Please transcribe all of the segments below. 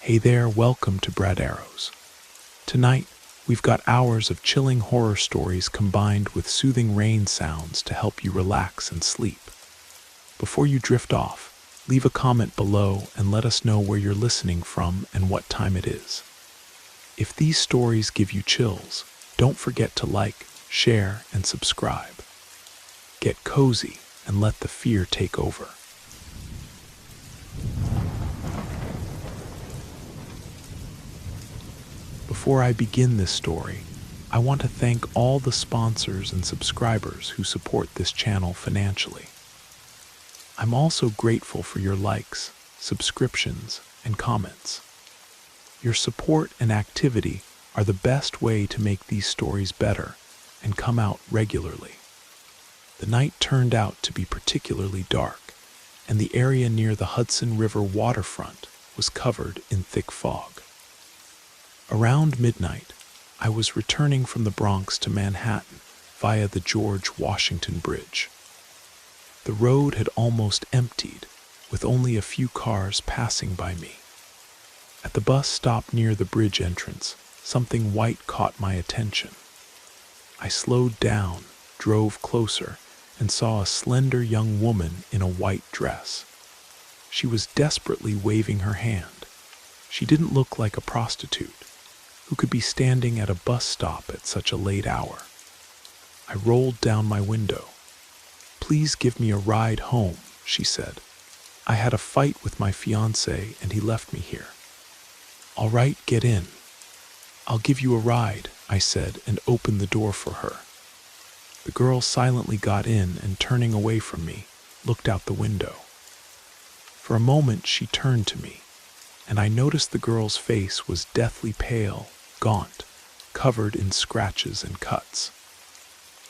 Hey there, welcome to Brad Arrows. Tonight, we've got hours of chilling horror stories combined with soothing rain sounds to help you relax and sleep. Before you drift off, leave a comment below and let us know where you're listening from and what time it is. If these stories give you chills, don't forget to like, share, and subscribe. Get cozy and let the fear take over. Before I begin this story, I want to thank all the sponsors and subscribers who support this channel financially. I'm also grateful for your likes, subscriptions, and comments. Your support and activity are the best way to make these stories better and come out regularly. The night turned out to be particularly dark, and the area near the Hudson River waterfront was covered in thick fog. Around midnight, I was returning from the Bronx to Manhattan via the George Washington Bridge. The road had almost emptied, with only a few cars passing by me. At the bus stop near the bridge entrance, something white caught my attention. I slowed down, drove closer, and saw a slender young woman in a white dress. She was desperately waving her hand. She didn't look like a prostitute. Who could be standing at a bus stop at such a late hour? I rolled down my window. "Please give me a ride home," she said. "I had a fight with my fiancé and he left me here." "All right, get in." "I'll give you a ride," I said and opened the door for her. The girl silently got in and, turning away from me, looked out the window. For a moment she turned to me, and I noticed the girl's face was deathly pale, gaunt, covered in scratches and cuts.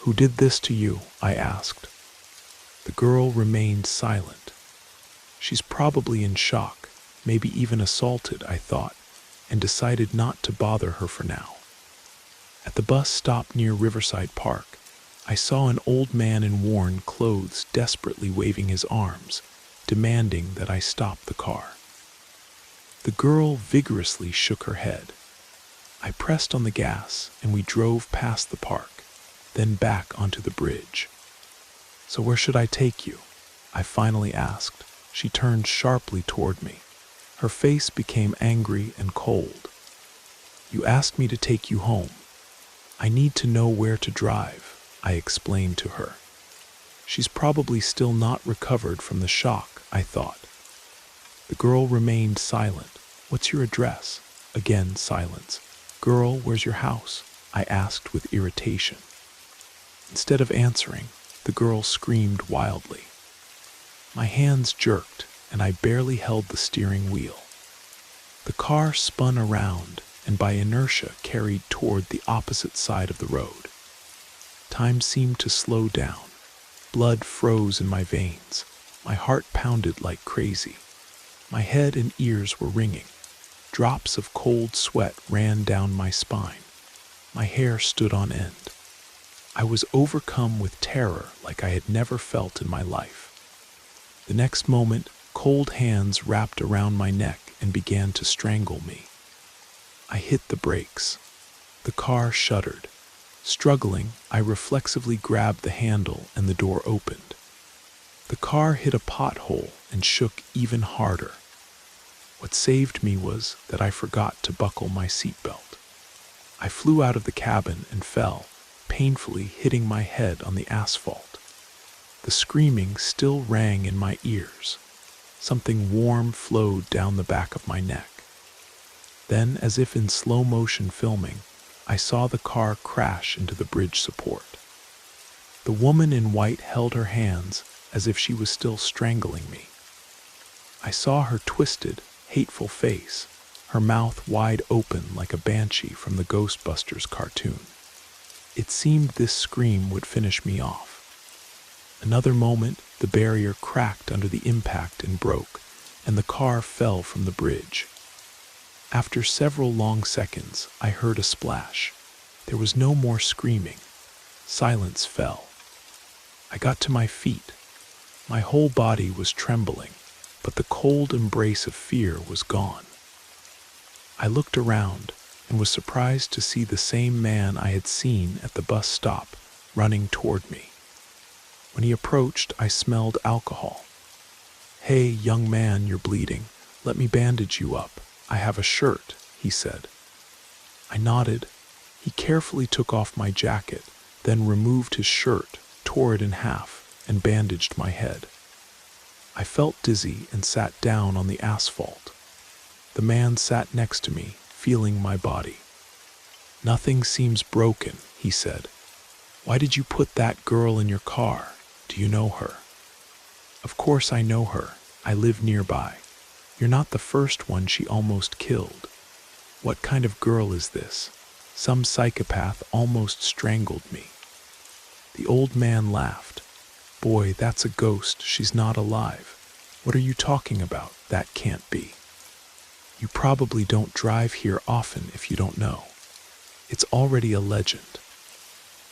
"Who did this to you?" I asked. The girl remained silent. She's probably in shock, maybe even assaulted, I thought, and decided not to bother her for now. At the bus stop near Riverside Park, I saw an old man in worn clothes desperately waving his arms, demanding that I stop the car. The girl vigorously shook her head. I pressed on the gas, and we drove past the park, then back onto the bridge. "So where should I take you?" I finally asked. She turned sharply toward me. Her face became angry and cold. "You asked me to take you home. I need to know where to drive," I explained to her. "She's probably still not recovered from the shock," I thought. The girl remained silent. "What's your address?" Again, silence. "Girl, where's your house?" I asked with irritation. Instead of answering, the girl screamed wildly. My hands jerked, and I barely held the steering wheel. The car spun around and by inertia carried toward the opposite side of the road. Time seemed to slow down. Blood froze in my veins. My heart pounded like crazy. My head and ears were ringing. Drops of cold sweat ran down my spine. My hair stood on end. I was overcome with terror like I had never felt in my life. The next moment, cold hands wrapped around my neck and began to strangle me. I hit the brakes. The car shuddered. Struggling, I reflexively grabbed the handle and the door opened. The car hit a pothole and shook even harder. What saved me was that I forgot to buckle my seatbelt. I flew out of the cabin and fell, painfully hitting my head on the asphalt. The screaming still rang in my ears. Something warm flowed down the back of my neck. Then, as if in slow motion filming, I saw the car crash into the bridge support. The woman in white held her hands as if she was still strangling me. I saw her twisted, hateful face, her mouth wide open like a banshee from the Ghostbusters cartoon. It seemed this scream would finish me off. Another moment, the barrier cracked under the impact and broke, and the car fell from the bridge. After several long seconds, I heard a splash. There was no more screaming. Silence fell. I got to my feet. My whole body was trembling, but the cold embrace of fear was gone. I looked around and was surprised to see the same man I had seen at the bus stop running toward me. When he approached, I smelled alcohol. "Hey, young man, you're bleeding. Let me bandage you up. I have a shirt," he said. I nodded. He carefully took off my jacket, then removed his shirt, tore it in half, and bandaged my head. I felt dizzy and sat down on the asphalt. The man sat next to me, feeling my body. "Nothing seems broken," he said. "Why did you put that girl in your car? Do you know her?" "Of course I know her. I live nearby. You're not the first one she almost killed." "What kind of girl is this? Some psychopath almost strangled me." The old man laughed. "Boy, that's a ghost. She's not alive. What are you talking about? That can't be. You probably don't drive here often if you don't know. It's already a legend."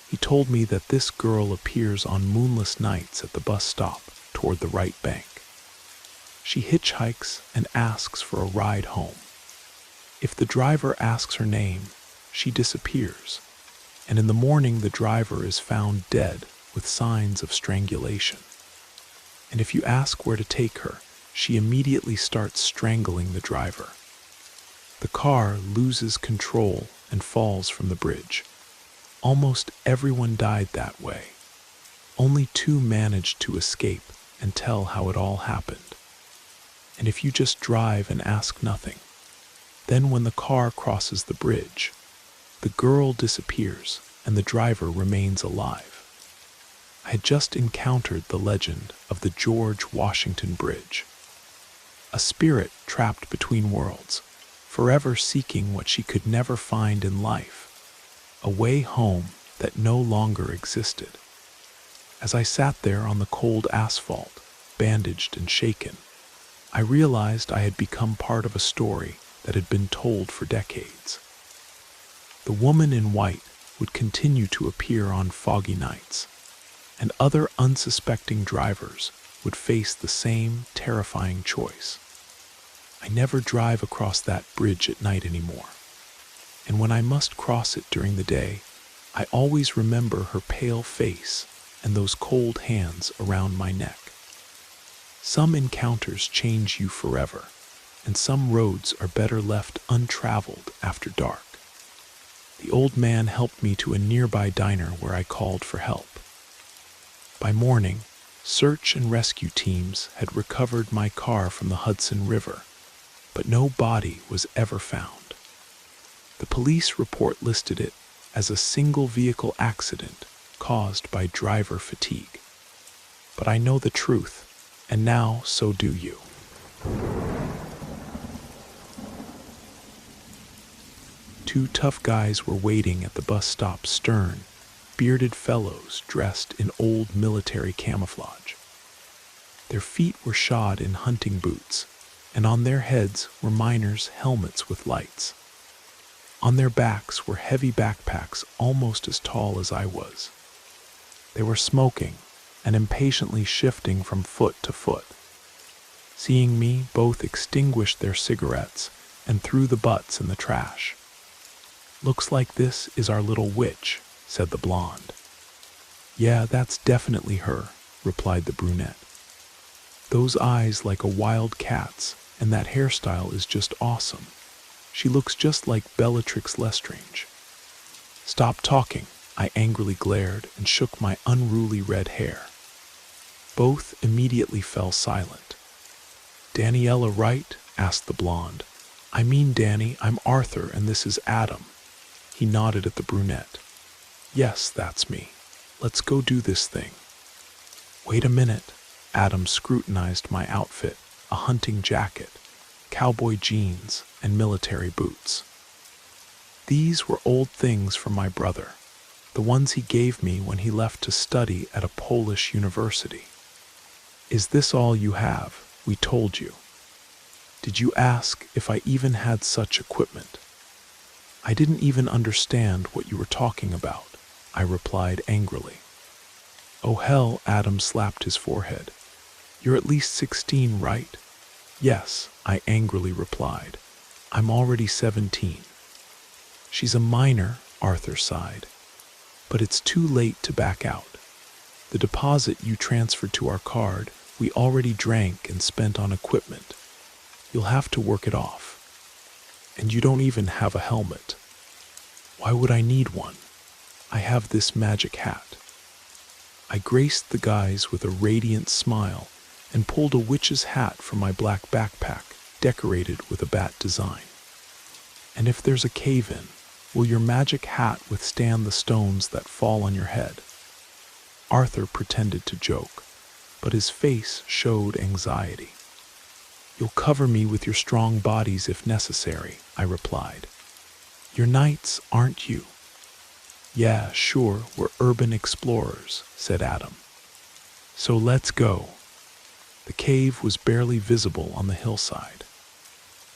He told me that this girl appears on moonless nights at the bus stop toward the right bank. She hitchhikes and asks for a ride home. If the driver asks her name, she disappears, and in the morning the driver is found dead with signs of strangulation. And if you ask where to take her, she immediately starts strangling the driver. The car loses control and falls from the bridge. Almost everyone died that way. Only 2 managed to escape and tell how it all happened. And if you just drive and ask nothing, then when the car crosses the bridge, the girl disappears and the driver remains alive. I had just encountered the legend of the George Washington Bridge. A spirit trapped between worlds, forever seeking what she could never find in life, a way home that no longer existed. As I sat there on the cold asphalt, bandaged and shaken, I realized I had become part of a story that had been told for decades. The woman in white would continue to appear on foggy nights, and other unsuspecting drivers would face the same terrifying choice. I never drive across that bridge at night anymore, and when I must cross it during the day, I always remember her pale face and those cold hands around my neck. Some encounters change you forever, and some roads are better left untraveled after dark. The old man helped me to a nearby diner where I called for help. By morning, search and rescue teams had recovered my car from the Hudson River, but no body was ever found. The police report listed it as a single-vehicle accident caused by driver fatigue. But I know the truth, and now so do you. Two tough guys were waiting at the bus stop's stern, bearded fellows dressed in old military camouflage. Their feet were shod in hunting boots, and on their heads were miners' helmets with lights. On their backs were heavy backpacks almost as tall as I was. They were smoking and impatiently shifting from foot to foot. Seeing me, both extinguished their cigarettes and threw the butts in the trash. "Looks like this is our little witch," said the blonde. "Yeah, that's definitely her," replied the brunette. "Those eyes like a wild cat's, and that hairstyle is just awesome. She looks just like Bellatrix Lestrange." "Stop talking," I angrily glared and shook my unruly red hair. Both immediately fell silent. "Daniela, right?" asked the blonde. "I mean, Danny, I'm Arthur and this is Adam." He nodded at the brunette. "Yes, that's me. Let's go do this thing." "Wait a minute." Adam scrutinized my outfit, a hunting jacket, cowboy jeans, and military boots. These were old things from my brother, the ones he gave me when he left to study at a Polish university. "Is this all you have? We told you. Did you ask if I even had such equipment?" "I didn't even understand what you were talking about," I replied angrily. "Oh hell," Adam slapped his forehead. "You're at least 16, right?" "Yes," I angrily replied. I'm already 17. She's a minor, Arthur sighed. But it's too late to back out. The deposit you transferred to our card, we already drank and spent on equipment. You'll have to work it off. And you don't even have a helmet. Why would I need one? I have this magic hat. I graced the guys with a radiant smile and pulled a witch's hat from my black backpack, decorated with a bat design. And if there's a cave-in, will your magic hat withstand the stones that fall on your head? Arthur pretended to joke, but his face showed anxiety. You'll cover me with your strong bodies if necessary, I replied. You're knights, aren't you? Yeah, sure, we're urban explorers, said Adam. So let's go. The cave was barely visible on the hillside.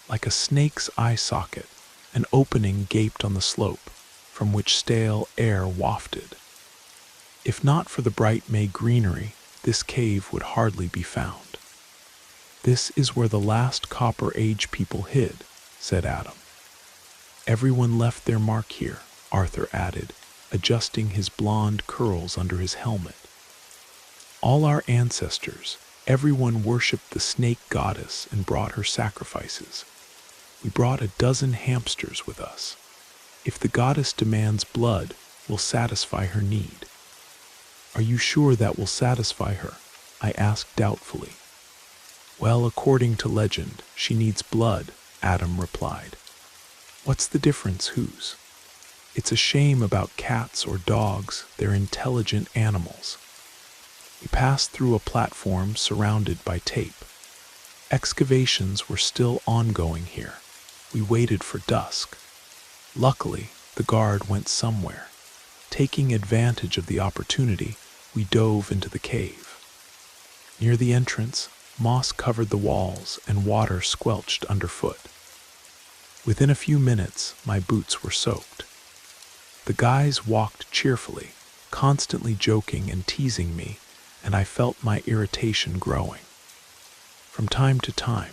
Like a snake's eye socket, an opening gaped on the slope, from which stale air wafted. If not for the bright May greenery, this cave would hardly be found. This is where the last Copper Age people hid, said Adam. Everyone left their mark here, Arthur added, adjusting his blonde curls under his helmet. All our ancestors, everyone worshipped the snake goddess and brought her sacrifices. We brought 12 hamsters with us. If the goddess demands blood, we'll satisfy her need. Are you sure that will satisfy her? I asked doubtfully. Well, according to legend, she needs blood, Adam replied. What's the difference whose? It's a shame about cats or dogs, they're intelligent animals. We passed through a platform surrounded by tape. Excavations were still ongoing here. We waited for dusk. Luckily, the guard went somewhere. Taking advantage of the opportunity, we dove into the cave. Near the entrance, moss covered the walls and water squelched underfoot. Within a few minutes, my boots were soaked. The guys walked cheerfully, constantly joking and teasing me, and I felt my irritation growing. From time to time,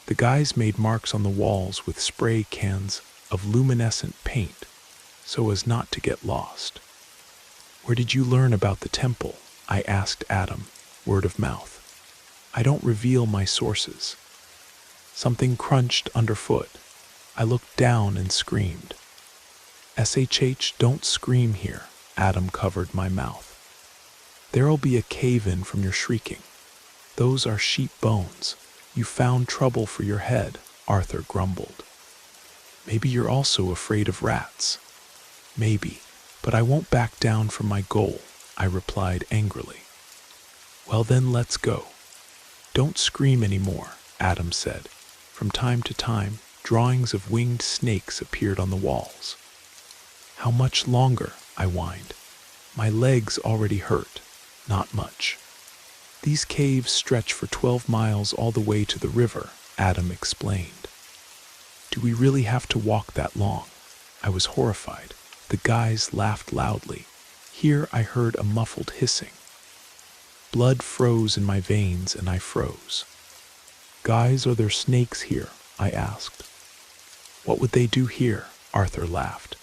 the guys made marks on the walls with spray cans of luminescent paint so as not to get lost. Where did you learn about the temple? I asked Adam, word of mouth. I don't reveal my sources. Something crunched underfoot. I looked down and screamed. SHH, don't scream here, Adam covered my mouth. There'll be a cave-in from your shrieking. Those are sheep bones. You found trouble for your head, Arthur grumbled. Maybe you're also afraid of rats. Maybe, but I won't back down from my goal, I replied angrily. Well then, let's go. Don't scream anymore, Adam said. From time to time, drawings of winged snakes appeared on the walls. How much longer? I whined. My legs already hurt. Not much. These caves stretch for 12 miles all the way to the river, Adam explained. Do we really have to walk that long? I was horrified. The guys laughed loudly. Here I heard a muffled hissing. Blood froze in my veins and I froze. Guys, are there snakes here? I asked. What would they do here? Arthur laughed.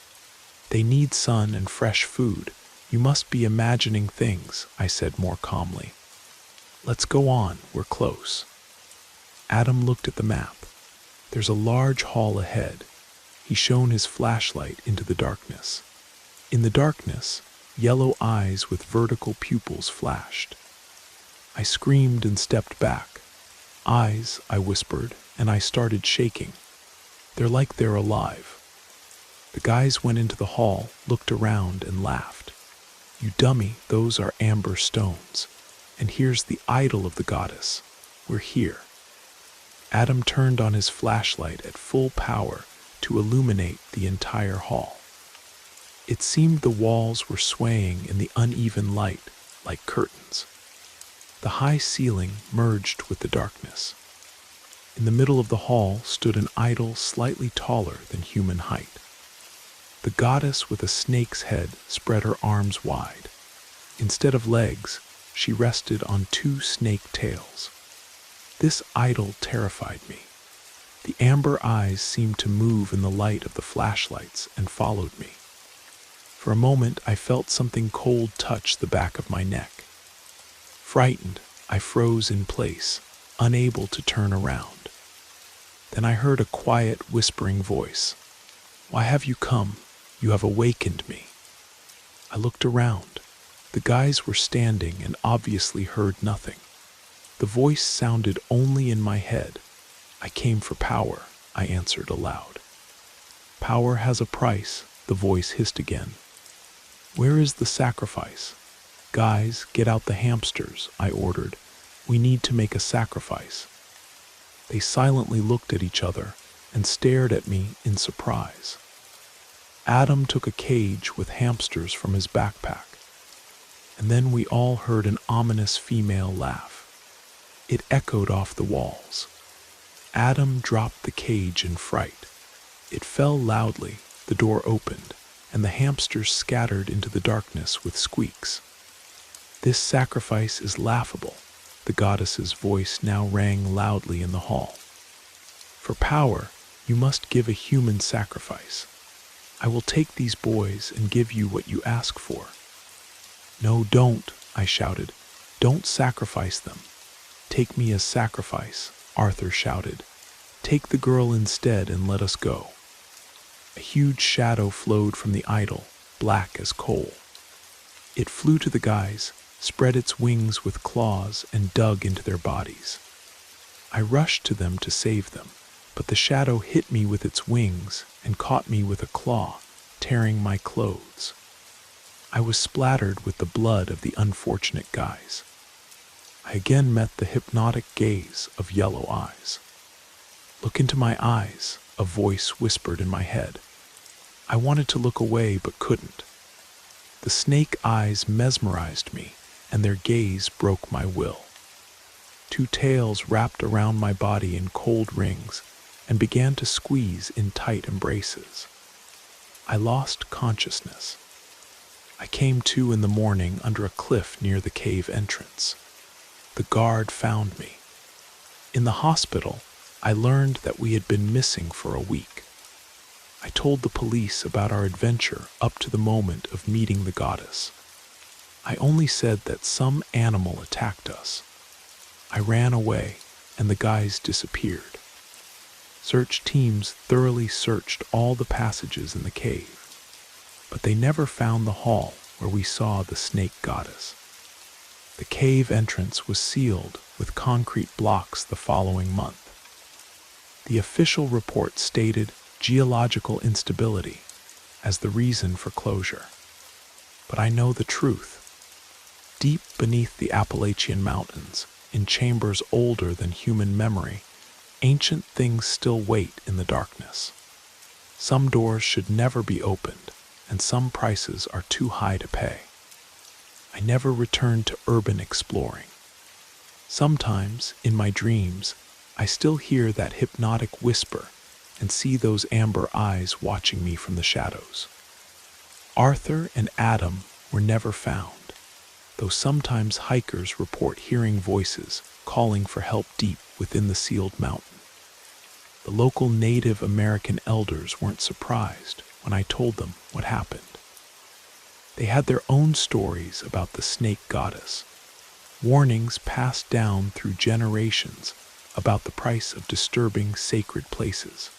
They need sun and fresh food. You must be imagining things, I said more calmly. Let's go on, we're close. Adam looked at the map. There's a large hall ahead. He shone his flashlight into the darkness. In the darkness, yellow eyes with vertical pupils flashed. I screamed and stepped back. Eyes, I whispered, and I started shaking. They're like they're alive. The guys went into the hall, looked around, and laughed. You dummy, those are amber stones. And here's the idol of the goddess. We're here. Adam turned on his flashlight at full power to illuminate the entire hall. It seemed the walls were swaying in the uneven light like curtains. The high ceiling merged with the darkness. In the middle of the hall stood an idol slightly taller than human height. The goddess with a snake's head spread her arms wide. Instead of legs, she rested on 2 snake tails. This idol terrified me. The amber eyes seemed to move in the light of the flashlights and followed me. For a moment, I felt something cold touch the back of my neck. Frightened, I froze in place, unable to turn around. Then I heard a quiet, whispering voice. "Why have you come? You have awakened me." I looked around. The guys were standing and obviously heard nothing. The voice sounded only in my head. "I came for power," I answered aloud. "Power has a price," the voice hissed again. "Where is the sacrifice?" "Guys, get out the hamsters," I ordered. "We need to make a sacrifice." They silently looked at each other and stared at me in surprise. Adam took a cage with hamsters from his backpack, and then we all heard an ominous female laugh. It echoed off the walls. Adam dropped the cage in fright. It fell loudly, the door opened, and the hamsters scattered into the darkness with squeaks. "This sacrifice is laughable," the goddess's voice now rang loudly in the hall. "For power, you must give a human sacrifice. I will take these boys and give you what you ask for." "No, don't," I shouted. "Don't sacrifice them." "Take me as sacrifice," Arthur shouted. "Take the girl instead and let us go." A huge shadow flowed from the idol, black as coal. It flew to the guys, spread its wings with claws, and dug into their bodies. I rushed to them to save them, but the shadow hit me with its wings and caught me with a claw, tearing my clothes. I was splattered with the blood of the unfortunate guys. I again met the hypnotic gaze of yellow eyes. "Look into my eyes," a voice whispered in my head. I wanted to look away but couldn't. The snake eyes mesmerized me, and their gaze broke my will. Two tails wrapped around my body in cold rings and began to squeeze in tight embraces. I lost consciousness. I came to in the morning under a cliff near the cave entrance. The guard found me. In the hospital, I learned that we had been missing for a week. I told the police about our adventure up to the moment of meeting the goddess. I only said that some animal attacked us. I ran away, and the guys disappeared. Search teams thoroughly searched all the passages in the cave, but they never found the hall where we saw the snake goddess. The cave entrance was sealed with concrete blocks the following month. The official report stated geological instability as the reason for closure. But I know the truth. Deep beneath the Appalachian Mountains, in chambers older than human memory, ancient things still wait in the darkness. Some doors should never be opened, and some prices are too high to pay. I never returned to urban exploring. Sometimes, in my dreams, I still hear that hypnotic whisper and see those amber eyes watching me from the shadows. Arthur and Adam were never found, though sometimes hikers report hearing voices calling for help deep within the sealed mountain. The local Native American elders weren't surprised when I told them what happened. They had their own stories about the snake goddess, warnings passed down through generations about the price of disturbing sacred places.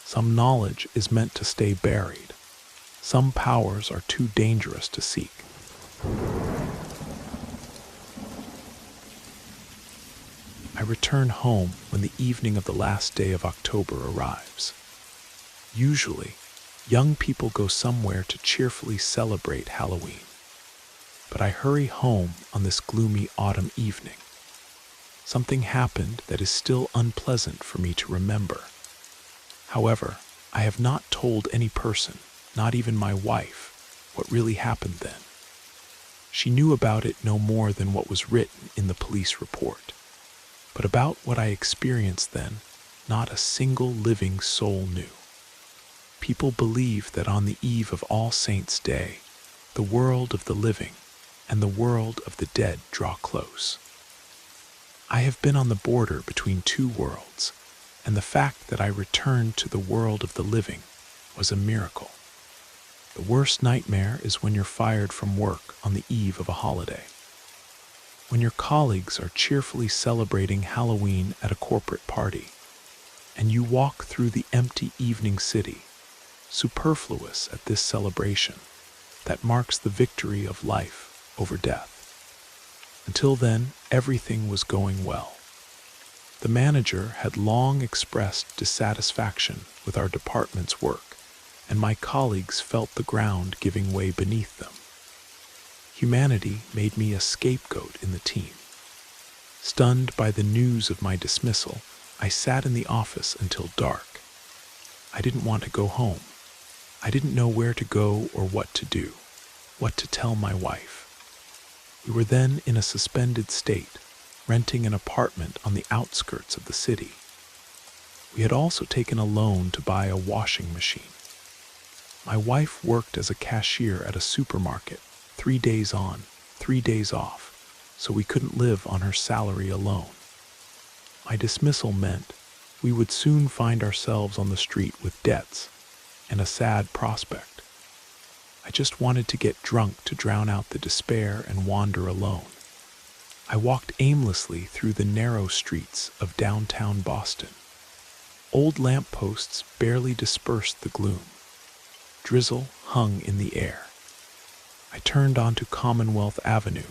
Some knowledge is meant to stay buried. Some powers are too dangerous to seek. I return home when the evening of the last day of October arrives. Usually, young people go somewhere to cheerfully celebrate Halloween. But I hurry home on this gloomy autumn evening. Something happened that is still unpleasant for me to remember. However, I have not told any person, not even my wife, what really happened then. She knew about it no more than what was written in the police report. But about what I experienced then, not a single living soul knew. People believe that on the eve of All Saints' Day, the world of the living and the world of the dead draw close. I have been on the border between two worlds, and the fact that I returned to the world of the living was a miracle. The worst nightmare is when you're fired from work on the eve of a holiday. When your colleagues are cheerfully celebrating Halloween at a corporate party, and you walk through the empty evening city, superfluous at this celebration that marks the victory of life over death. Until then, everything was going well. The manager had long expressed dissatisfaction with our department's work, and my colleagues felt the ground giving way beneath them. Humanity made me a scapegoat in the team. Stunned by the news of my dismissal, I sat in the office until dark. I didn't want to go home. I didn't know where to go or what to do, what to tell my wife. We were then in a suspended state, renting an apartment on the outskirts of the city. We had also taken a loan to buy a washing machine. My wife worked as a cashier at a supermarket, 3 days on, 3 days off, so we couldn't live on her salary alone. My dismissal meant we would soon find ourselves on the street with debts and a sad prospect. I just wanted to get drunk to drown out the despair and wander alone. I walked aimlessly through the narrow streets of downtown Boston. Old lampposts barely dispersed the gloom. Drizzle hung in the air. I turned onto Commonwealth Avenue,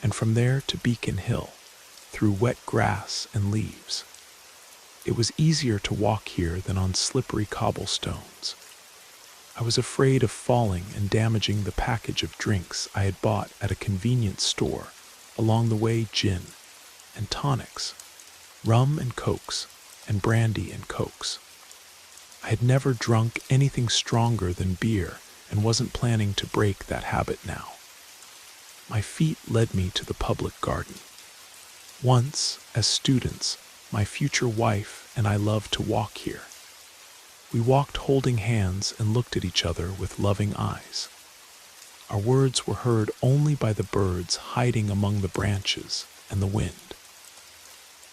and from there to Beacon Hill, through wet grass and leaves. It was easier to walk here than on slippery cobblestones. I was afraid of falling and damaging the package of drinks I had bought at a convenience store. Along the way, gin and tonics, rum and cokes, and brandy and cokes. I had never drunk anything stronger than beer and wasn't planning to break that habit now. My feet led me to the public garden. Once, as students, my future wife and I loved to walk here. We walked holding hands and looked at each other with loving eyes. Our words were heard only by the birds hiding among the branches and the wind.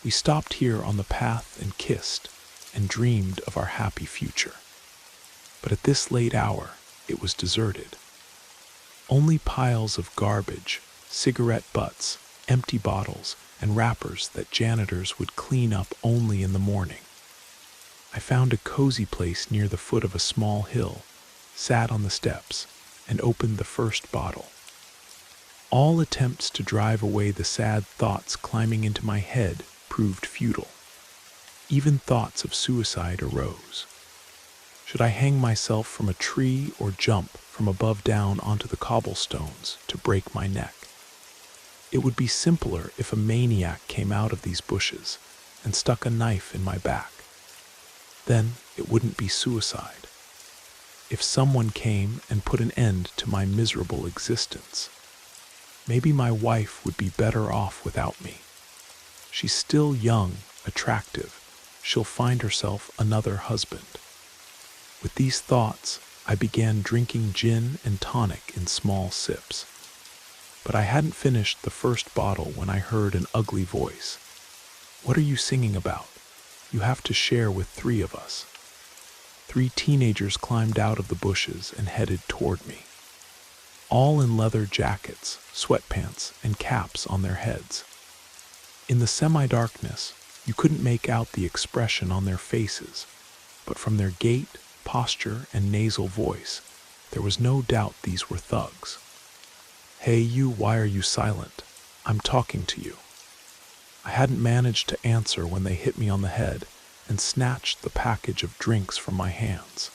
We stopped here on the path and kissed and dreamed of our happy future. But at this late hour, it was deserted. Only piles of garbage, cigarette butts, empty bottles, and wrappers that janitors would clean up only in the morning. I found a cozy place near the foot of a small hill, sat on the steps, and opened the first bottle. All attempts to drive away the sad thoughts climbing into my head proved futile. Even thoughts of suicide arose. Should I hang myself from a tree or jump from above down onto the cobblestones to break my neck? It would be simpler if a maniac came out of these bushes and stuck a knife in my back. Then it wouldn't be suicide. If someone came and put an end to my miserable existence, maybe my wife would be better off without me. She's still young, attractive. She'll find herself another husband. With these thoughts, I began drinking gin and tonic in small sips. But I hadn't finished the first bottle when I heard an ugly voice. "What are you singing about? You have to share with 3 of us." 3 teenagers climbed out of the bushes and headed toward me, all in leather jackets, sweatpants, and caps on their heads. In the semi-darkness, you couldn't make out the expression on their faces, but from their gait, posture, and nasal voice, there was no doubt these were thugs. "Hey you, why are you silent? I'm talking to you." I hadn't managed to answer when they hit me on the head and snatched the package of drinks from my hands.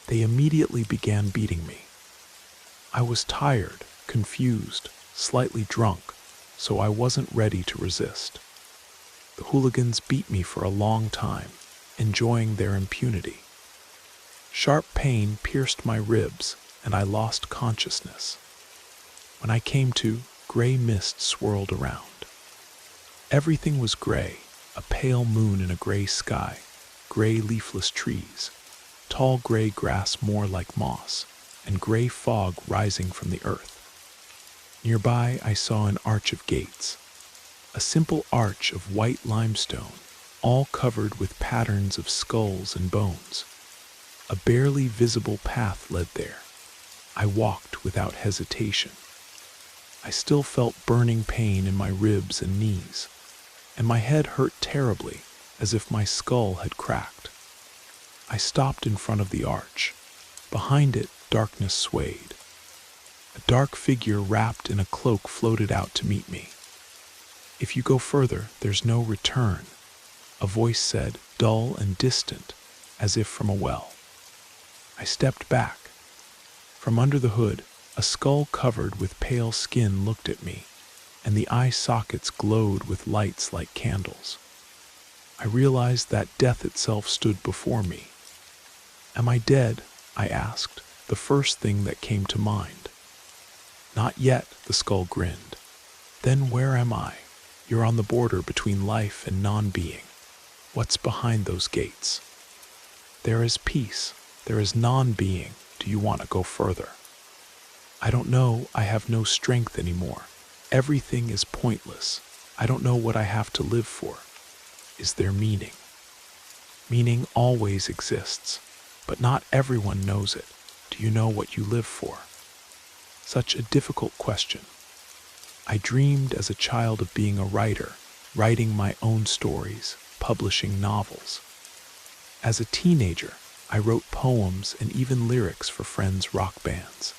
They immediately began beating me. I was tired, confused, slightly drunk, so I wasn't ready to resist. The hooligans beat me for a long time, enjoying their impunity. Sharp pain pierced my ribs, and I lost consciousness. When I came to, gray mist swirled around. Everything was gray, a pale moon in a gray sky, gray leafless trees, tall gray grass more like moss, and gray fog rising from the earth. Nearby I saw an arch of gates, a simple arch of white limestone, all covered with patterns of skulls and bones. A barely visible path led there. I walked without hesitation. I still felt burning pain in my ribs and knees, and my head hurt terribly, as if my skull had cracked. I stopped in front of the arch. Behind it, darkness swayed. A dark figure wrapped in a cloak floated out to meet me. "If you go further, there's no return," a voice said, dull and distant, as if from a well. I stepped back. From under the hood, a skull covered with pale skin looked at me, and the eye sockets glowed with lights like candles. I realized that death itself stood before me. "Am I dead?" I asked, the first thing that came to mind. "Not yet," the skull grinned. "Then where am I?" "You're on the border between life and non-being. What's behind those gates?" "There is peace. There is non-being. Do you want to go further?" "I don't know. I have no strength anymore. Everything is pointless. I don't know what I have to live for." "Is there meaning?" "Meaning always exists, but not everyone knows it. Do you know what you live for?" Such a difficult question. I dreamed as a child of being a writer, writing my own stories, publishing novels. As a teenager, I wrote poems and even lyrics for friends' rock bands.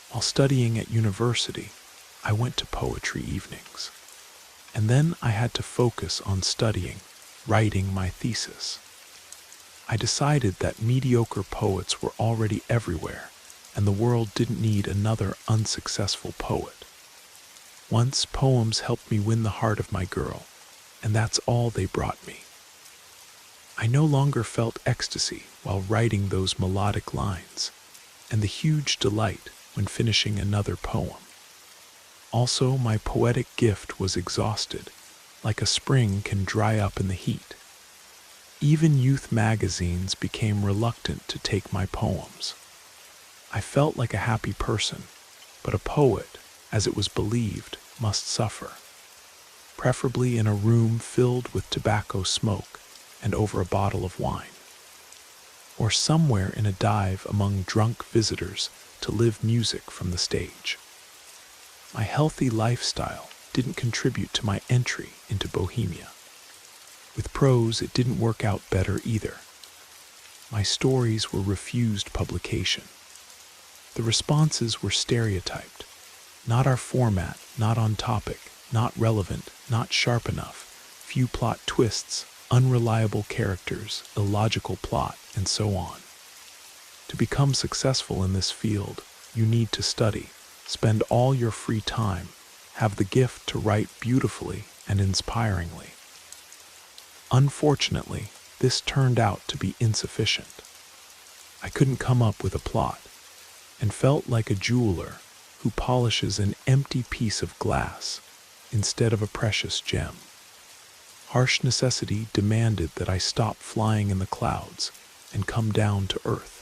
While studying at university, I went to poetry evenings. And then I had to focus on studying, writing my thesis. I decided that mediocre poets were already everywhere, and the world didn't need another unsuccessful poet. Once, poems helped me win the heart of my girl, and that's all they brought me. I no longer felt ecstasy while writing those melodic lines, and the huge delight when finishing another poem. Also, my poetic gift was exhausted, like a spring can dry up in the heat. Even youth magazines became reluctant to take my poems. I felt like a happy person, but a poet, as it was believed, must suffer, preferably in a room filled with tobacco smoke and over a bottle of wine, or somewhere in a dive among drunk visitors to live music from the stage. My healthy lifestyle didn't contribute to my entry into Bohemia. With prose, it didn't work out better either. My stories were refused publication. The responses were stereotyped. Not our format, not on topic, not relevant, not sharp enough, few plot twists, unreliable characters, illogical plot, and so on. To become successful in this field, you need to study, spend all your free time, have the gift to write beautifully and inspiringly. Unfortunately, this turned out to be insufficient. I couldn't come up with a plot, and felt like a jeweler who polishes an empty piece of glass instead of a precious gem. Harsh necessity demanded that I stop flying in the clouds and come down to earth,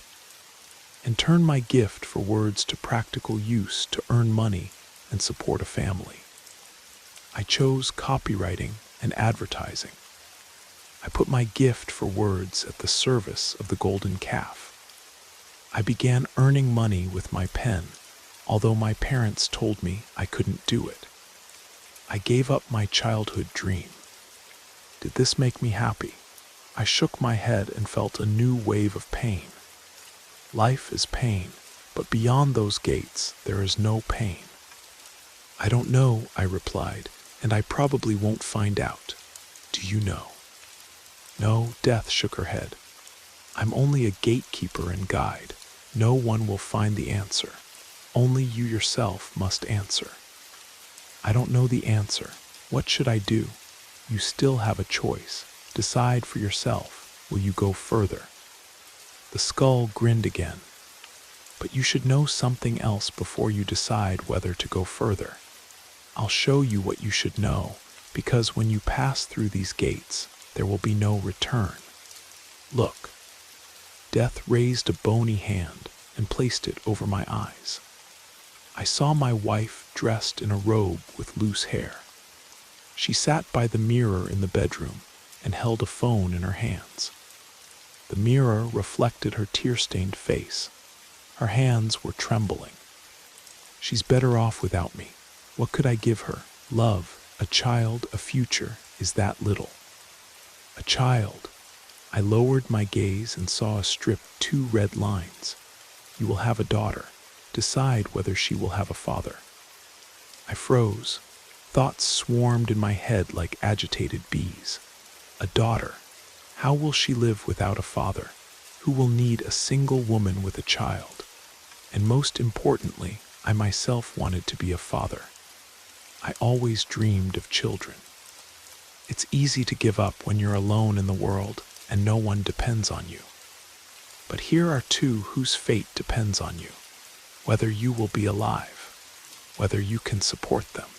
and turn my gift for words to practical use to earn money and support a family. I chose copywriting and advertising. I put my gift for words at the service of the golden calf. I began earning money with my pen, although my parents told me I couldn't do it. I gave up my childhood dream. Did this make me happy? I shook my head and felt a new wave of pain. Life is pain, but beyond those gates, there is no pain. "I don't know," I replied, "and I probably won't find out. Do you know?" "No," Death shook her head. "I'm only a gatekeeper and guide. No one will find the answer. Only you yourself must answer." "I don't know the answer. What should I do?" "You still have a choice. Decide for yourself. Will you go further?" The skull grinned again. "But you should know something else before you decide whether to go further. I'll show you what you should know, because when you pass through these gates, there will be no return. Look." Death raised a bony hand and placed it over my eyes. I saw my wife dressed in a robe with loose hair. She sat by the mirror in the bedroom, and held a phone in her hands. The mirror reflected her tear-stained face. Her hands were trembling. She's better off without me. What could I give her? Love, a child, a future. Is that little? A child. I lowered my gaze and saw a strip, 2 red lines. You will have a daughter. Decide whether she will have a father. I froze. Thoughts swarmed in my head like agitated bees. A daughter. How will she live without a father? Who will need a single woman with a child? And most importantly, I myself wanted to be a father. I always dreamed of children. It's easy to give up when you're alone in the world and no one depends on you. But here are 2 whose fate depends on you. Whether you will be alive, whether you can support them.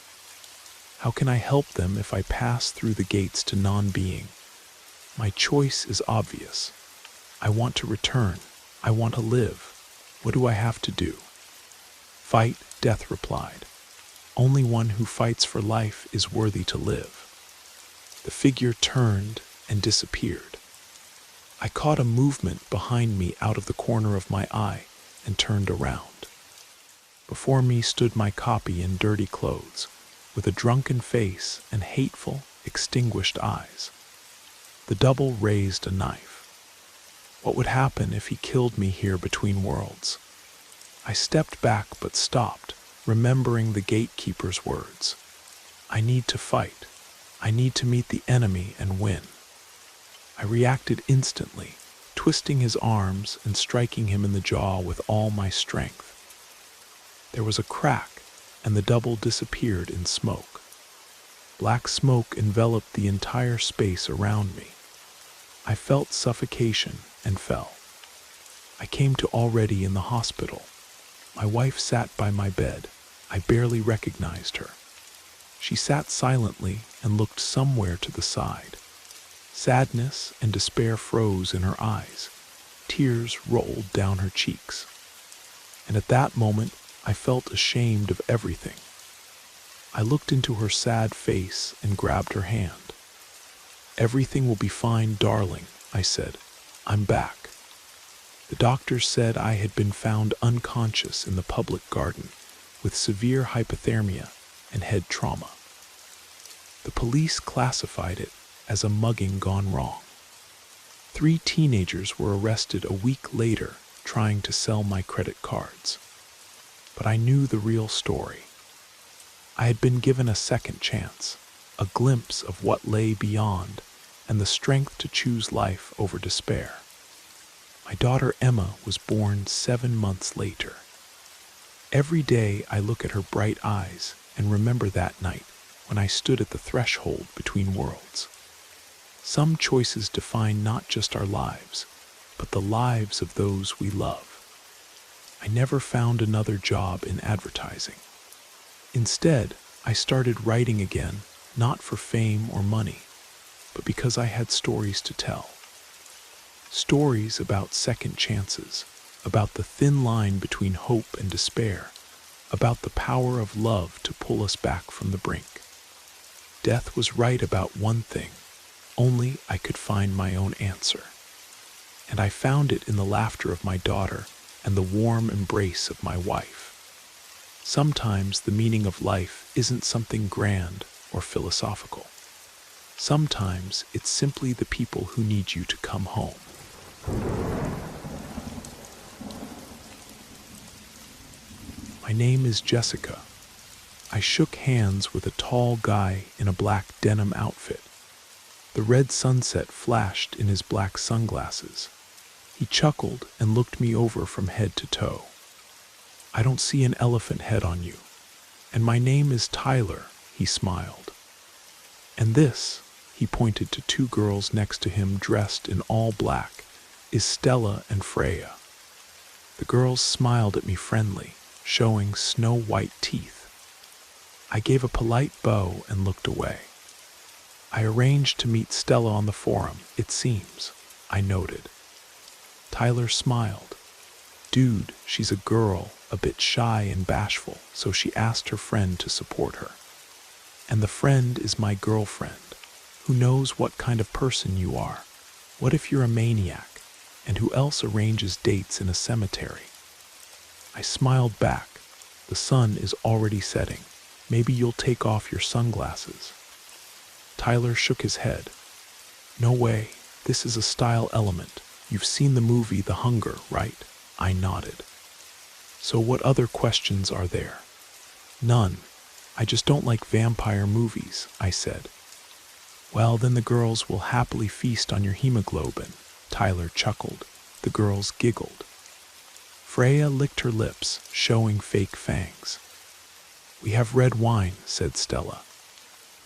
How can I help them if I pass through the gates to non-being? My choice is obvious. I want to return. I want to live. What do I have to do? Fight, Death replied. Only one who fights for life is worthy to live. The figure turned and disappeared. I caught a movement behind me out of the corner of my eye and turned around. Before me stood my copy in dirty clothes, with a drunken face and hateful, extinguished eyes. The double raised a knife. What would happen if he killed me here between worlds? I stepped back but stopped, remembering the gatekeeper's words. I need to fight. I need to meet the enemy and win. I reacted instantly, twisting his arms and striking him in the jaw with all my strength. There was a crack, and the double disappeared in smoke. Black smoke enveloped the entire space around me. I felt suffocation and fell. I came to already in the hospital. My wife sat by my bed. I barely recognized her. She sat silently and looked somewhere to the side. Sadness and despair froze in her eyes. Tears rolled down her cheeks. And at that moment, I felt ashamed of everything. I looked into her sad face and grabbed her hand. Everything will be fine, darling, I said. I'm back. The doctors said I had been found unconscious in the public garden with severe hypothermia and head trauma. The police classified it as a mugging gone wrong. 3 teenagers were arrested a week later trying to sell my credit cards. But I knew the real story. I had been given a second chance, a glimpse of what lay beyond, and the strength to choose life over despair. My daughter Emma was born 7 months later. Every day I look at her bright eyes and remember that night when I stood at the threshold between worlds. Some choices define not just our lives, but the lives of those we love. I never found another job in advertising. Instead, I started writing again, not for fame or money, but because I had stories to tell. Stories about second chances, about the thin line between hope and despair, about the power of love to pull us back from the brink. Death was right about one thing, only I could find my own answer. And I found it in the laughter of my daughter and the warm embrace of my wife. Sometimes the meaning of life isn't something grand or philosophical. Sometimes it's simply the people who need you to come home. My name is Jessica. I shook hands with a tall guy in a black denim outfit. The red sunset flashed in his black sunglasses. He chuckled and looked me over from head to toe. I don't see an elephant head on you. And my name is Tyler, he smiled. And this, he pointed to 2 girls next to him dressed in all black, is Stella and Freya. The girls smiled at me friendly, showing snow-white teeth. I gave a polite bow and looked away. I arranged to meet Stella on the forum, it seems, I noted. Tyler smiled. Dude, she's a girl, a bit shy and bashful, so she asked her friend to support her. And the friend is my girlfriend. Who knows what kind of person you are? What if you're a maniac? And who else arranges dates in a cemetery? I smiled back. The sun is already setting. Maybe you'll take off your sunglasses. Tyler shook his head. No way. This is a style element. You've seen the movie The Hunger, right? I nodded. So what other questions are there? None. I just don't like vampire movies, I said. Well, then the girls will happily feast on your hemoglobin, Tyler chuckled. The girls giggled. Freya licked her lips, showing fake fangs. We have red wine, said Stella.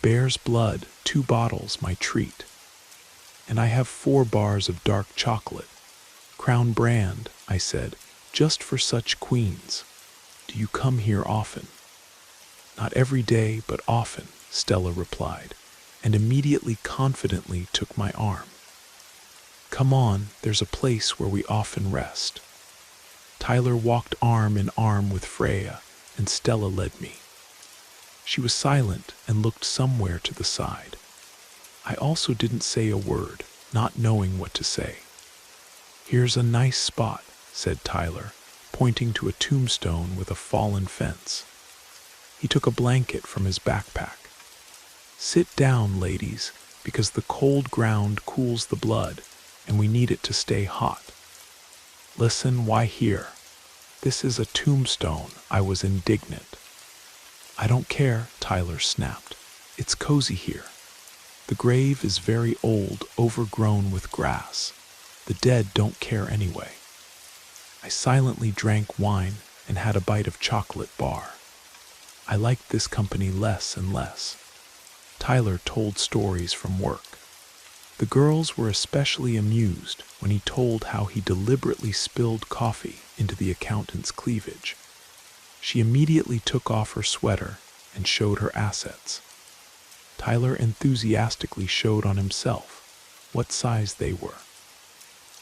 Bear's blood, 2 bottles, my treat. And I have 4 bars of dark chocolate. Crown brand, I said, just for such queens. Do you come here often? Not every day, but often, Stella replied, and immediately confidently took my arm. Come on, there's a place where we often rest. Tyler walked arm in arm with Freya, and Stella led me. She was silent and looked somewhere to the side. I also didn't say a word, not knowing what to say. Here's a nice spot, said Tyler, pointing to a tombstone with a fallen fence. He took a blanket from his backpack. Sit down, ladies, because the cold ground cools the blood, and we need it to stay hot. Listen, why here? This is a tombstone, I was indignant. I don't care, Tyler snapped. It's cozy here. The grave is very old, overgrown with grass. The dead don't care anyway. I silently drank wine and had a bite of chocolate bar. I liked this company less and less. Tyler told stories from work. The girls were especially amused when he told how he deliberately spilled coffee into the accountant's cleavage. She immediately took off her sweater and showed her assets. Tyler enthusiastically showed on himself what size they were.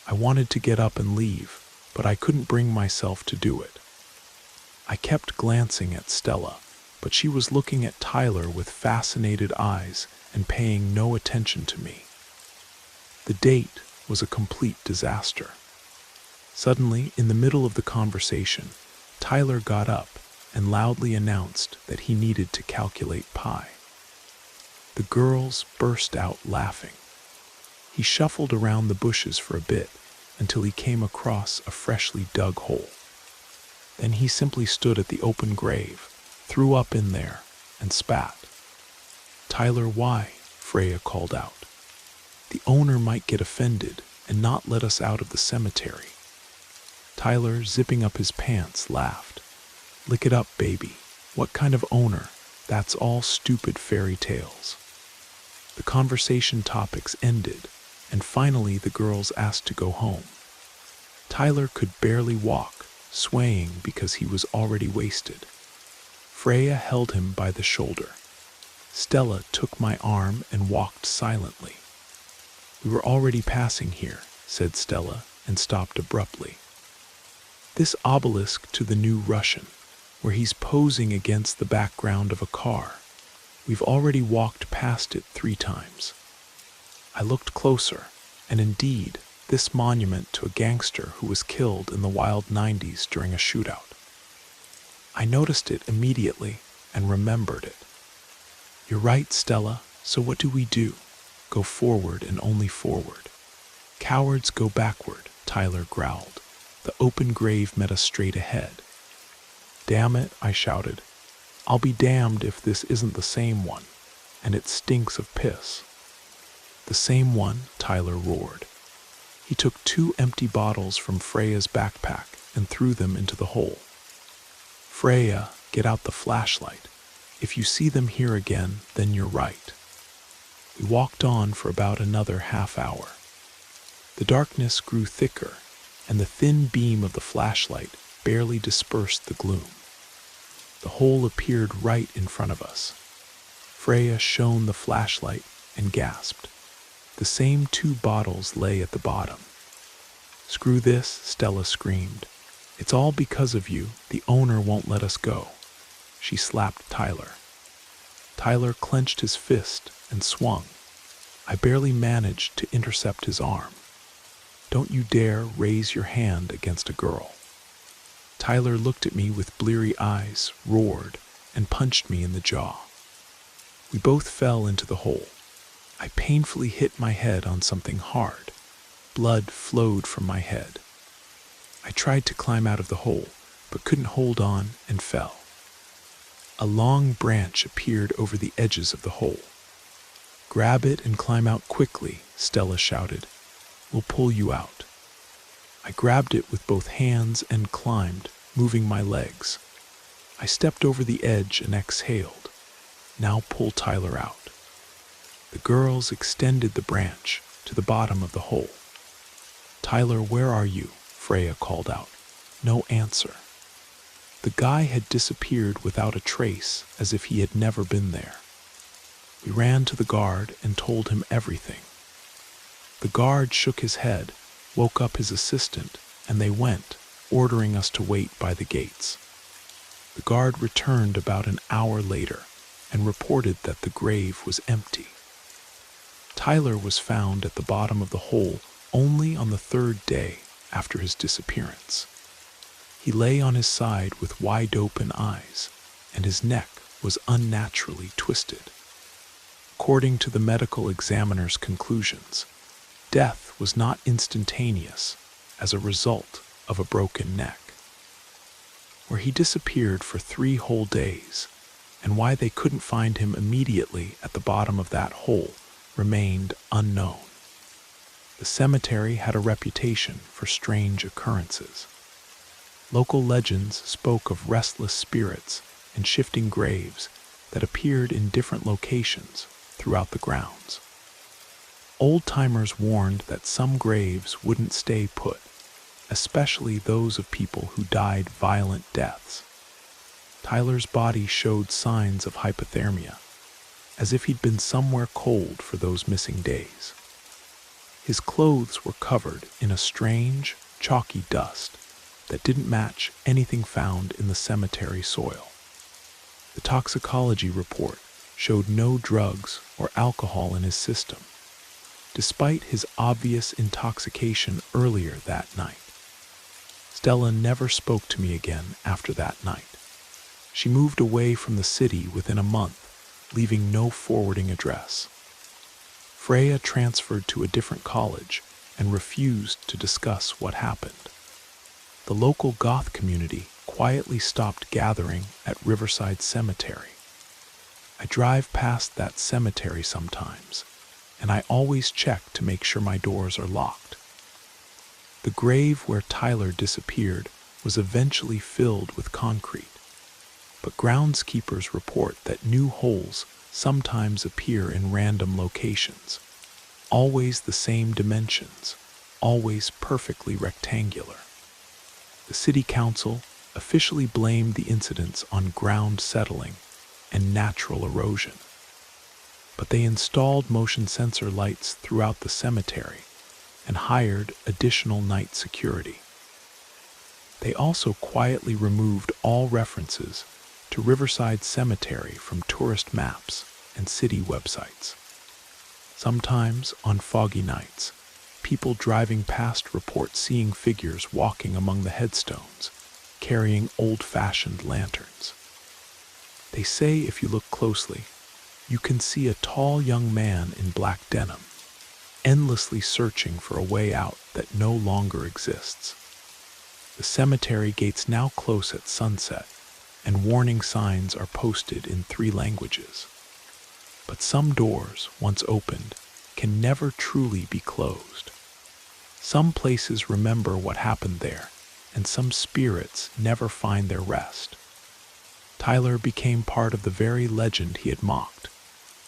I wanted to get up and leave, but I couldn't bring myself to do it. I kept glancing at Stella, but she was looking at Tyler with fascinated eyes and paying no attention to me. The date was a complete disaster. Suddenly, in the middle of the conversation, Tyler got up and loudly announced that he needed to calculate pi. The girls burst out laughing. He shuffled around the bushes for a bit until he came across a freshly dug hole. Then he simply stood at the open grave, threw up in there, and spat. Tyler, why? Freya called out. The owner might get offended and not let us out of the cemetery. Tyler, zipping up his pants, laughed. Lick it up, baby. What kind of owner? That's all stupid fairy tales. The conversation topics ended, and finally the girls asked to go home. Tyler could barely walk, swaying because he was already wasted. Freya held him by the shoulder. Stella took my arm and walked silently. We were already passing here, said Stella, and stopped abruptly. This obelisk to the New Russian, where he's posing against the background of a car. We've already walked past it 3 times. I looked closer, and indeed, this monument to a gangster who was killed in the wild 90s during a shootout. I noticed it immediately and remembered it. You're right, Stella, so what do we do? Go forward and only forward. Cowards go backward, Tyler growled. The open grave met us straight ahead. Damn it, I shouted. I'll be damned if this isn't the same one, and it stinks of piss. The same one, Tyler roared. He took 2 empty bottles from Freya's backpack and threw them into the hole. Freya, get out the flashlight. If you see them here again, then you're right. We walked on for about another half hour. The darkness grew thicker, and the thin beam of the flashlight barely dispersed the gloom. The hole appeared right in front of us. Freya shone the flashlight and gasped. The same 2 bottles lay at the bottom. Screw this, Stella screamed. It's all because of you. The owner won't let us go. She slapped Tyler. Tyler clenched his fist and swung. I barely managed to intercept his arm. "Don't you dare raise your hand against a girl." Tyler looked at me with bleary eyes, roared, and punched me in the jaw. We both fell into the hole. I painfully hit my head on something hard. Blood flowed from my head. I tried to climb out of the hole, but couldn't hold on and fell. A long branch appeared over the edges of the hole. "Grab it and climb out quickly," Stella shouted. "We'll pull you out." I grabbed it with both hands and climbed, moving my legs. I stepped over the edge and exhaled. "Now pull Tyler out." The girls extended the branch to the bottom of the hole. "Tyler, where are you?" Freya called out. No answer. The guy had disappeared without a trace, as if he had never been there. We ran to the guard and told him everything. The guard shook his head, woke up his assistant, and they went, ordering us to wait by the gates. The guard returned about an hour later and reported that the grave was empty. Tyler was found at the bottom of the hole only on the third day after his disappearance. He lay on his side with wide-open eyes, and his neck was unnaturally twisted. According to the medical examiner's conclusions, death was not instantaneous as a result of a broken neck. Where he disappeared for 3 whole days, and why they couldn't find him immediately at the bottom of that hole, remained unknown. The cemetery had a reputation for strange occurrences. Local legends spoke of restless spirits and shifting graves that appeared in different locations throughout the grounds. Old-timers warned that some graves wouldn't stay put, especially those of people who died violent deaths. Tyler's body showed signs of hypothermia, as if he'd been somewhere cold for those missing days. His clothes were covered in a strange, chalky dust that didn't match anything found in the cemetery soil. The toxicology report showed no drugs or alcohol in his system, despite his obvious intoxication earlier that night. Stella never spoke to me again after that night. She moved away from the city within a month, leaving no forwarding address. Freya transferred to a different college and refused to discuss what happened. The local goth community quietly stopped gathering at Riverside Cemetery. I drive past that cemetery sometimes, and I always check to make sure my doors are locked. The grave where Tyler disappeared was eventually filled with concrete, but groundskeepers report that new holes sometimes appear in random locations, always the same dimensions, always perfectly rectangular. The city council officially blamed the incidents on ground settling and natural erosion, but they installed motion sensor lights throughout the cemetery and hired additional night security. They also quietly removed all references to Riverside Cemetery from tourist maps and city websites. Sometimes, on foggy nights, people driving past report seeing figures walking among the headstones, carrying old-fashioned lanterns. They say if you look closely, you can see a tall young man in black denim, endlessly searching for a way out that no longer exists. The cemetery gates now close at sunset, and warning signs are posted in 3 languages. But some doors, once opened, can never truly be closed. Some places remember what happened there, and some spirits never find their rest. Tyler became part of the very legend he had mocked,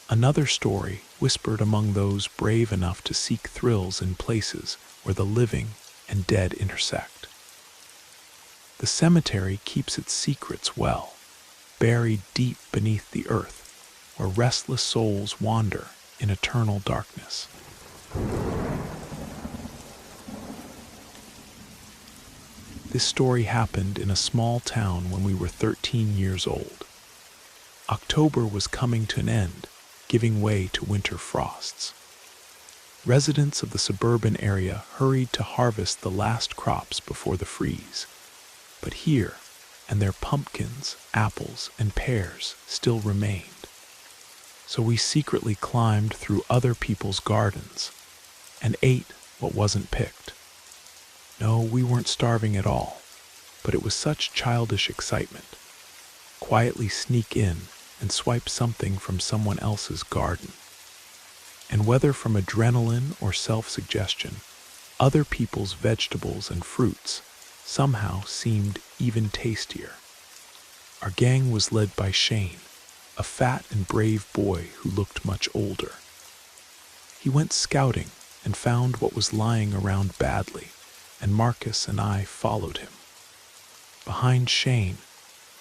another story whispered among those brave enough to seek thrills in places where the living and dead intersect. The cemetery keeps its secrets well, buried deep beneath the earth, where restless souls wander in eternal darkness. This story happened in a small town when we were 13 years old. October was coming to an end, giving way to winter frosts. Residents of the suburban area hurried to harvest the last crops before the freeze. But here, and their pumpkins, apples, and pears still remained. So we secretly climbed through other people's gardens and ate what wasn't picked. No, we weren't starving at all, but it was such childish excitement. Quietly sneak in and swipe something from someone else's garden. And whether from adrenaline or self-suggestion, other people's vegetables and fruits somehow seemed even tastier. Our gang was led by Shane, a fat and brave boy who looked much older. He went scouting and found what was lying around badly, and Marcus and I followed him. Behind Shane,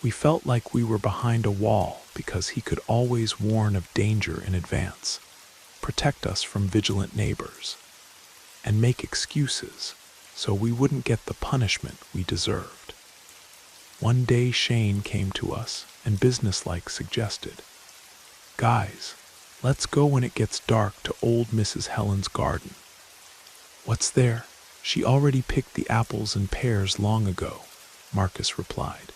we felt like we were behind a wall because he could always warn of danger in advance, protect us from vigilant neighbors, and make excuses so we wouldn't get the punishment we deserved. One day Shane came to us and businesslike suggested, "Guys, let's go when it gets dark to old Mrs. Helen's garden." "What's there? She already picked the apples and pears long ago," Marcus replied.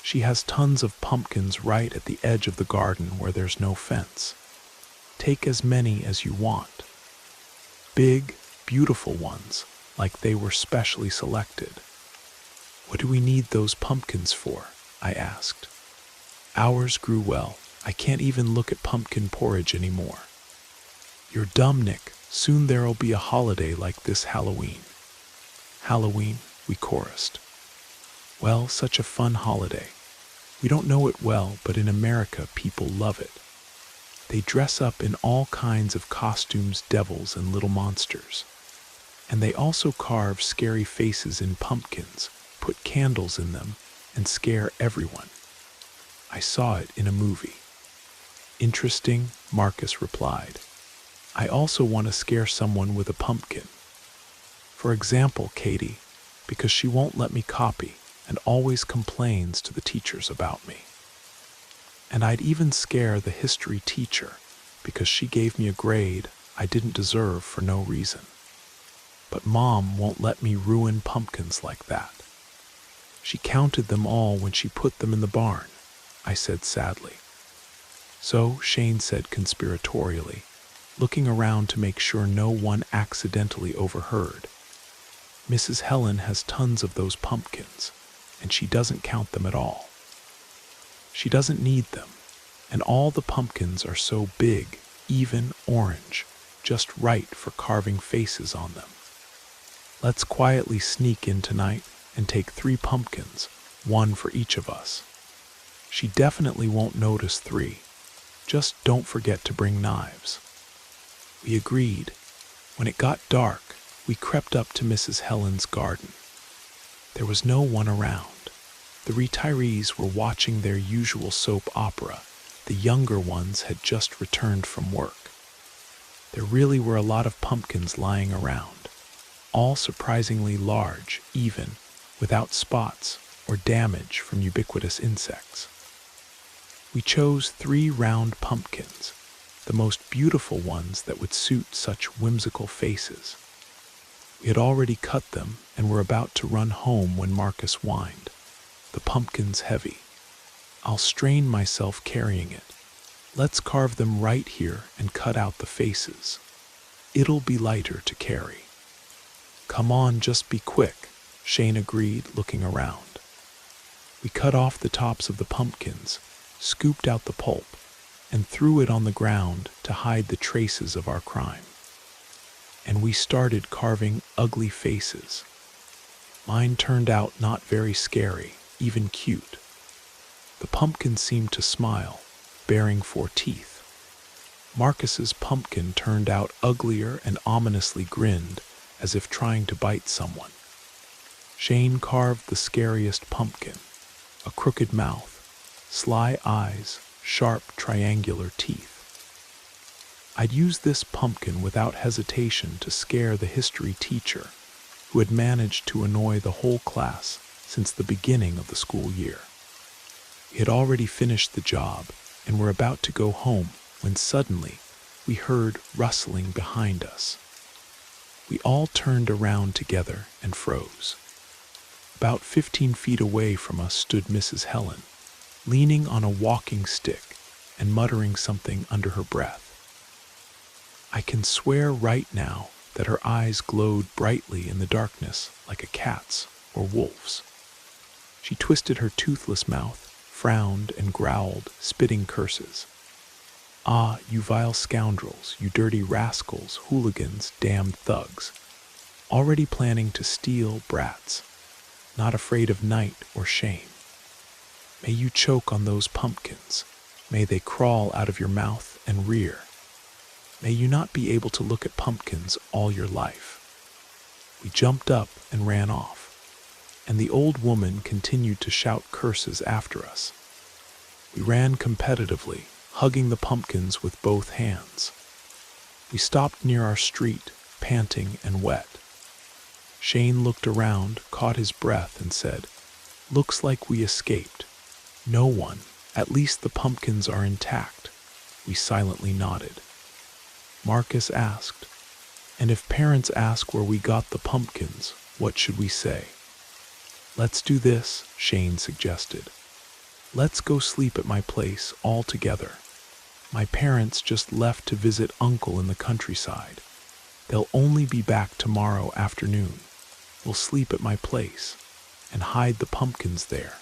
"She has tons of pumpkins right at the edge of the garden where there's no fence. Take as many as you want. Big, beautiful ones, like they were specially selected." "What do we need those pumpkins for?" I asked. "Ours grew well. I can't even look at pumpkin porridge anymore." "You're dumb, Nick. Soon there'll be a holiday like this Halloween." "Halloween," we chorused. "Well, such a fun holiday. We don't know it well, but in America people love it. They dress up in all kinds of costumes, devils and little monsters. And they also carve scary faces in pumpkins, put candles in them, and scare everyone. I saw it in a movie." "Interesting," Marcus replied. "I also want to scare someone with a pumpkin. For example, Katie, because she won't let me copy and always complains to the teachers about me. And I'd even scare the history teacher because she gave me a grade I didn't deserve for no reason. But Mom won't let me ruin pumpkins like that. She counted them all when she put them in the barn," I said sadly. "So," Shane said conspiratorially, looking around to make sure no one accidentally overheard, "Mrs. Helen has tons of those pumpkins, and she doesn't count them at all. She doesn't need them, and all the pumpkins are so big, even orange, just right for carving faces on them. Let's quietly sneak in tonight and take 3 pumpkins, 1 for each of us. She definitely won't notice 3. Just don't forget to bring knives." We agreed. When it got dark, we crept up to Mrs. Helen's garden. There was no one around. The retirees were watching their usual soap opera. The younger ones had just returned from work. There really were a lot of pumpkins lying around, all surprisingly large, even, without spots or damage from ubiquitous insects. We chose 3 round pumpkins, the most beautiful ones that would suit such whimsical faces. We had already cut them and were about to run home when Marcus whined, "The pumpkin's heavy. I'll strain myself carrying it. Let's carve them right here and cut out the faces. It'll be lighter to carry." "Come on, just be quick," Shane agreed, looking around. We cut off the tops of the pumpkins, scooped out the pulp, and threw it on the ground to hide the traces of our crime. And we started carving ugly faces. Mine turned out not very scary, even cute. The pumpkin seemed to smile, baring 4 teeth. Marcus's pumpkin turned out uglier and ominously grinned, as if trying to bite someone. Shane carved the scariest pumpkin, a crooked mouth, sly eyes, sharp triangular teeth. I'd used this pumpkin without hesitation to scare the history teacher, who had managed to annoy the whole class since the beginning of the school year. We had already finished the job and were about to go home when suddenly we heard rustling behind us. We all turned around together and froze. About 15 feet away from us stood Mrs. Helen, leaning on a walking stick and muttering something under her breath. I can swear right now that her eyes glowed brightly in the darkness like a cat's or wolf's. She twisted her toothless mouth, frowned, and growled, spitting curses. "Ah, you vile scoundrels, you dirty rascals, hooligans, damned thugs, already planning to steal, brats, not afraid of night or shame. May you choke on those pumpkins, may they crawl out of your mouth and rear. May you not be able to look at pumpkins all your life." We jumped up and ran off, and the old woman continued to shout curses after us. We ran competitively, hugging the pumpkins with both hands. We stopped near our street, panting and wet. Shane looked around, caught his breath, and said, "Looks like we escaped. No one, at least the pumpkins are intact." We silently nodded. Marcus asked, "And if parents ask where we got the pumpkins, what should we say?" "Let's do this," Shane suggested. "Let's go sleep at my place all together. My parents just left to visit Uncle in the countryside. They'll only be back tomorrow afternoon. We'll sleep at my place and hide the pumpkins there."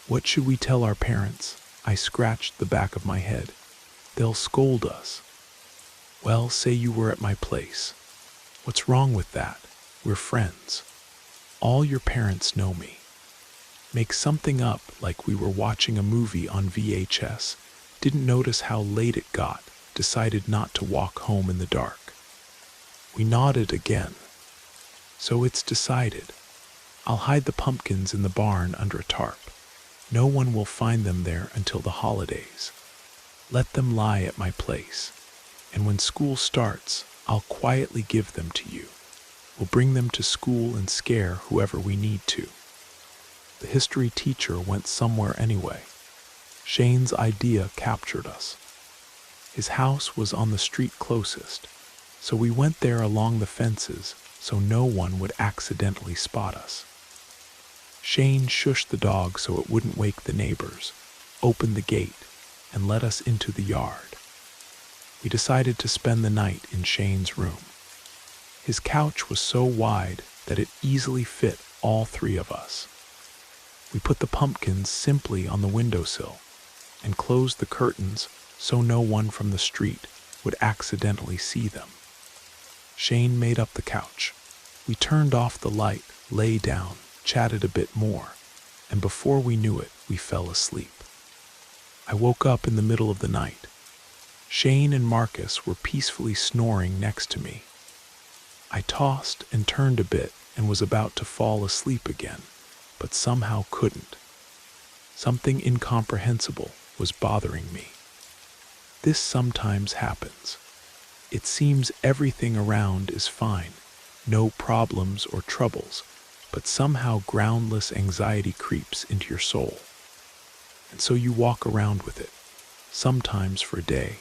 "What should we tell our parents?" I scratched the back of my head. "They'll scold us." "Well, say you were at my place. What's wrong with that? We're friends. All your parents know me. Make something up like we were watching a movie on VHS, didn't notice how late it got, decided not to walk home in the dark." We nodded again. "So it's decided. I'll hide the pumpkins in the barn under a tarp. No one will find them there until the holidays. Let them lie at my place, and when school starts, I'll quietly give them to you. We'll bring them to school and scare whoever we need to." The history teacher went somewhere anyway. Shane's idea captured us. His house was on the street closest, so we went there along the fences so no one would accidentally spot us. Shane shushed the dog so it wouldn't wake the neighbors, opened the gate, and let us into the yard. We decided to spend the night in Shane's room. His couch was so wide that it easily fit all three of us. We put the pumpkins simply on the windowsill and closed the curtains so no one from the street would accidentally see them. Shane made up the couch. We turned off the light, lay down, chatted a bit more, and before we knew it, we fell asleep. I woke up in the middle of the night. Shane and Marcus were peacefully snoring next to me. I tossed and turned a bit and was about to fall asleep again, but somehow couldn't. Something incomprehensible was bothering me. This sometimes happens. It seems everything around is fine, no problems or troubles, but somehow groundless anxiety creeps into your soul. And so you walk around with it, sometimes for a day,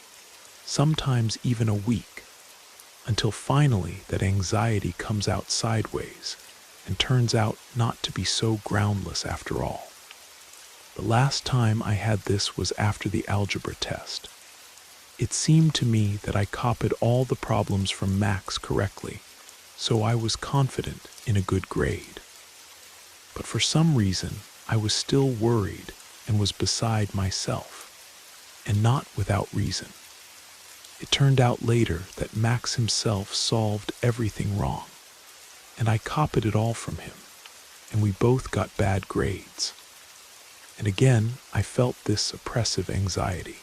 sometimes even a week, until finally that anxiety comes out sideways and turns out not to be so groundless after all. The last time I had this was after the algebra test. It seemed to me that I copied all the problems from Max correctly, so I was confident in a good grade. But for some reason, I was still worried and was beside myself, and not without reason. It turned out later that Max himself solved everything wrong, and I copied it all from him, and we both got bad grades. And again, I felt this oppressive anxiety.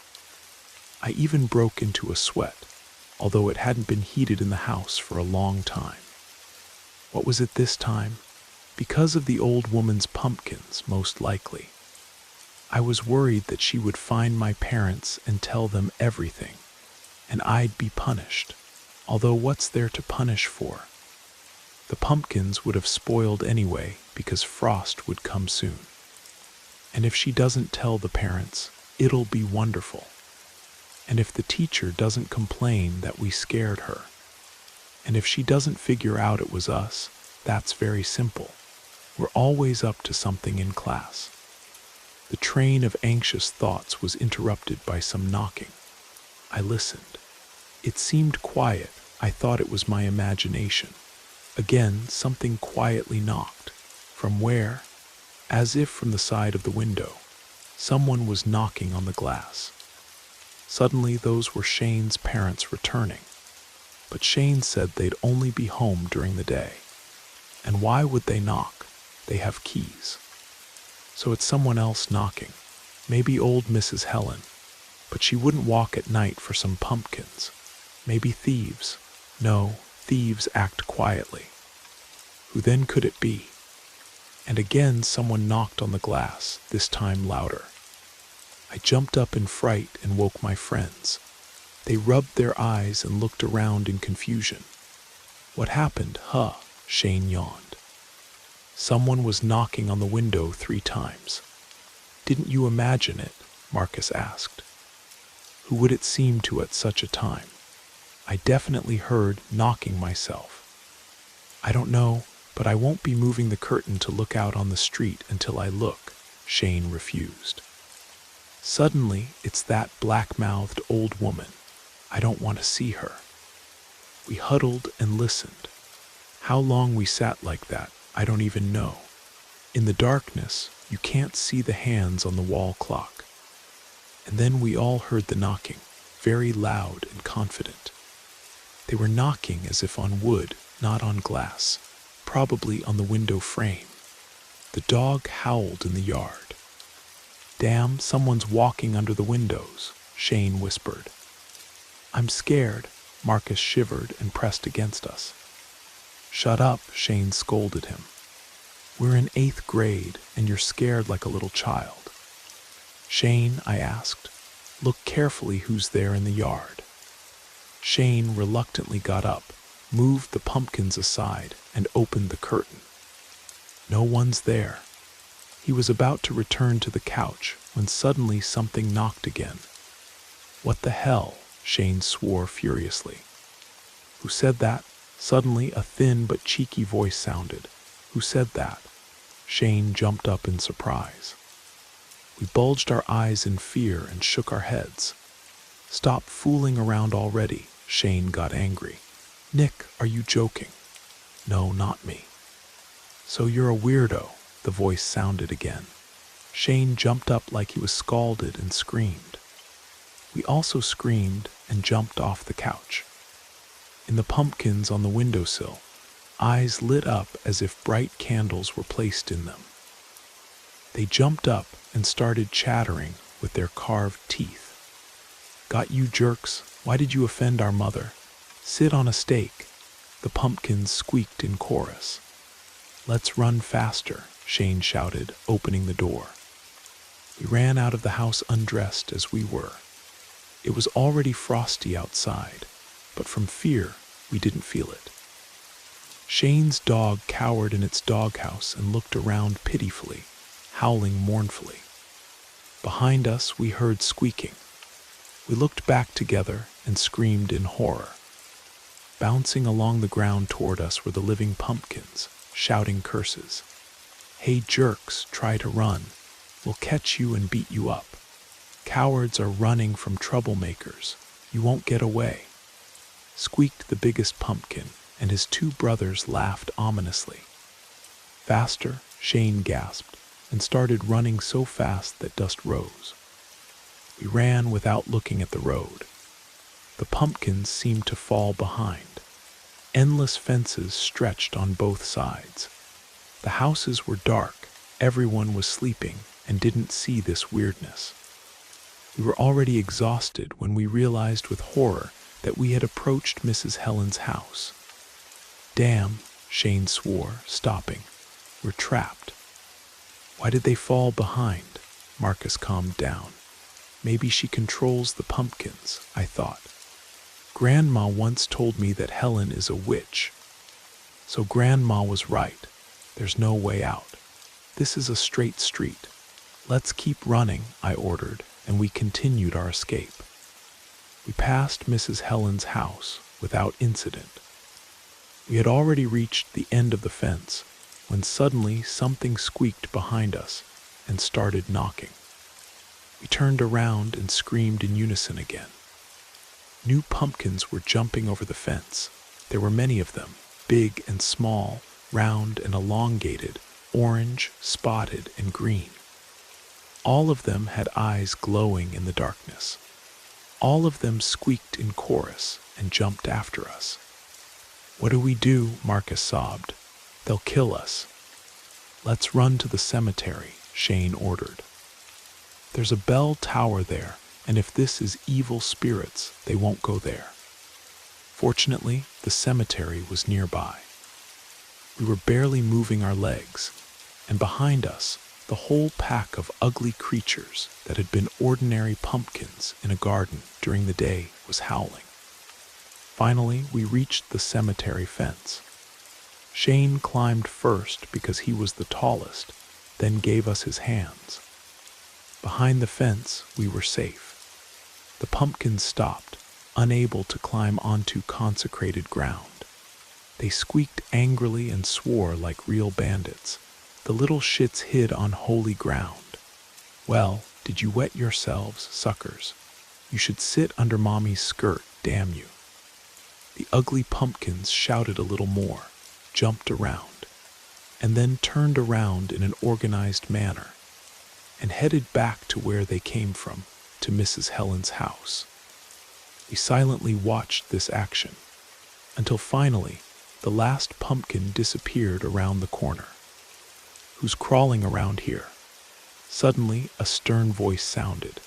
I even broke into a sweat, although it hadn't been heated in the house for a long time. What was it this time? Because of the old woman's pumpkins, most likely. I was worried that she would find my parents and tell them everything, and I'd be punished, although what's there to punish for? The pumpkins would have spoiled anyway because frost would come soon. And if she doesn't tell the parents, it'll be wonderful. And if the teacher doesn't complain that we scared her, and if she doesn't figure out it was us, that's very simple. We're always up to something in class. The train of anxious thoughts was interrupted by some knocking. I listened. It seemed quiet. I thought it was my imagination. Again, something quietly knocked. From where? As if from the side of the window. Someone was knocking on the glass. Suddenly, those were Shane's parents returning. But Shane said they'd only be home during the day. And why would they knock? They have keys. So it's someone else knocking. Maybe old Mrs. Helen. But she wouldn't walk at night for some pumpkins. Maybe thieves. No, thieves act quietly. Who then could it be? And again someone knocked on the glass, this time louder. I jumped up in fright and woke my friends. They rubbed their eyes and looked around in confusion. What happened, huh? Shane yawned. Someone was knocking on the window 3 times. Didn't you imagine it? Marcus asked. Who would it seem to at such a time? I definitely heard knocking myself. I don't know, but I won't be moving the curtain to look out on the street until I look, Shane refused. Suddenly, it's that black-mouthed old woman. I don't want to see her. We huddled and listened. How long we sat like that, I don't even know. In the darkness, you can't see the hands on the wall clock. And then we all heard the knocking, very loud and confident. They were knocking as if on wood, not on glass, probably on the window frame. The dog howled in the yard. Damn, someone's walking under the windows, Shane whispered. I'm scared, Marcus shivered and pressed against us. Shut up, Shane scolded him. We're in 8th grade and you're scared like a little child. Shane, I asked, look carefully who's there in the yard. Shane reluctantly got up, moved the pumpkins aside, and opened the curtain. No one's there. He was about to return to the couch when suddenly something knocked again. What the hell? Shane swore furiously. Who said that? Suddenly a thin but cheeky voice sounded. Who said that? Shane jumped up in surprise. We bulged our eyes in fear and shook our heads. Stop fooling around already, Shane got angry. Nick, are you joking? No, not me. So you're a weirdo, the voice sounded again. Shane jumped up like he was scalded and screamed. We also screamed and jumped off the couch. In the pumpkins on the windowsill, eyes lit up as if bright candles were placed in them. They jumped up and started chattering with their carved teeth. Got you jerks, why did you offend our mother? Sit on a stake, the pumpkins squeaked in chorus. Let's run faster, Shane shouted, opening the door. We ran out of the house undressed as we were. It was already frosty outside, but from fear, we didn't feel it. Shane's dog cowered in its doghouse and looked around pitifully, howling mournfully. Behind us, we heard squeaking. We looked back together and screamed in horror. Bouncing along the ground toward us were the living pumpkins, shouting curses. Hey jerks, try to run. We'll catch you and beat you up. Cowards are running from troublemakers. You won't get away. Squeaked the biggest pumpkin, and his 2 brothers laughed ominously. Faster, Shane gasped, and started running so fast that dust rose. We ran without looking at the road. The pumpkins seemed to fall behind. Endless fences stretched on both sides. The houses were dark, everyone was sleeping, and didn't see this weirdness. We were already exhausted when we realized with horror that we had approached Mrs. Helen's house. Damn, Shane swore, stopping. We're trapped. Why did they fall behind? Marcus calmed down. Maybe she controls the pumpkins, I thought. Grandma once told me that Helen is a witch. So Grandma was right. There's no way out. This is a straight street. Let's keep running, I ordered, and we continued our escape. We passed Mrs. Helen's house without incident. We had already reached the end of the fence when suddenly something squeaked behind us and started knocking. We turned around and screamed in unison again. New pumpkins were jumping over the fence. There were many of them, big and small, round and elongated, orange, spotted, and green. All of them had eyes glowing in the darkness. All of them squeaked in chorus and jumped after us. "What do we do?" Marcus sobbed. "They'll kill us." "Let's run to the cemetery," Shane ordered. "There's a bell tower there, and if this is evil spirits, they won't go there." Fortunately, the cemetery was nearby. We were barely moving our legs, and behind us, the whole pack of ugly creatures that had been ordinary pumpkins in a garden during the day was howling. Finally, we reached the cemetery fence. Shane climbed first because he was the tallest, then gave us his hands. Behind the fence, we were safe. The pumpkins stopped, unable to climb onto consecrated ground. They squeaked angrily and swore like real bandits. The little shits hid on holy ground. "Well, did you wet yourselves, suckers? You should sit under Mommy's skirt, damn you." The ugly pumpkins shouted a little more, jumped around, and then turned around in an organized manner and headed back to where they came from, to Mrs. Helen's house. We silently watched this action until finally the last pumpkin disappeared around the corner. "Who's crawling around here?" Suddenly, a stern voice sounded.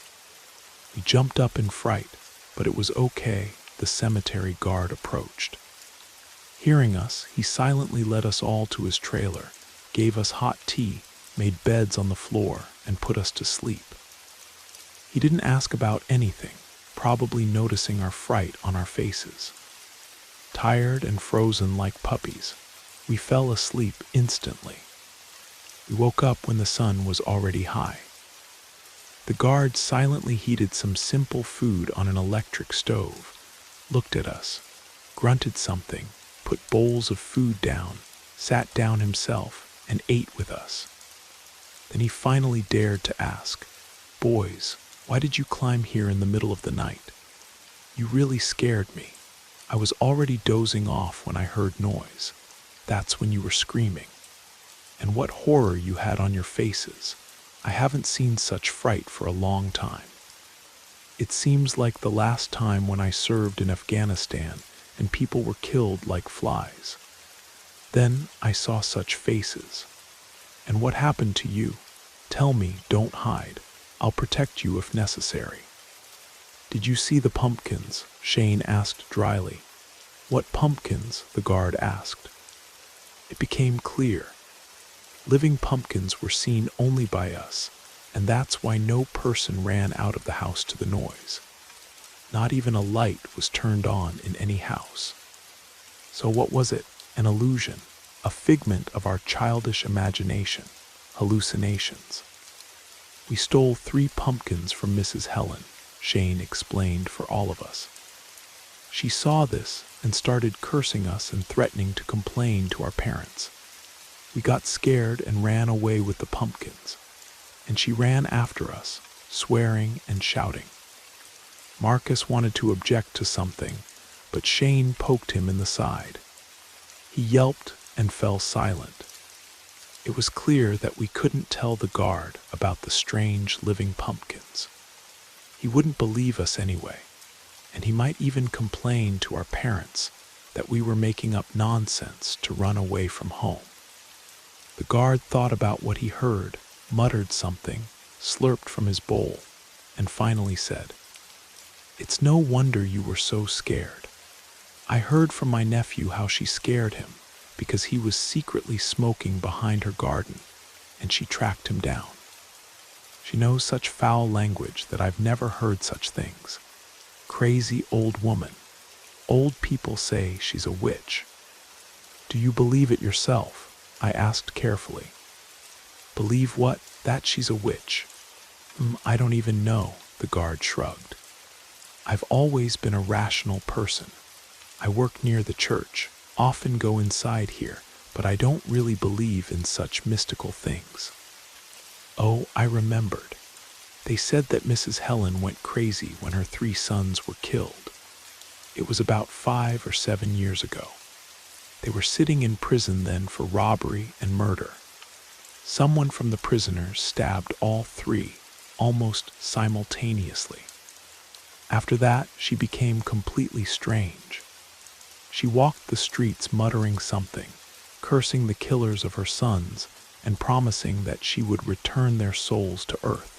We jumped up in fright, but it was okay. The cemetery guard approached. Hearing us, he silently led us all to his trailer, gave us hot tea, made beds on the floor, and put us to sleep. He didn't ask about anything, probably noticing our fright on our faces. Tired and frozen like puppies, we fell asleep instantly. We woke up when the sun was already high. The guard silently heated some simple food on an electric stove, looked at us, grunted something, put bowls of food down, sat down himself, and ate with us. Then he finally dared to ask, "Boys, why did you climb here in the middle of the night? You really scared me. I was already dozing off when I heard noise. That's when you were screaming. And what horror you had on your faces. I haven't seen such fright for a long time. It seems like the last time when I served in Afghanistan and people were killed like flies. Then I saw such faces. And what happened to you? Tell me, don't hide. I'll protect you if necessary." "Did you see the pumpkins?" Shane asked dryly. "What pumpkins?" the guard asked. It became clear. Living pumpkins were seen only by us, and that's why no person ran out of the house to the noise. Not even a light was turned on in any house. So what was it? An illusion, a figment of our childish imagination, hallucinations. "We stole 3 pumpkins from Mrs. Helen," Shane explained for all of us. "She saw this and started cursing us and threatening to complain to our parents. We got scared and ran away with the pumpkins, and she ran after us, swearing and shouting. Marcus wanted to object to something, but Shane poked him in the side. He yelped and fell silent. It was clear that we couldn't tell the guard about the strange living pumpkins. He wouldn't believe us anyway, and he might even complain to our parents that we were making up nonsense to run away from home. The guard thought about what he heard, muttered something, slurped from his bowl, and finally said, "It's no wonder you were so scared. I heard from my nephew how she scared him because he was secretly smoking behind her garden, and she tracked him down. She knows such foul language that I've never heard such things. Crazy old woman. Old people say she's a witch." "Do you believe it yourself?" I asked carefully. "Believe what? That she's a witch? I don't even know," the guard shrugged. I've always been a rational person. I work near the church, often go inside here, but I don't really believe in such mystical things. Oh, I remembered. They said that Mrs. Helen went crazy when her 3 sons were killed. It was about 5 or 7 years ago. They were sitting in prison then for robbery and murder. Someone from the prisoners stabbed all 3, almost simultaneously. After that, she became completely strange. She walked the streets muttering something, cursing the killers of her sons, and promising that she would return their souls to earth.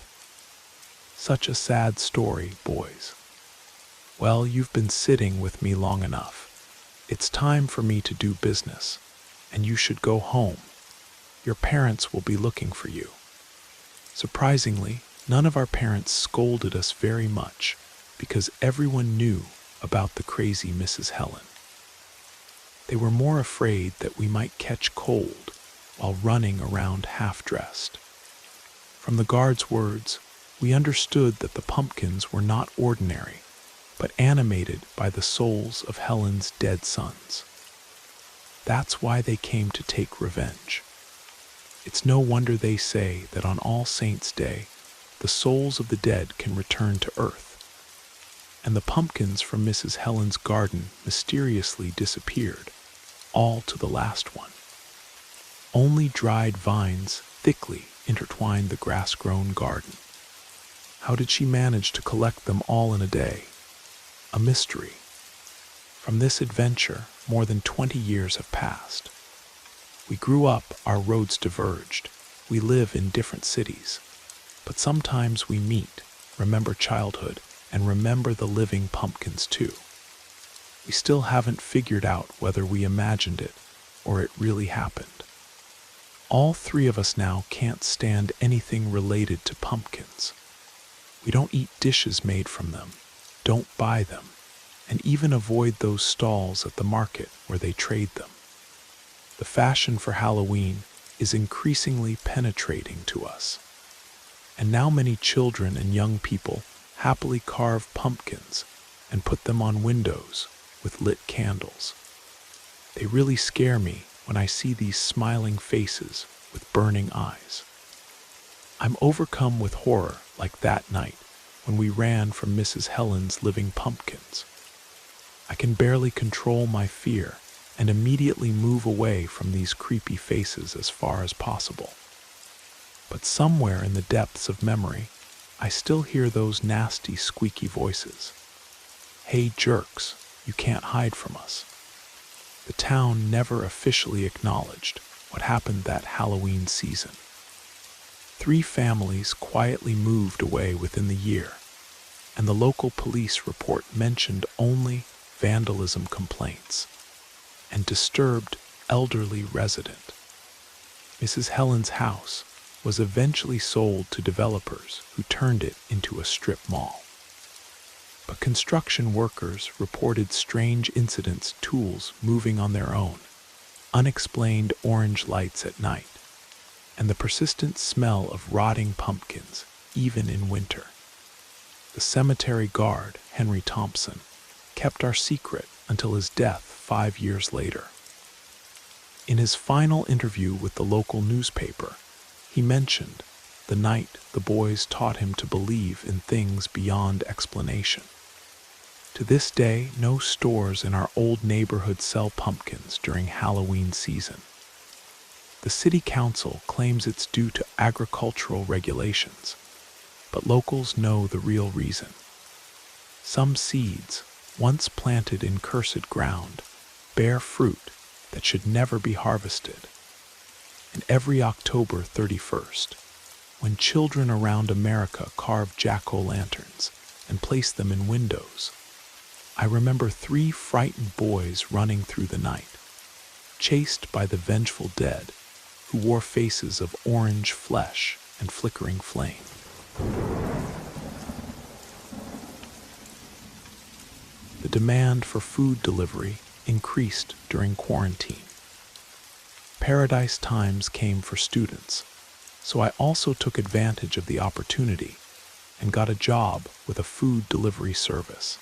Such a sad story, boys. Well, you've been sitting with me long enough. It's time for me to do business, and you should go home. Your parents will be looking for you. Surprisingly, none of our parents scolded us very much because everyone knew about the crazy Mrs. Helen. They were more afraid that we might catch cold while running around half-dressed. From the guard's words, we understood that the pumpkins were not ordinary, but animated by the souls of Helen's dead sons. That's why they came to take revenge. It's no wonder they say that on All Saints' Day, the souls of the dead can return to earth. And the pumpkins from Mrs. Helen's garden mysteriously disappeared, all to the last one. Only dried vines thickly intertwined the grass-grown garden. How did she manage to collect them all in a day? A mystery. From this adventure, more than 20 years have passed. We grew up, our roads diverged. We live in different cities. But sometimes we meet, remember childhood, and remember the living pumpkins too. We still haven't figured out whether we imagined it or it really happened. All 3 of us now can't stand anything related to pumpkins. We don't eat dishes made from them, don't buy them, and even avoid those stalls at the market where they trade them. The fashion for Halloween is increasingly penetrating to us. And now many children and young people happily carve pumpkins and put them on windows with lit candles. They really scare me when I see these smiling faces with burning eyes. I'm overcome with horror like that night when we ran from Mrs. Helen's living pumpkins. I can barely control my fear and immediately move away from these creepy faces as far as possible. But somewhere in the depths of memory, I still hear those nasty, squeaky voices. Hey, jerks, you can't hide from us. The town never officially acknowledged what happened that Halloween season. 3 families quietly moved away within the year, and the local police report mentioned only vandalism complaints and disturbed elderly resident. Mrs. Helen's house was eventually sold to developers who turned it into a strip mall. But construction workers reported strange incidents, tools moving on their own, unexplained orange lights at night, and the persistent smell of rotting pumpkins, even in winter. The cemetery guard, Henry Thompson, kept our secret until his death 5 years later. In his final interview with the local newspaper, he mentioned the night the boys taught him to believe in things beyond explanation. To this day, no stores in our old neighborhood sell pumpkins during Halloween season. The city council claims it's due to agricultural regulations, but locals know the real reason. Some seeds, once planted in cursed ground, bear fruit that should never be harvested. And every October 31st, when children around America carve jack-o'-lanterns and place them in windows, I remember 3 frightened boys running through the night, chased by the vengeful dead who wore faces of orange flesh and flickering flame. The demand for food delivery increased during quarantine. Paradise times came for students, so I also took advantage of the opportunity and got a job with a food delivery service.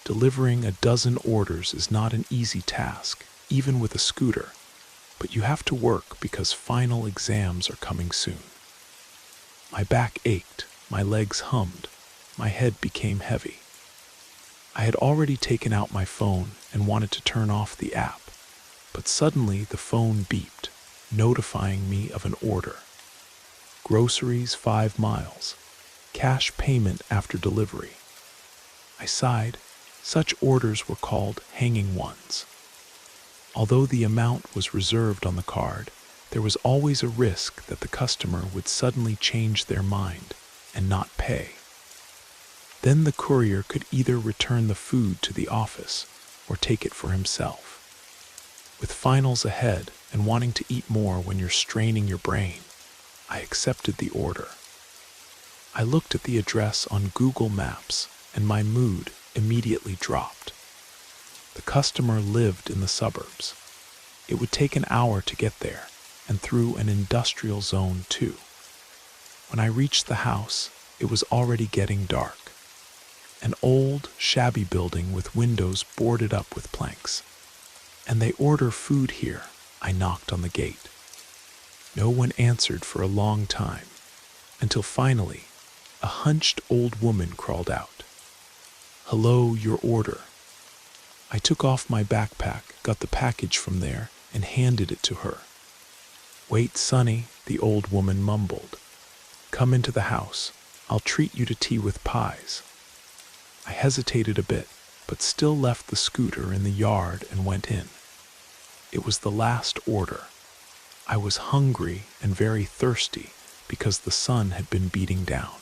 Delivering a dozen orders is not an easy task, even with a scooter, but you have to work because final exams are coming soon. My back ached, my legs hummed, my head became heavy. I had already taken out my phone and wanted to turn off the app, but suddenly the phone beeped, notifying me of an order. Groceries 5 miles. Cash payment after delivery. I sighed. Such orders were called hanging ones. Although the amount was reserved on the card, there was always a risk that the customer would suddenly change their mind and not pay. Then the courier could either return the food to the office or take it for himself. With finals ahead and wanting to eat more when you're straining your brain, I accepted the order. I looked at the address on Google Maps and my mood immediately dropped. The customer lived in the suburbs. It would take an hour to get there, and through an industrial zone too. When I reached the house, it was already getting dark. An old, shabby building with windows boarded up with planks. "And they order food here," I knocked on the gate. No one answered for a long time, until finally, a hunched old woman crawled out. "Hello, your order." I took off my backpack, got the package from there, and handed it to her. "Wait, Sonny," the old woman mumbled. "Come into the house. I'll treat you to tea with pies." I hesitated a bit, but still left the scooter in the yard and went in. It was the last order. I was hungry and very thirsty because the sun had been beating down.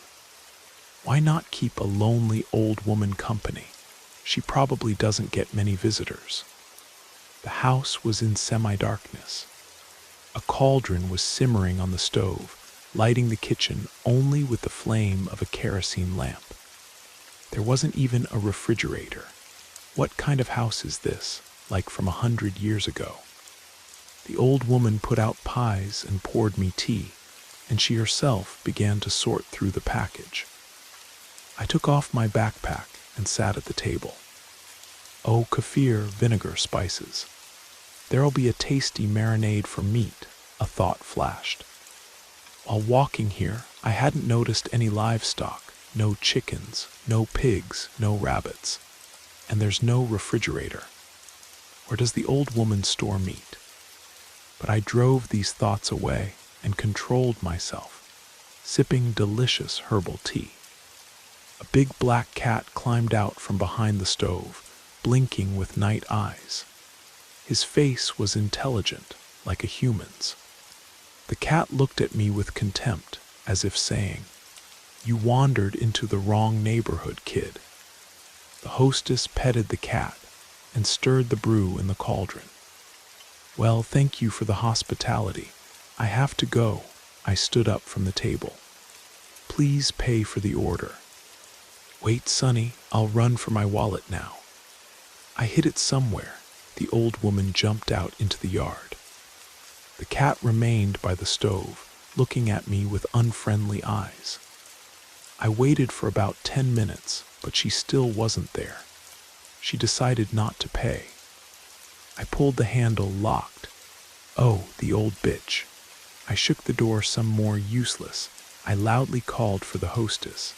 Why not keep a lonely old woman company? She probably doesn't get many visitors. The house was in semi-darkness. A cauldron was simmering on the stove, lighting the kitchen only with the flame of a kerosene lamp. There wasn't even a refrigerator. What kind of house is this, like from 100 years ago? The old woman put out pies and poured me tea, and she herself began to sort through the package. I took off my backpack and sat at the table. "Oh, kaffir, vinegar, spices. There'll be a tasty marinade for meat," a thought flashed. While walking here, I hadn't noticed any livestock, no chickens, no pigs, no rabbits. And there's no refrigerator. Where does the old woman store meat? But I drove these thoughts away and controlled myself, sipping delicious herbal tea. A big black cat climbed out from behind the stove, blinking with night eyes. His face was intelligent, like a human's. The cat looked at me with contempt, as if saying, "You wandered into the wrong neighborhood, kid." The hostess petted the cat and stirred the brew in the cauldron. "Well, thank you for the hospitality. I have to go." I stood up from the table. "Please pay for the order." "Wait, Sonny, I'll run for my wallet now." I hid it somewhere. The old woman jumped out into the yard. The cat remained by the stove, looking at me with unfriendly eyes. I waited for about 10 minutes, but she still wasn't there. She decided not to pay. I pulled the handle locked. Oh, the old bitch. I shook the door some more useless. I loudly called for the hostess.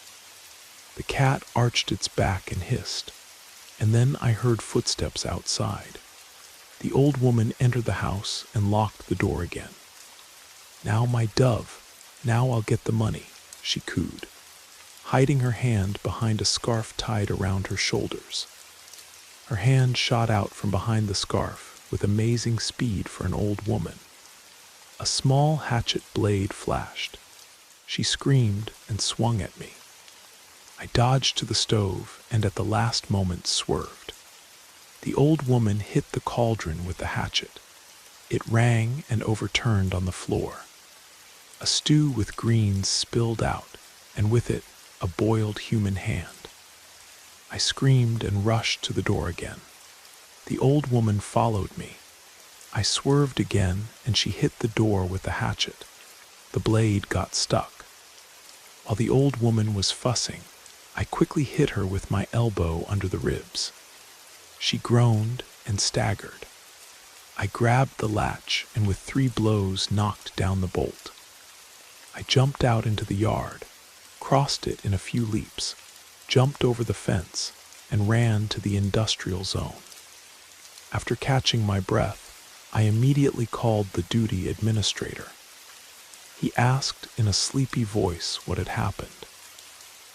The cat arched its back and hissed, and then I heard footsteps outside. The old woman entered the house and locked the door again. "Now, my dove, now I'll get the money," she cooed, hiding her hand behind a scarf tied around her shoulders. Her hand shot out from behind the scarf with amazing speed for an old woman. A small hatchet blade flashed. She screamed and swung at me. I dodged to the stove and at the last moment swerved. The old woman hit the cauldron with the hatchet. It rang and overturned on the floor. A stew with greens spilled out, and with it, a boiled human hand. I screamed and rushed to the door again. The old woman followed me. I swerved again, and she hit the door with the hatchet. The blade got stuck. While the old woman was fussing, I quickly hit her with my elbow under the ribs. She groaned and staggered. I grabbed the latch and with 3 blows knocked down the bolt. I jumped out into the yard, crossed it in a few leaps, jumped over the fence, and ran to the industrial zone. After catching my breath, I immediately called the duty administrator. He asked in a sleepy voice what had happened.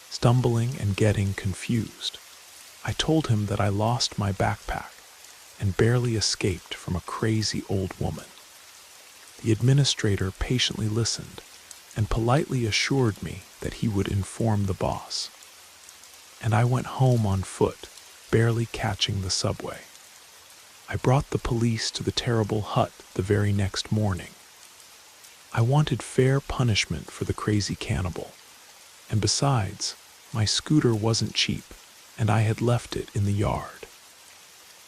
Stumbling and getting confused, I told him that I lost my backpack and barely escaped from a crazy old woman. The administrator patiently listened and politely assured me that he would inform the boss. And I went home on foot, barely catching the subway. I brought the police to the terrible hut the very next morning. I wanted fair punishment for the crazy cannibal, and besides, my scooter wasn't cheap, and I had left it in the yard.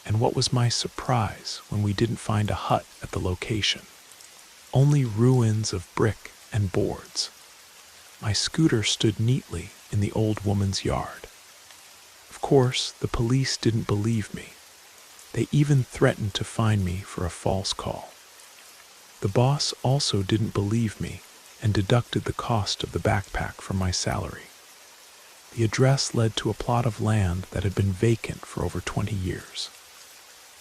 And what was my surprise when we didn't find a hut at the location? Only ruins of brick and boards. My scooter stood neatly in the old woman's yard. Of course, the police didn't believe me. They even threatened to fine me for a false call. The boss also didn't believe me and deducted the cost of the backpack from my salary. The address led to a plot of land that had been vacant for over 20 years.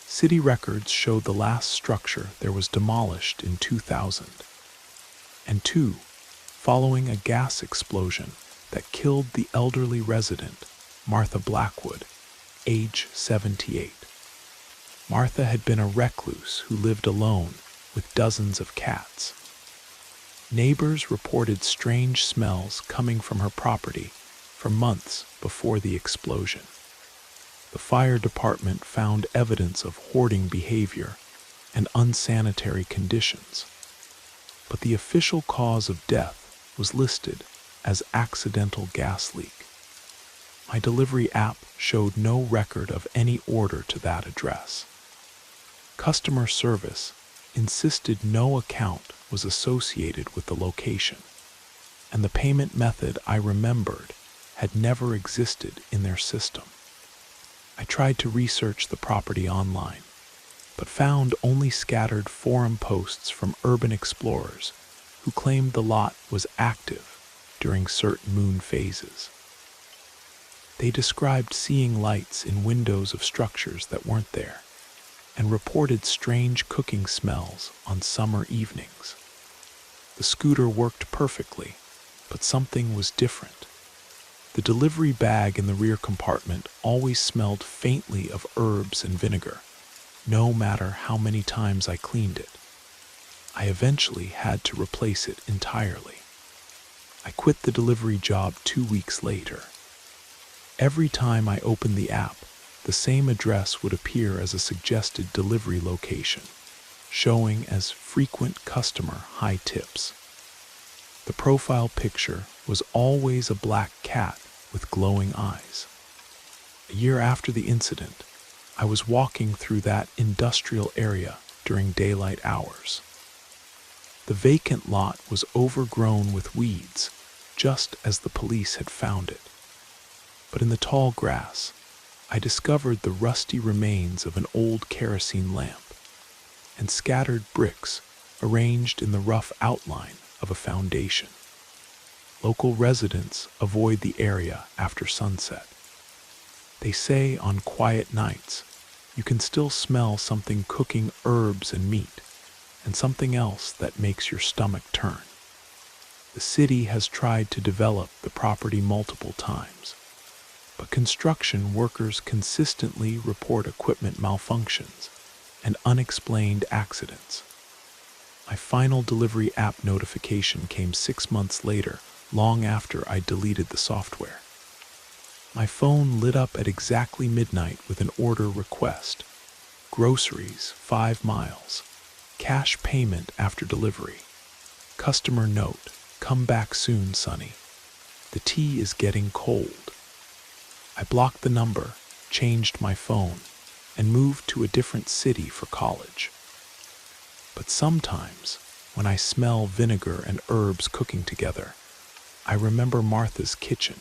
City records showed the last structure there was demolished in 2000. And 2, following a gas explosion that killed the elderly resident, Martha Blackwood, age 78. Martha had been a recluse who lived alone with dozens of cats. Neighbors reported strange smells coming from her property for months before the explosion. The fire department found evidence of hoarding behavior and unsanitary conditions, but the official cause of death was listed as accidental gas leak. My delivery app showed no record of any order to that address. Customer service insisted no account was associated with the location, and the payment method I remembered had never existed in their system. I tried to research the property online, but found only scattered forum posts from urban explorers who claimed the lot was active during certain moon phases. They described seeing lights in windows of structures that weren't there, and reported strange cooking smells on summer evenings. The scooter worked perfectly, but something was different. The delivery bag in the rear compartment always smelled faintly of herbs and vinegar, no matter how many times I cleaned it. I eventually had to replace it entirely. I quit the delivery job 2 weeks later. Every time I opened the app, the same address would appear as a suggested delivery location, showing as frequent customer high tips. The profile picture was always a black cat with glowing eyes. A year after the incident, I was walking through that industrial area during daylight hours. The vacant lot was overgrown with weeds, just as the police had found it. But in the tall grass, I discovered the rusty remains of an old kerosene lamp and scattered bricks arranged in the rough outline of a foundation. Local residents avoid the area after sunset. They say on quiet nights, you can still smell something cooking herbs and meat, and something else that makes your stomach turn. The city has tried to develop the property multiple times, but construction workers consistently report equipment malfunctions and unexplained accidents. My final delivery app notification came 6 months later, long after I deleted the software. My phone lit up at exactly midnight with an order request. Groceries, 5 miles. Cash payment after delivery. Customer note, come back soon, Sonny. The tea is getting cold. I blocked the number, changed my phone, and moved to a different city for college. But sometimes, when I smell vinegar and herbs cooking together, I remember Martha's kitchen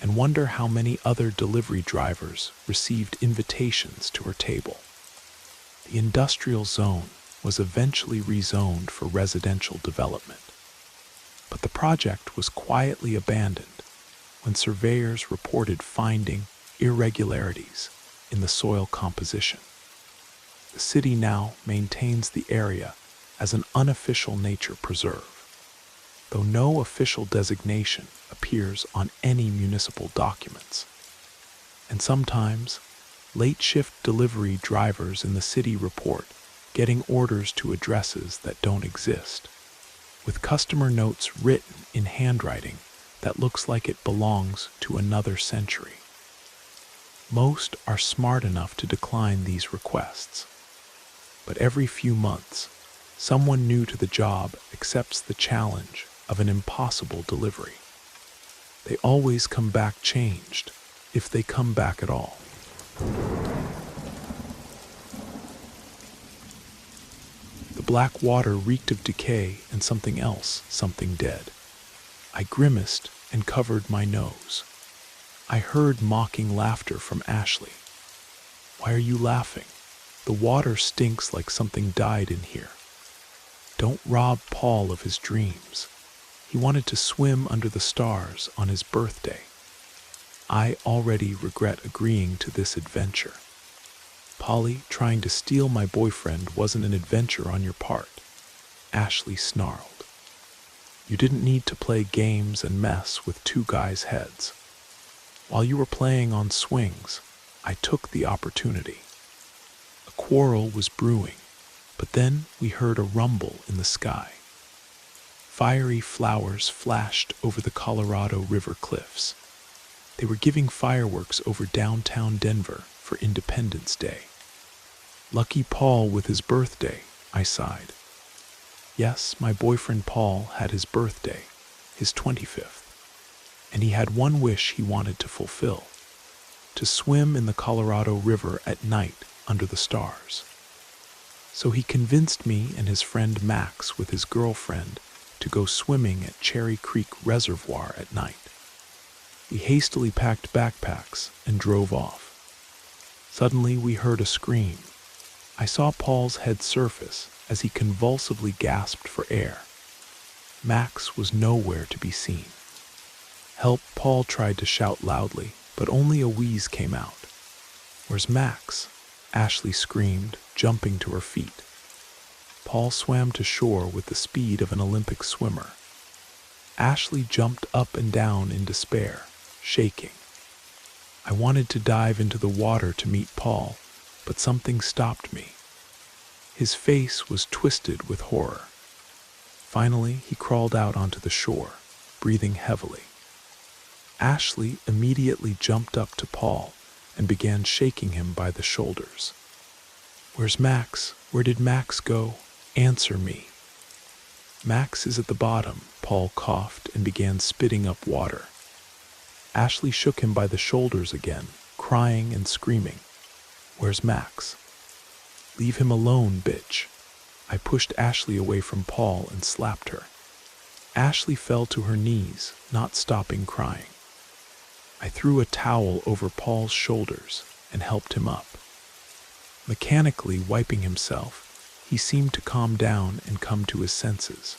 and wonder how many other delivery drivers received invitations to her table. The industrial zone was eventually rezoned for residential development, but the project was quietly abandoned when surveyors reported finding irregularities in the soil composition. The city now maintains the area as an unofficial nature preserve, though no official designation appears on any municipal documents. And sometimes, late shift delivery drivers in the city report getting orders to addresses that don't exist, with customer notes written in handwriting that looks like it belongs to another century. Most are smart enough to decline these requests, but every few months, someone new to the job accepts the challenge of an impossible delivery. They always come back changed, if they come back at all. The black water reeked of decay and something else, something dead. I grimaced and covered my nose. I heard mocking laughter from Ashley. "Why are you laughing? The water stinks like something died in here." Don't rob Paul of his dreams. He wanted to swim under the stars on his birthday. I already regret agreeing to this adventure. Polly, trying to steal my boyfriend wasn't an adventure on your part. Ashley snarled. You didn't need to play games and mess with two guys' heads. While you were playing on swings, I took the opportunity. A quarrel was brewing, but then we heard a rumble in the sky. Fiery flowers flashed over the Colorado River cliffs. They were giving fireworks over downtown Denver for Independence Day. Lucky Paul with his birthday, I sighed. Yes, my boyfriend Paul had his birthday, his 25th, and he had one wish he wanted to fulfill: to swim in the Colorado River at night under the stars. So he convinced me and his friend Max with his girlfriend to go swimming at Cherry Creek Reservoir at night. We hastily packed backpacks and drove off. Suddenly we heard a scream. I saw Paul's head surface as he convulsively gasped for air. Max was nowhere to be seen. "Help!" Paul tried to shout loudly, but only a wheeze came out. "Where's Max?" Ashley screamed, jumping to her feet. Paul swam to shore with the speed of an Olympic swimmer. Ashley jumped up and down in despair, shaking. I wanted to dive into the water to meet Paul, but something stopped me. His face was twisted with horror. Finally, he crawled out onto the shore, breathing heavily. Ashley immediately jumped up to Paul and began shaking him by the shoulders. "Where's Max? Where did Max go? Answer me." "Max is at the bottom," Paul coughed and began spitting up water. Ashley shook him by the shoulders again, crying and screaming. "Where's Max?" "Leave him alone, bitch." I pushed Ashley away from Paul and slapped her. Ashley fell to her knees, not stopping crying. I threw a towel over Paul's shoulders and helped him up. Mechanically wiping himself, he seemed to calm down and come to his senses.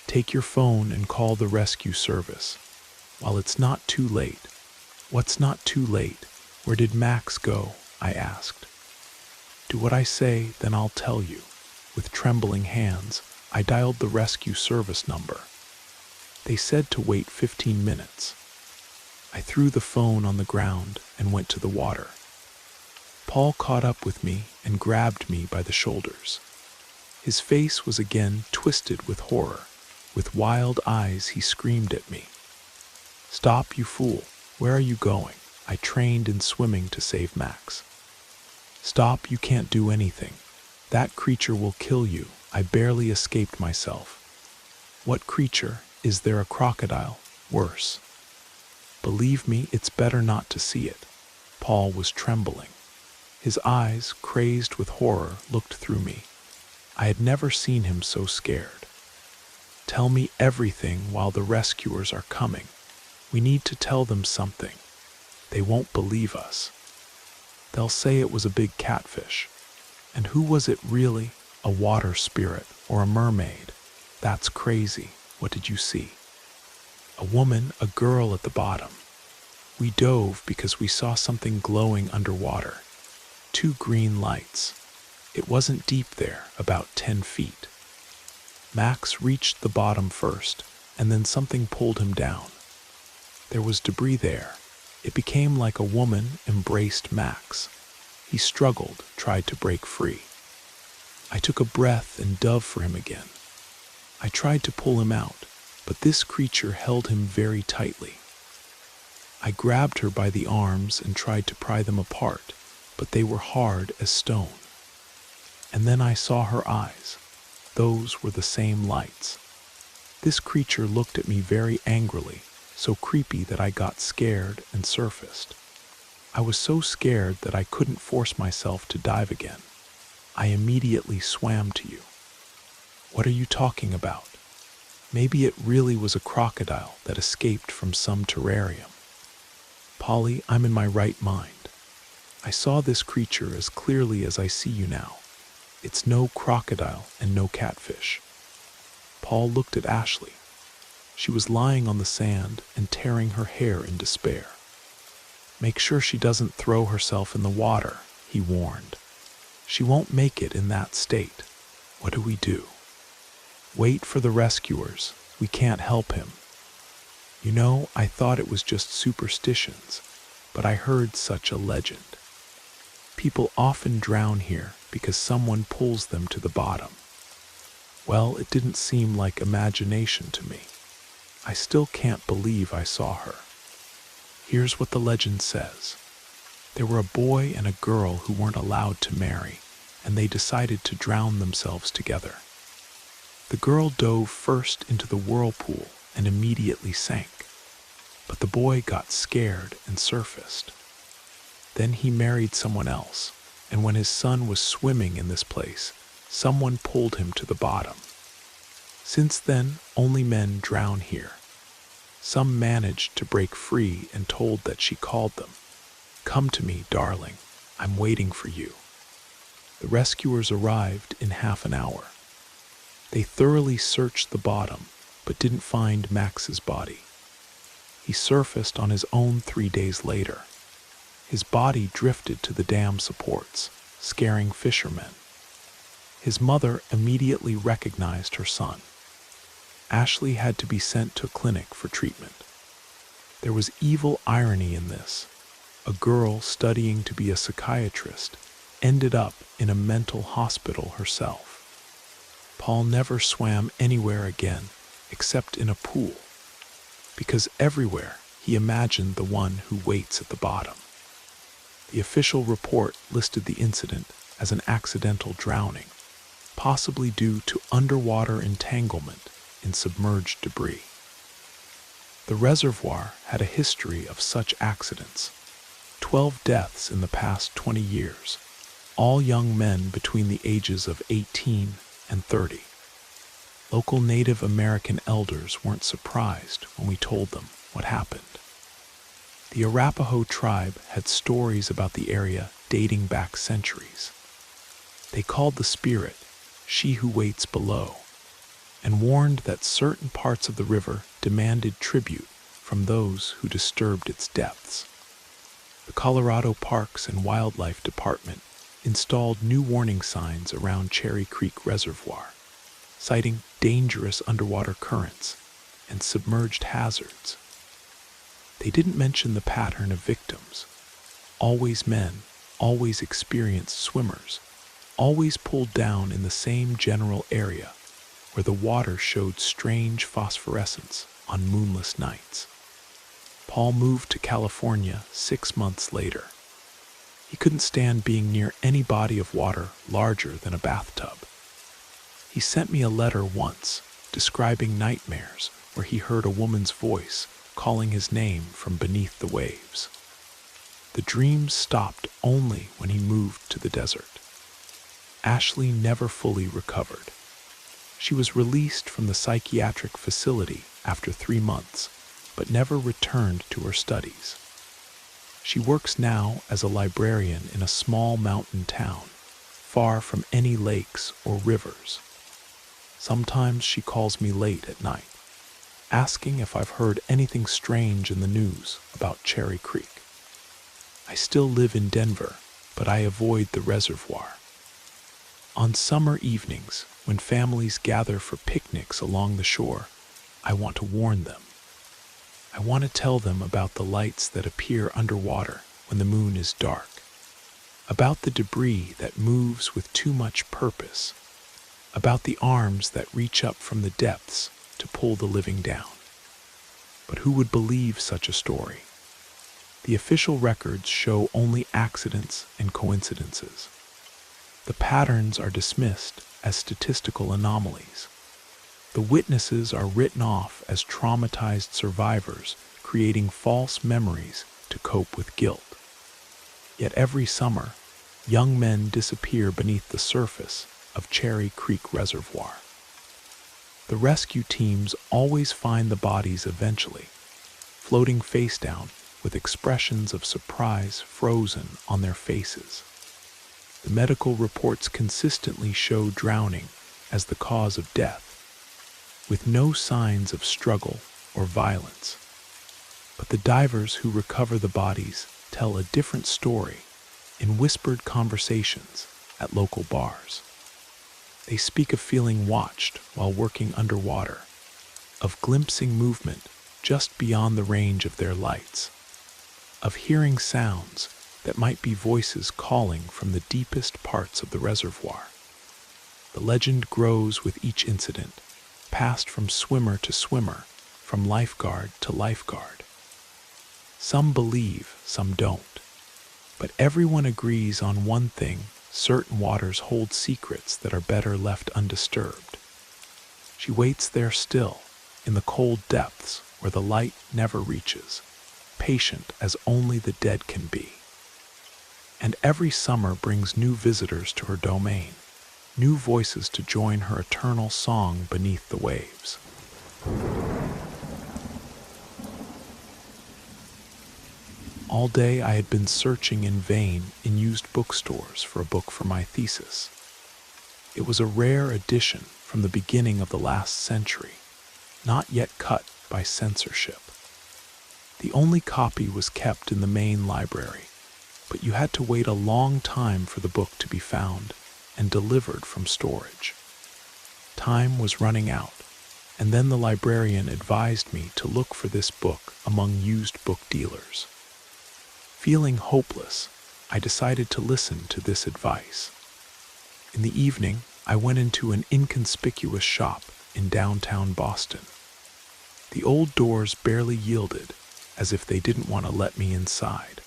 "Take your phone and call the rescue service. While it's not too late." "What's not too late? Where did Max go?" I asked. "Do what I say, then I'll tell you." With trembling hands, I dialed the rescue service number. They said to wait 15 minutes. I threw the phone on the ground and went to the water. Paul caught up with me and grabbed me by the shoulders. His face was again twisted with horror. With wild eyes, he screamed at me. "Stop, you fool! Where are you going? I trained in swimming to save Max." "Stop, you can't do anything. That creature will kill you." I barely escaped myself. "What creature? Is there a crocodile? Worse." "Believe me, it's better not to see it." Paul was trembling. His eyes, crazed with horror, looked through me. I had never seen him so scared. Tell me everything while the rescuers are coming. We need to tell them something. They won't believe us. They'll say it was a big catfish. And who was it really? A water spirit or a mermaid? That's crazy. What did you see? A woman, a girl at the bottom. We dove because we saw something glowing underwater. 2 green lights. It wasn't deep there, about 10 feet. Max reached the bottom first, and then something pulled him down. There was debris there. It became like a woman embraced Max. He struggled, tried to break free. I took a breath and dove for him again. I tried to pull him out, but this creature held him very tightly. I grabbed her by the arms and tried to pry them apart, but they were hard as stone. And then I saw her eyes. Those were the same lights. This creature looked at me very angrily, so creepy that I got scared and surfaced. I was so scared that I couldn't force myself to dive again. I immediately swam to you. What are you talking about? Maybe it really was a crocodile that escaped from some terrarium. Polly, I'm in my right mind. I saw this creature as clearly as I see you now. It's no crocodile and no catfish. Paul looked at Ashley. She was lying on the sand and tearing her hair in despair. Make sure she doesn't throw herself in the water, he warned. She won't make it in that state. What do we do? Wait for the rescuers. We can't help him. You know, I thought it was just superstitions, but I heard such a legend. People often drown here because someone pulls them to the bottom. Well, it didn't seem like imagination to me. I still can't believe I saw her. Here's what the legend says. There were a boy and a girl who weren't allowed to marry, and they decided to drown themselves together. The girl dove first into the whirlpool and immediately sank, but the boy got scared and surfaced. Then he married someone else, and when his son was swimming in this place, someone pulled him to the bottom. Since then, only men drown here. Some managed to break free and told that she called them. Come to me, darling. I'm waiting for you. The rescuers arrived in half an hour. They thoroughly searched the bottom, but didn't find Max's body. He surfaced on his own 3 days later. His body drifted to the dam supports, scaring fishermen. His mother immediately recognized her son. Ashley had to be sent to a clinic for treatment. There was evil irony in this. A girl studying to be a psychiatrist ended up in a mental hospital herself. Paul never swam anywhere again except in a pool, because everywhere he imagined the one who waits at the bottom. The official report listed the incident as an accidental drowning, possibly due to underwater entanglement in submerged debris. The reservoir had a history of such accidents. 12 deaths in the past 20 years, all young men between the ages of 18 and 30. Local Native American elders weren't surprised when we told them what happened. The Arapaho tribe had stories about the area dating back centuries. They called the spirit "she who waits below," and warned that certain parts of the river demanded tribute from those who disturbed its depths. The Colorado Parks and Wildlife Department installed new warning signs around Cherry Creek Reservoir, citing dangerous underwater currents and submerged hazards. They didn't mention the pattern of victims. Always men, always experienced swimmers, always pulled down in the same general area where the water showed strange phosphorescence on moonless nights. Paul moved to California 6 months later. He couldn't stand being near any body of water larger than a bathtub. He sent me a letter once describing nightmares where he heard a woman's voice calling his name from beneath the waves. The dreams stopped only when he moved to the desert. Ashley never fully recovered. She was released from the psychiatric facility after 3 months, but never returned to her studies. She works now as a librarian in a small mountain town, far from any lakes or rivers. Sometimes she calls me late at night, asking if I've heard anything strange in the news about Cherry Creek. I still live in Denver, but I avoid the reservoir. On summer evenings, when families gather for picnics along the shore, I want to warn them. I want to tell them about the lights that appear underwater when the moon is dark, about the debris that moves with too much purpose, about the arms that reach up from the depths to pull the living down. But who would believe such a story? The official records show only accidents and coincidences. The patterns are dismissed as statistical anomalies. The witnesses are written off as traumatized survivors, creating false memories to cope with guilt. Yet every summer, young men disappear beneath the surface of Cherry Creek Reservoir. The rescue teams always find the bodies eventually, floating face down with expressions of surprise frozen on their faces. The medical reports consistently show drowning as the cause of death, with no signs of struggle or violence. But the divers who recover the bodies tell a different story in whispered conversations at local bars. They speak of feeling watched while working underwater, of glimpsing movement just beyond the range of their lights, of hearing sounds that might be voices calling from the deepest parts of the reservoir. The legend grows with each incident, passed from swimmer to swimmer, from lifeguard to lifeguard. Some believe, some don't, but everyone agrees on one thing: certain waters hold secrets that are better left undisturbed. She waits there still, in the cold depths where the light never reaches, patient as only the dead can be. And every summer brings new visitors to her domain, new voices to join her eternal song beneath the waves. All day I had been searching in vain in used bookstores for a book for my thesis. It was a rare edition from the beginning of the last century, not yet cut by censorship. The only copy was kept in the main library, but you had to wait a long time for the book to be found and delivered from storage. Time was running out, and then the librarian advised me to look for this book among used book dealers. Feeling hopeless, I decided to listen to this advice. In the evening, I went into an inconspicuous shop in downtown Boston. The old doors barely yielded, as if they didn't want to let me inside.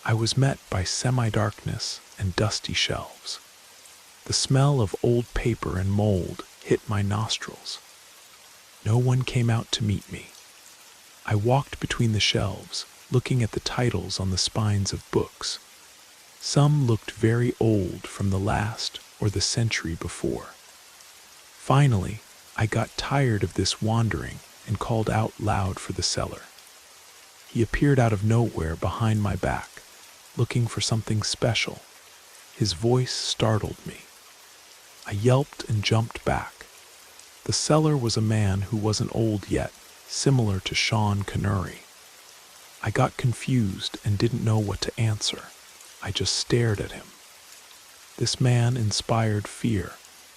I was met by semi-darkness and dusty shelves. The smell of old paper and mold hit my nostrils. No one came out to meet me. I walked between the shelves, looking at the titles on the spines of books. Some looked very old, from the last or the century before. Finally, I got tired of this wandering and called out loud for the seller. He appeared out of nowhere behind my back, looking for something special. His voice startled me. I yelped and jumped back. The seller was a man who wasn't old yet, similar to Sean Connery. I got confused and didn't know what to answer. I just stared at him. This man inspired fear,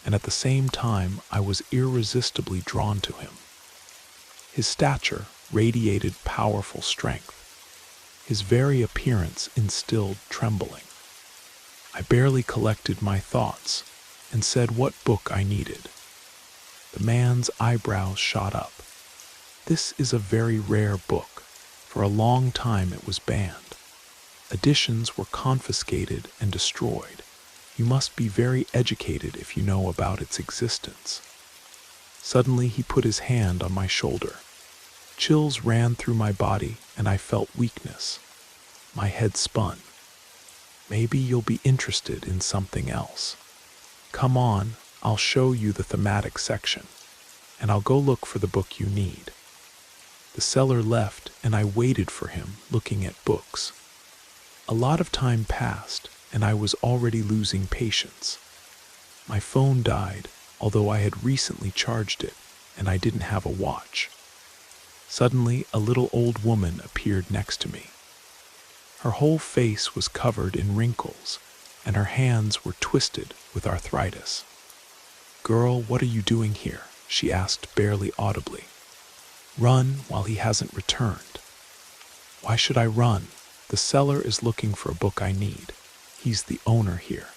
and at the same time I was irresistibly drawn to him. His stature radiated powerful strength. His very appearance instilled trembling. I barely collected my thoughts and said what book I needed. The man's eyebrows shot up. This is a very rare book. For a long time it was banned. Editions were confiscated and destroyed. You must be very educated if you know about its existence. Suddenly he put his hand on my shoulder. Chills ran through my body and I felt weakness. My head spun. Maybe you'll be interested in something else. Come on, I'll show you the thematic section, and I'll go look for the book you need." The seller left, and I waited for him, looking at books. A lot of time passed, and I was already losing patience. My phone died, although I had recently charged it, and I didn't have a watch. Suddenly, a little old woman appeared next to me. Her whole face was covered in wrinkles, and her hands were twisted with arthritis. "Girl, what are you doing here?" she asked barely audibly. "Run while he hasn't returned." "Why should I run? The seller is looking for a book I need. He's the owner here."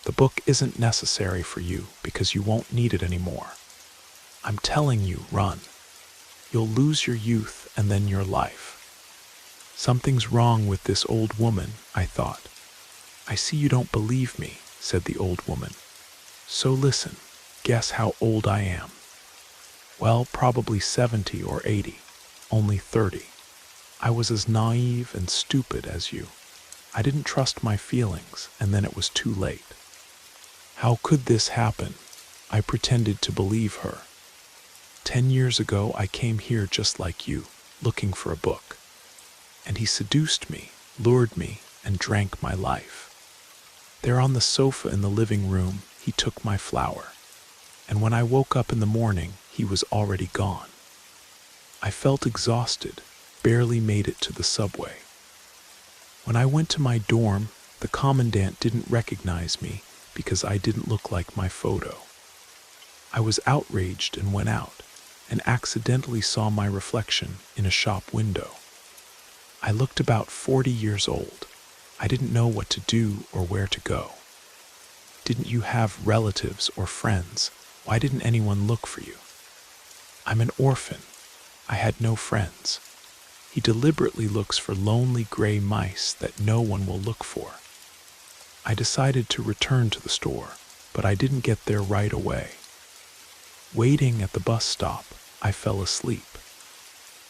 "The book isn't necessary for you because you won't need it anymore. I'm telling you, run. You'll lose your youth and then your life." Something's wrong with this old woman, I thought. "I see you don't believe me," said the old woman. "So listen, guess how old I am." "Well, probably 70 or 80, only 30. I was as naive and stupid as you. I didn't trust my feelings, and then it was too late." How could this happen? I pretended to believe her. 10 years ago, I came here just like you, looking for a book. And he seduced me, lured me, and drank my life. There on the sofa in the living room, he took my flower. And when I woke up in the morning, he was already gone. I felt exhausted, barely made it to the subway. When I went to my dorm, the commandant didn't recognize me because I didn't look like my photo. I was outraged and went out, and accidentally saw my reflection in a shop window. I looked about 40 years old. I didn't know what to do or where to go. "Didn't you have relatives or friends? Why didn't anyone look for you?" "I'm an orphan. I had no friends. He deliberately looks for lonely gray mice that no one will look for." I decided to return to the store, but I didn't get there right away. Waiting at the bus stop, I fell asleep.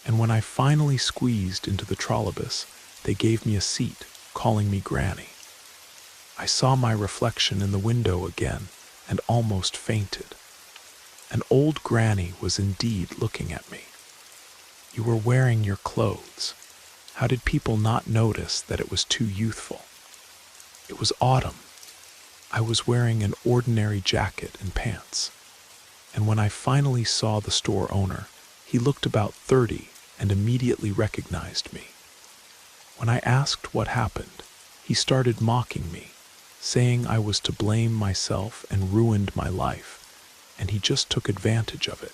And when I finally squeezed into the trolley-bus, they gave me a seat, calling me Granny. I saw my reflection in the window again and almost fainted. An old granny was indeed looking at me. "You were wearing your clothes. How did people not notice that it was too youthful?" It was autumn. I was wearing an ordinary jacket and pants. And when I finally saw the store owner, he looked about 30 and immediately recognized me. When I asked what happened, he started mocking me, saying I was to blame myself and ruined my life, and he just took advantage of it.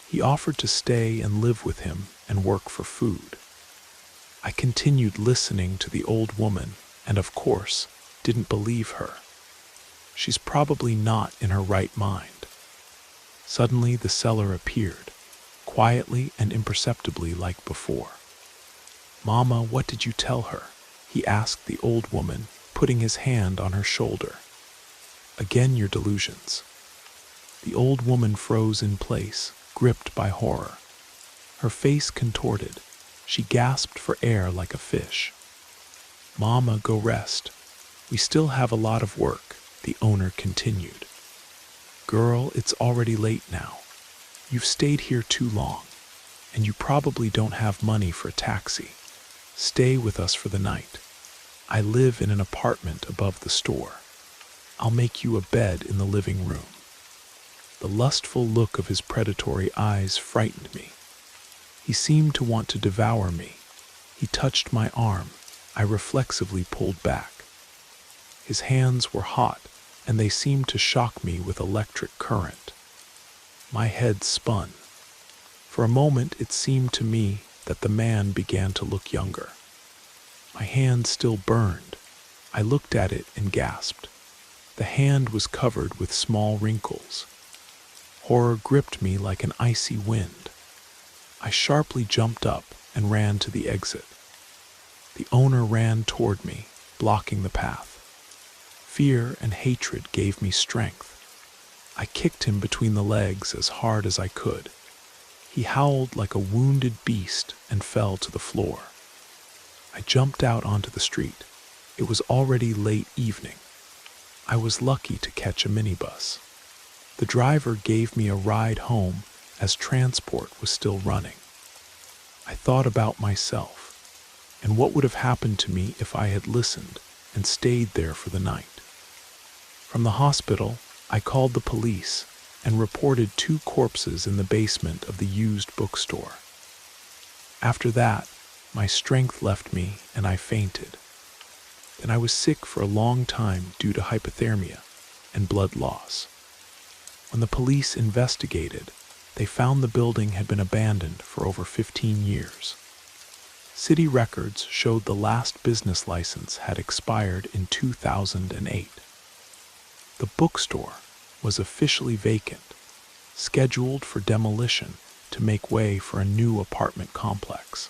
He offered to stay and live with him and work for food. I continued listening to the old woman and, of course, didn't believe her. She's probably not in her right mind. Suddenly the seller appeared, quietly and imperceptibly like before. "Mama, what did you tell her?" he asked the old woman, putting his hand on her shoulder. "Again your delusions." The old woman froze in place, gripped by horror. Her face contorted. She gasped for air like a fish. "Mama, go rest. We still have a lot of work," the owner continued. "Girl, it's already late now. You've stayed here too long, and you probably don't have money for a taxi. Stay with us for the night. I live in an apartment above the store. I'll make you a bed in the living room." The lustful look of his predatory eyes frightened me. He seemed to want to devour me. He touched my arm. I reflexively pulled back. His hands were hot, and they seemed to shock me with electric current. My head spun. For a moment it seemed to me that the man began to look younger. My hand still burned. I looked at it and gasped. The hand was covered with small wrinkles. Horror gripped me like an icy wind. I sharply jumped up and ran to the exit. The owner ran toward me, blocking the path. Fear and hatred gave me strength. I kicked him between the legs as hard as I could. He howled like a wounded beast and fell to the floor. I jumped out onto the street. It was already late evening. I was lucky to catch a minibus. The driver gave me a ride home as transport was still running. I thought about myself and what would have happened to me if I had listened and stayed there for the night. From the hospital, I called the police and reported 2 corpses in the basement of the used bookstore. After that, my strength left me and I fainted. Then I was sick for a long time due to hypothermia and blood loss. When the police investigated, they found the building had been abandoned for over 15 years. City records showed the last business license had expired in 2008. The bookstore was officially vacant, scheduled for demolition to make way for a new apartment complex.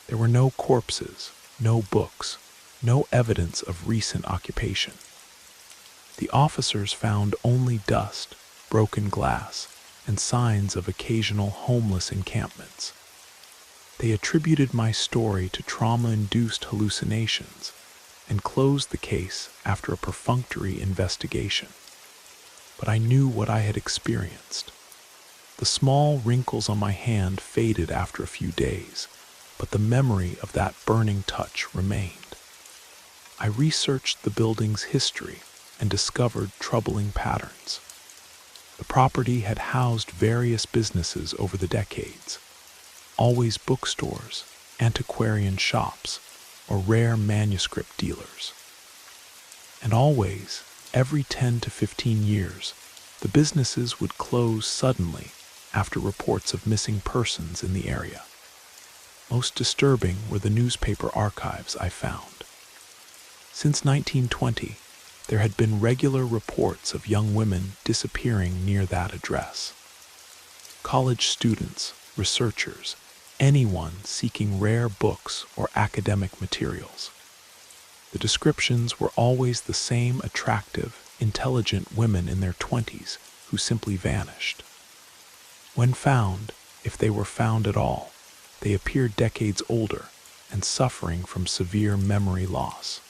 There were no corpses, no books, no evidence of recent occupation. The officers found only dust, broken glass, and signs of occasional homeless encampments. They attributed my story to trauma-induced hallucinations and closed the case after a perfunctory investigation. But I knew what I had experienced. The small wrinkles on my hand faded after a few days, but the memory of that burning touch remained. I researched the building's history and discovered troubling patterns. The property had housed various businesses over the decades, always bookstores, antiquarian shops, or rare manuscript dealers. And always, every 10 to 15 years, the businesses would close suddenly after reports of missing persons in the area. Most disturbing were the newspaper archives I found. Since 1920, there had been regular reports of young women disappearing near that address. College students, researchers, anyone seeking rare books or academic materials. The descriptions were always the same attractive, intelligent women in their 20s who simply vanished. When found, if they were found at all, they appeared decades older and suffering from severe memory loss.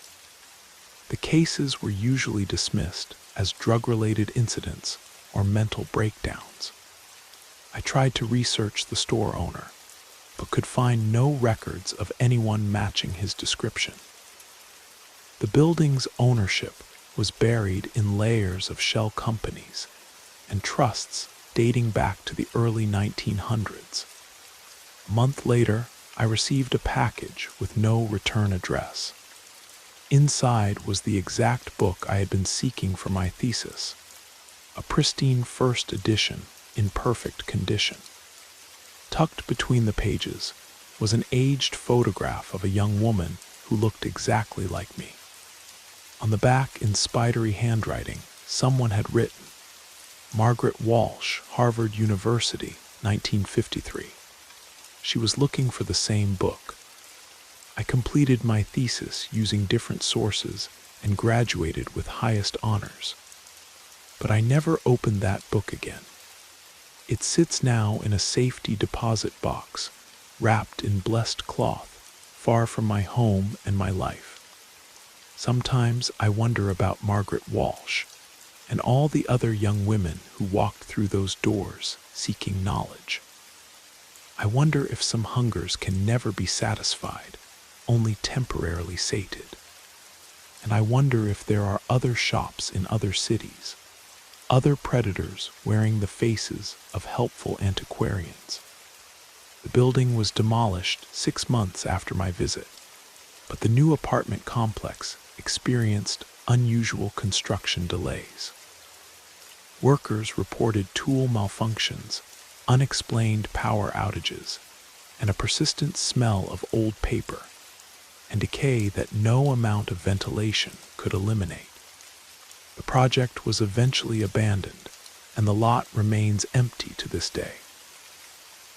The cases were usually dismissed as drug-related incidents or mental breakdowns. I tried to research the store owner, but could find no records of anyone matching his description. The building's ownership was buried in layers of shell companies and trusts dating back to the early 1900s. A month later, I received a package with no return address. Inside was the exact book I had been seeking for my thesis, a pristine first edition in perfect condition. Tucked between the pages was an aged photograph of a young woman who looked exactly like me. On the back, in spidery handwriting, someone had written, "Margaret Walsh, Harvard University, 1953. She was looking for the same book. I completed my thesis using different sources and graduated with highest honors. But I never opened that book again. It sits now in a safety deposit box, wrapped in blessed cloth, far from my home and my life. Sometimes I wonder about Margaret Walsh and all the other young women who walked through those doors seeking knowledge. I wonder if some hungers can never be satisfied, only temporarily sated. And I wonder if there are other shops in other cities, other predators wearing the faces of helpful antiquarians. The building was demolished 6 months after my visit, but the new apartment complex experienced unusual construction delays. Workers reported tool malfunctions, unexplained power outages, and a persistent smell of old paper and decay that no amount of ventilation could eliminate. The project was eventually abandoned, and the lot remains empty to this day.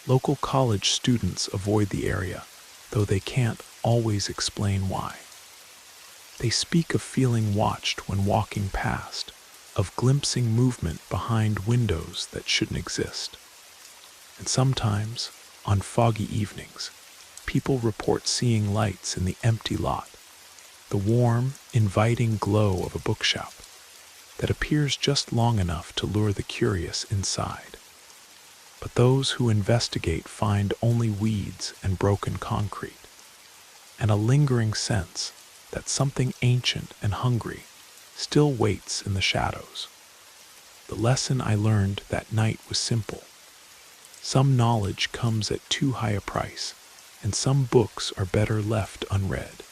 Local college students avoid the area, though they can't always explain why. They speak of feeling watched when walking past, of glimpsing movement behind windows that shouldn't exist. And sometimes, on foggy evenings, people report seeing lights in the empty lot, the warm, inviting glow of a bookshop, that appears just long enough to lure the curious inside. But those who investigate find only weeds and broken concrete, and a lingering sense that something ancient and hungry still waits in the shadows. The lesson I learned that night was simple. Some knowledge comes at too high a price, and some books are better left unread.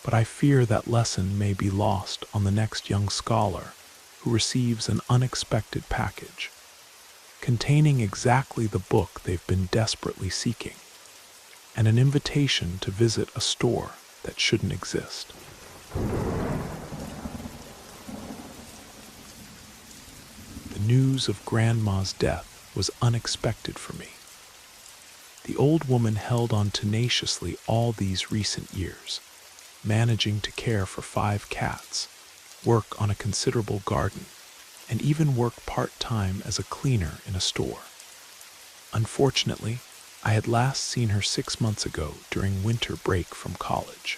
But I fear that lesson may be lost on the next young scholar who receives an unexpected package, containing exactly the book they've been desperately seeking, and an invitation to visit a store that shouldn't exist. The news of Grandma's death was unexpected for me. The old woman held on tenaciously all these recent years, managing to care for 5 cats, work on a considerable garden, and even work part-time as a cleaner in a store. Unfortunately, I had last seen her 6 months ago during winter break from college.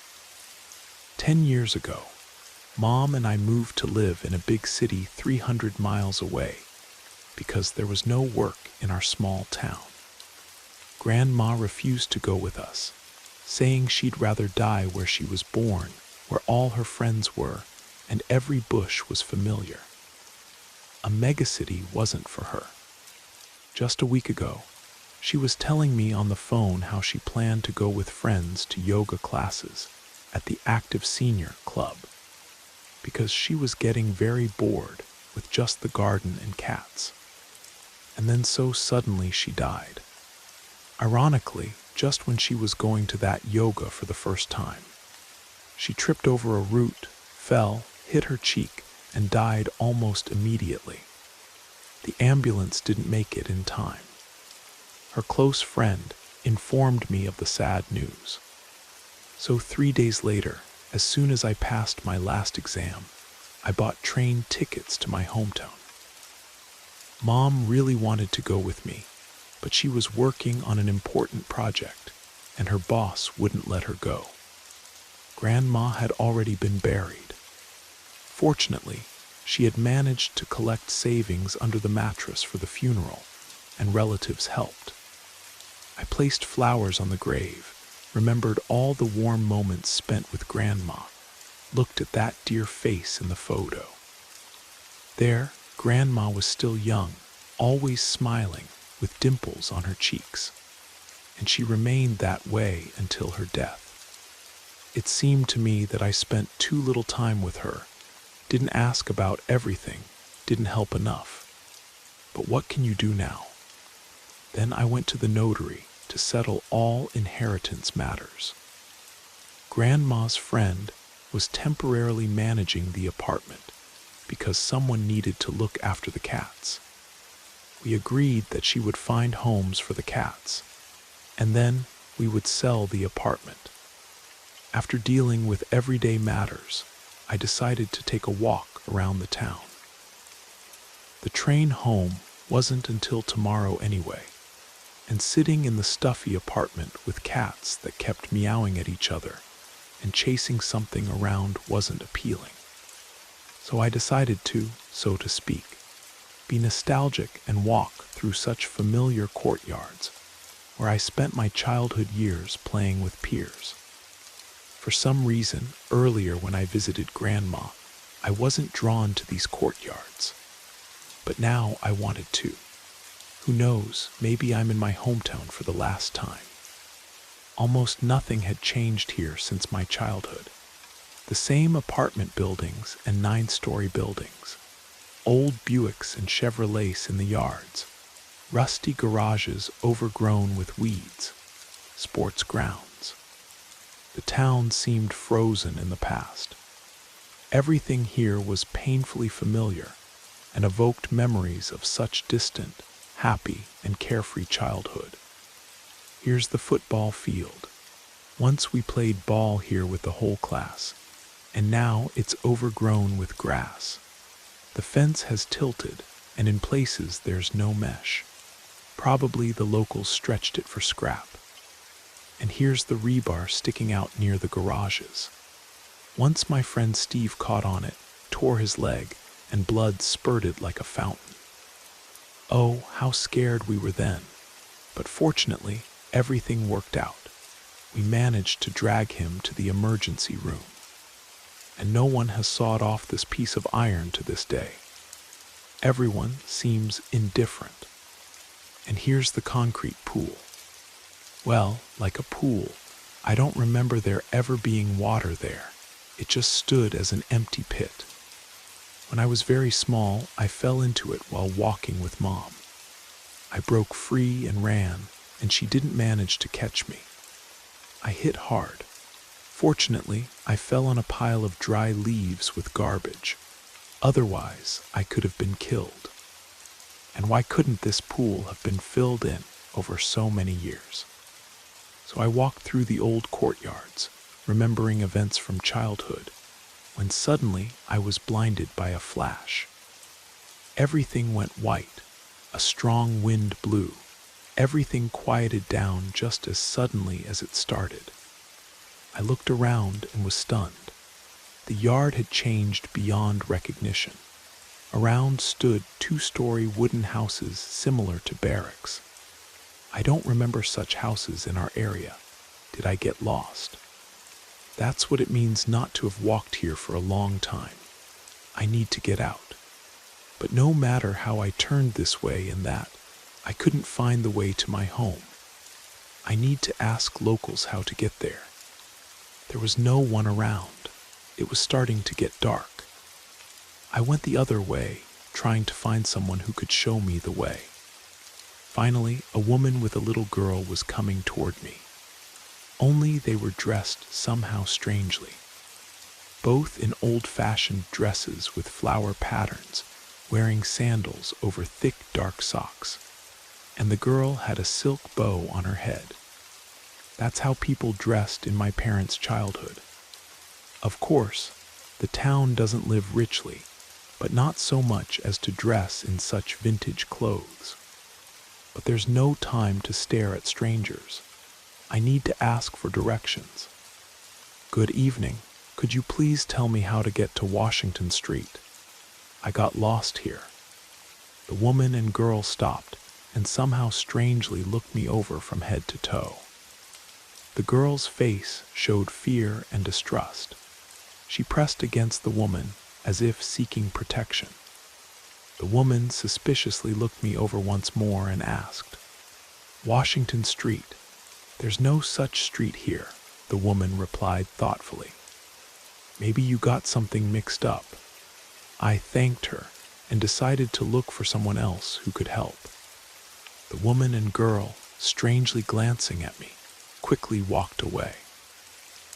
10 years ago, Mom and I moved to live in a big city 300 miles away because there was no work in our small town. Grandma refused to go with us, saying she'd rather die where she was born, where all her friends were, and every bush was familiar. A megacity wasn't for her. Just a week ago, she was telling me on the phone how she planned to go with friends to yoga classes at the Active Senior Club, because she was getting very bored with just the garden and cats. And then so suddenly she died. Ironically, just when she was going to that yoga for the first time. She tripped over a root, fell, hit her cheek, and died almost immediately. The ambulance didn't make it in time. Her close friend informed me of the sad news. So 3 days later, as soon as I passed my last exam, I bought train tickets to my hometown. Mom really wanted to go with me, but she was working on an important project, and her boss wouldn't let her go. Grandma had already been buried. Fortunately, she had managed to collect savings under the mattress for the funeral, and relatives helped. I placed flowers on the grave, remembered all the warm moments spent with Grandma, looked at that dear face in the photo. There, Grandma was still young, always smiling, with dimples on her cheeks, and she remained that way until her death. It seemed to me that I spent too little time with her, didn't ask about everything, didn't help enough. But what can you do now? Then I went to the notary to settle all inheritance matters. Grandma's friend was temporarily managing the apartment because someone needed to look after the cats. We agreed that she would find homes for the cats, and then we would sell the apartment. After dealing with everyday matters, I decided to take a walk around the town. The train home wasn't until tomorrow anyway, and sitting in the stuffy apartment with cats that kept meowing at each other and chasing something around wasn't appealing. So I decided to, so to speak, be nostalgic and walk through such familiar courtyards where I spent my childhood years playing with peers. For some reason, earlier when I visited Grandma, I wasn't drawn to these courtyards. But now I wanted to. Who knows, maybe I'm in my hometown for the last time. Almost nothing had changed here since my childhood. The same apartment buildings and 9-story buildings. Old Buicks and Chevrolets in the yards. Rusty garages overgrown with weeds. Sports grounds. The town seemed frozen in the past. Everything here was painfully familiar and evoked memories of such distant, happy, and carefree childhood. Here's the football field. Once we played ball here with the whole class, and now it's overgrown with grass. The fence has tilted, and in places there's no mesh. Probably the locals stretched it for scrap. And here's the rebar sticking out near the garages. Once my friend Steve caught on it, tore his leg, and blood spurted like a fountain. Oh, how scared we were then. But fortunately, everything worked out. We managed to drag him to the emergency room. And no one has sawed off this piece of iron to this day. Everyone seems indifferent. And here's the concrete pool. Well, like a pool, I don't remember there ever being water there. It just stood as an empty pit. When I was very small, I fell into it while walking with Mom. I broke free and ran, and she didn't manage to catch me. I hit hard. Fortunately, I fell on a pile of dry leaves with garbage. Otherwise, I could have been killed. And why couldn't this pool have been filled in over so many years? So I walked through the old courtyards, remembering events from childhood, when suddenly I was blinded by a flash. Everything went white. A strong wind blew. Everything quieted down just as suddenly as it started. I looked around and was stunned. The yard had changed beyond recognition. Around stood two-story wooden houses similar to barracks. I don't remember such houses in our area. Did I get lost? That's what it means not to have walked here for a long time. I need to get out. But no matter how I turned this way and that, I couldn't find the way to my home. I need to ask locals how to get there. There was no one around. It was starting to get dark. I went the other way, trying to find someone who could show me the way. Finally, a woman with a little girl was coming toward me. Only they were dressed somehow strangely. Both in old-fashioned dresses with flower patterns, wearing sandals over thick dark socks. And the girl had a silk bow on her head. That's how people dressed in my parents' childhood. Of course, the town doesn't live richly, but not so much as to dress in such vintage clothes. But there's no time to stare at strangers. I need to ask for directions. Good evening. Could you please tell me how to get to Washington Street? I got lost here. The woman and girl stopped and somehow strangely looked me over from head to toe. The girl's face showed fear and distrust. She pressed against the woman as if seeking protection. The woman suspiciously looked me over once more and asked, "Washington Street. There's no such street here," the woman replied thoughtfully. "Maybe you got something mixed up." I thanked her and decided to look for someone else who could help. The woman and girl, strangely glancing at me, quickly walked away.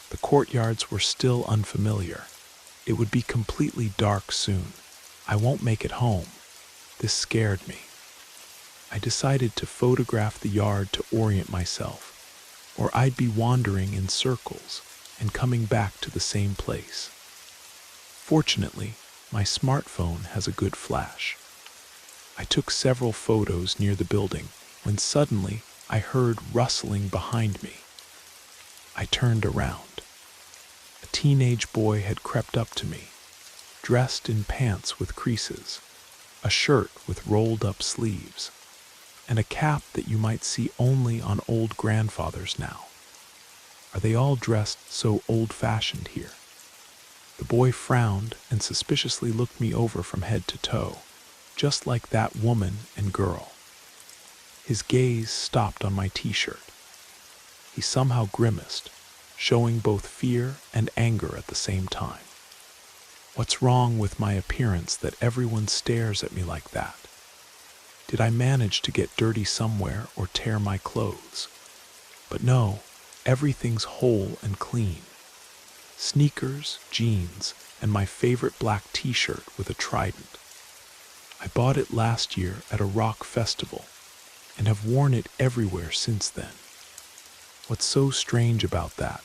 The courtyards were still unfamiliar. It would be completely dark soon. I won't make it home. This scared me. I decided to photograph the yard to orient myself, or I'd be wandering in circles and coming back to the same place. Fortunately, my smartphone has a good flash. I took several photos near the building when suddenly I heard rustling behind me. I turned around. A teenage boy had crept up to me, dressed in pants with creases, a shirt with rolled-up sleeves, and a cap that you might see only on old grandfathers now. Are they all dressed so old-fashioned here? The boy frowned and suspiciously looked me over from head to toe, just like that woman and girl. His gaze stopped on my t-shirt. He somehow grimaced, showing both fear and anger at the same time. What's wrong with my appearance that everyone stares at me like that? Did I manage to get dirty somewhere or tear my clothes? But no, everything's whole and clean. Sneakers, jeans, and my favorite black t-shirt with a trident. I bought it last year at a rock festival and have worn it everywhere since then. What's so strange about that?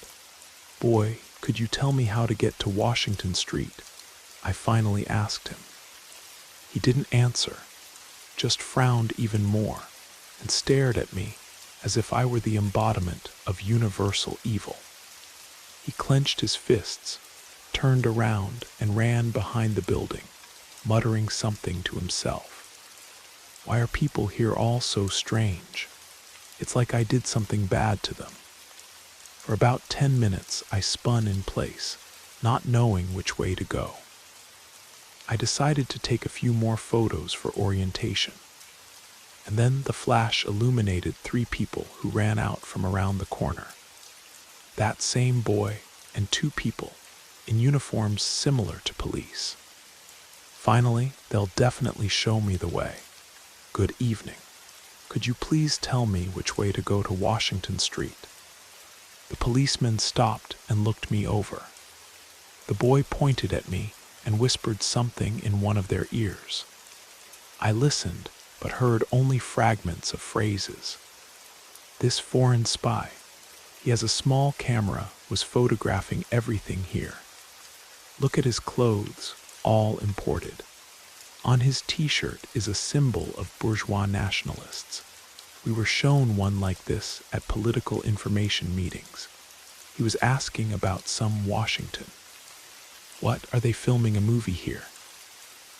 "Boy, could you tell me how to get to Washington Street?" I finally asked him. He didn't answer, just frowned even more and stared at me as if I were the embodiment of universal evil. He clenched his fists, turned around, and ran behind the building, muttering something to himself. Why are people here all so strange? It's like I did something bad to them. For about 10 minutes, I spun in place, not knowing which way to go. I decided to take a few more photos for orientation. And then the flash illuminated 3 people who ran out from around the corner. That same boy and 2 people in uniforms similar to police. Finally, they'll definitely show me the way. Good evening. Could you please tell me which way to go to Washington Street? The policeman stopped and looked me over. The boy pointed at me and whispered something in one of their ears. I listened, but heard only fragments of phrases. This foreign spy, he has a small camera, was photographing everything here. Look at his clothes, all imported. On his t-shirt is a symbol of bourgeois nationalists. We were shown one like this at political information meetings. He was asking about some Washington. What, are they filming a movie here?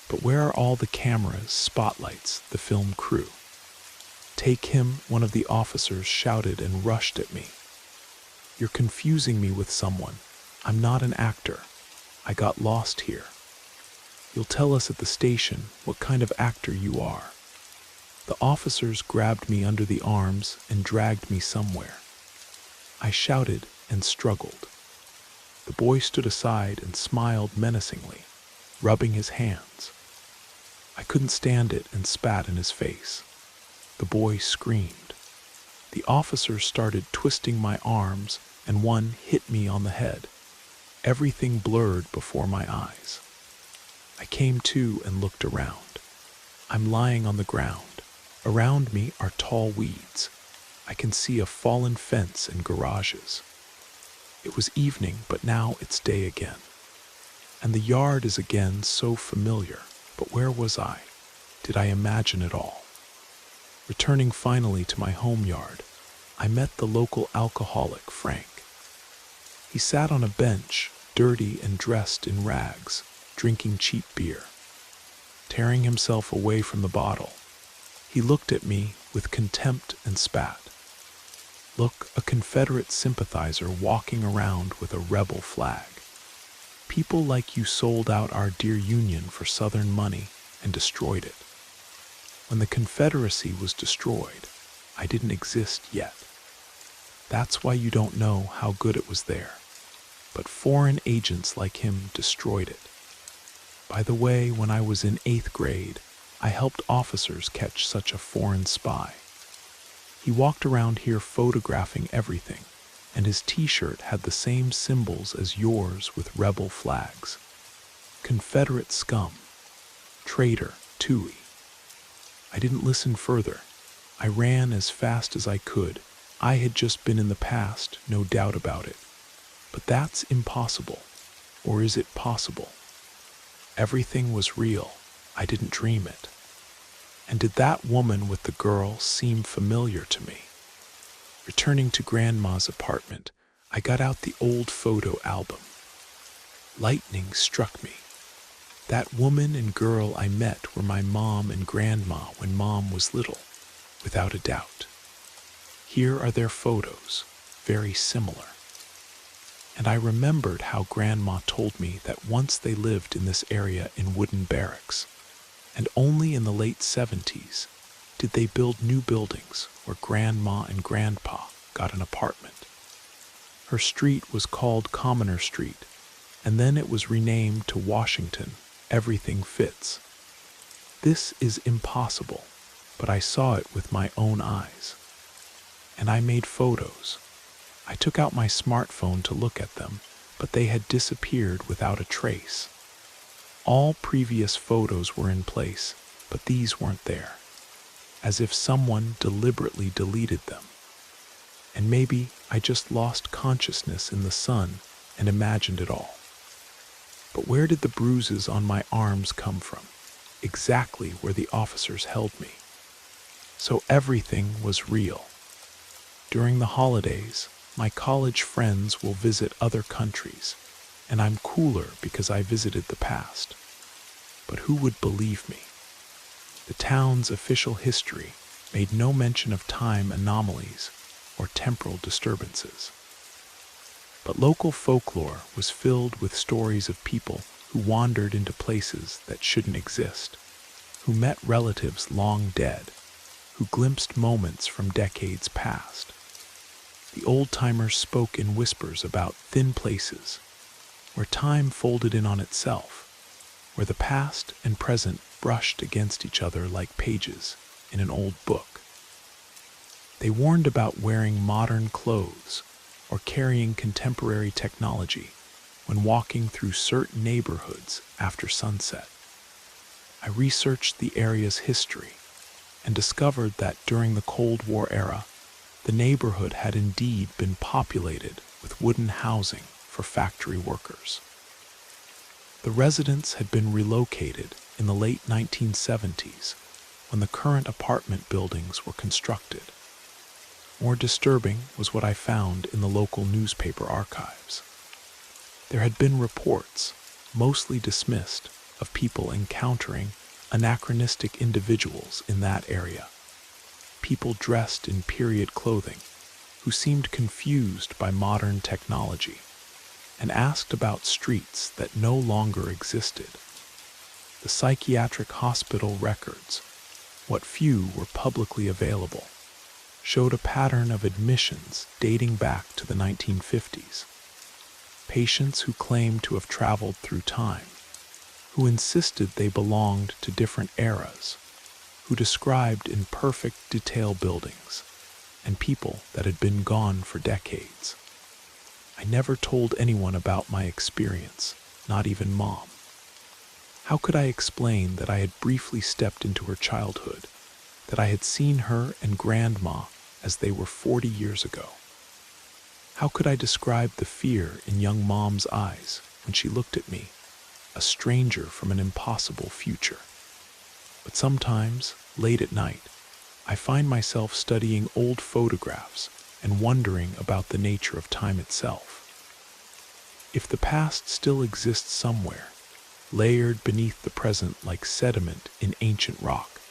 But where are all the cameras, spotlights, the film crew? Take him, one of the officers shouted and rushed at me. You're confusing me with someone. I'm not an actor. I got lost here. You'll tell us at the station what kind of actor you are. The officers grabbed me under the arms and dragged me somewhere. I shouted and struggled. The boy stood aside and smiled menacingly, rubbing his hands. I couldn't stand it and spat in his face. The boy screamed. The officers started twisting my arms, and one hit me on the head. Everything blurred before my eyes. I came to and looked around. I'm lying on the ground. Around me are tall weeds. I can see a fallen fence and garages. It was evening, but now it's day again. And the yard is again so familiar. But where was I? Did I imagine it all? Returning finally to my home yard, I met the local alcoholic, Frank. He sat on a bench, dirty and dressed in rags, drinking cheap beer. Tearing himself away from the bottle, he looked at me with contempt and spat. Look, a Confederate sympathizer walking around with a rebel flag. People like you sold out our dear Union for Southern money and destroyed it. When the Confederacy was destroyed, I didn't exist yet. That's why you don't know how good it was there. But foreign agents like him destroyed it. By the way, when I was in 8th grade, I helped officers catch such a foreign spy. He walked around here photographing everything, and his t-shirt had the same symbols as yours with rebel flags. Confederate scum. Traitor, Toohey. I didn't listen further. I ran as fast as I could. I had just been in the past, no doubt about it. But that's impossible. Or is it possible? Everything was real. I didn't dream it. And did that woman with the girl seem familiar to me? Returning to Grandma's apartment, I got out the old photo album. Lightning struck me. That woman and girl I met were my mom and grandma when Mom was little, without a doubt. Here are their photos, very similar. And I remembered how Grandma told me that once they lived in this area in wooden barracks, and only in the late 70s did they build new buildings where Grandma and Grandpa got an apartment. Her street was called Commoner Street, and then it was renamed to Washington. Everything fits. This is impossible, but I saw it with my own eyes. And I made photos. I took out my smartphone to look at them, but they had disappeared without a trace. All previous photos were in place, but these weren't there, as if someone deliberately deleted them. And maybe I just lost consciousness in the sun and imagined it all. But where did the bruises on my arms come from? Exactly where the officers held me. So everything was real. During the holidays, my college friends will visit other countries, and I'm cooler because I visited the past. but who would believe me? The town's official history made no mention of time anomalies or temporal disturbances. But local folklore was filled with stories of people who wandered into places that shouldn't exist, who met relatives long dead, who glimpsed moments from decades past. The old-timers spoke in whispers about thin places, where time folded in on itself, where the past and present brushed against each other like pages in an old book. They warned about wearing modern clothes or carrying contemporary technology when walking through certain neighborhoods after sunset. I researched the area's history and discovered that during the Cold War era, the neighborhood had indeed been populated with wooden housing for factory workers. The residents had been relocated in the late 1970s when the current apartment buildings were constructed. More disturbing was what I found in the local newspaper archives. There had been reports, mostly dismissed, of people encountering anachronistic individuals in that area. People dressed in period clothing who seemed confused by modern technology and asked about streets that no longer existed. The psychiatric hospital records, what few were publicly available, showed a pattern of admissions dating back to the 1950s. Patients who claimed to have traveled through time, who insisted they belonged to different eras, who described in perfect detail buildings, and people that had been gone for decades. I never told anyone about my experience, not even Mom. How could I explain that I had briefly stepped into her childhood, that I had seen her and Grandma as they were 40 years ago? How could I describe the fear in young Mom's eyes when she looked at me, a stranger from an impossible future? But sometimes, late at night, I find myself studying old photographs and wondering about the nature of time itself. If the past still exists somewhere, layered beneath the present like sediment in ancient rock,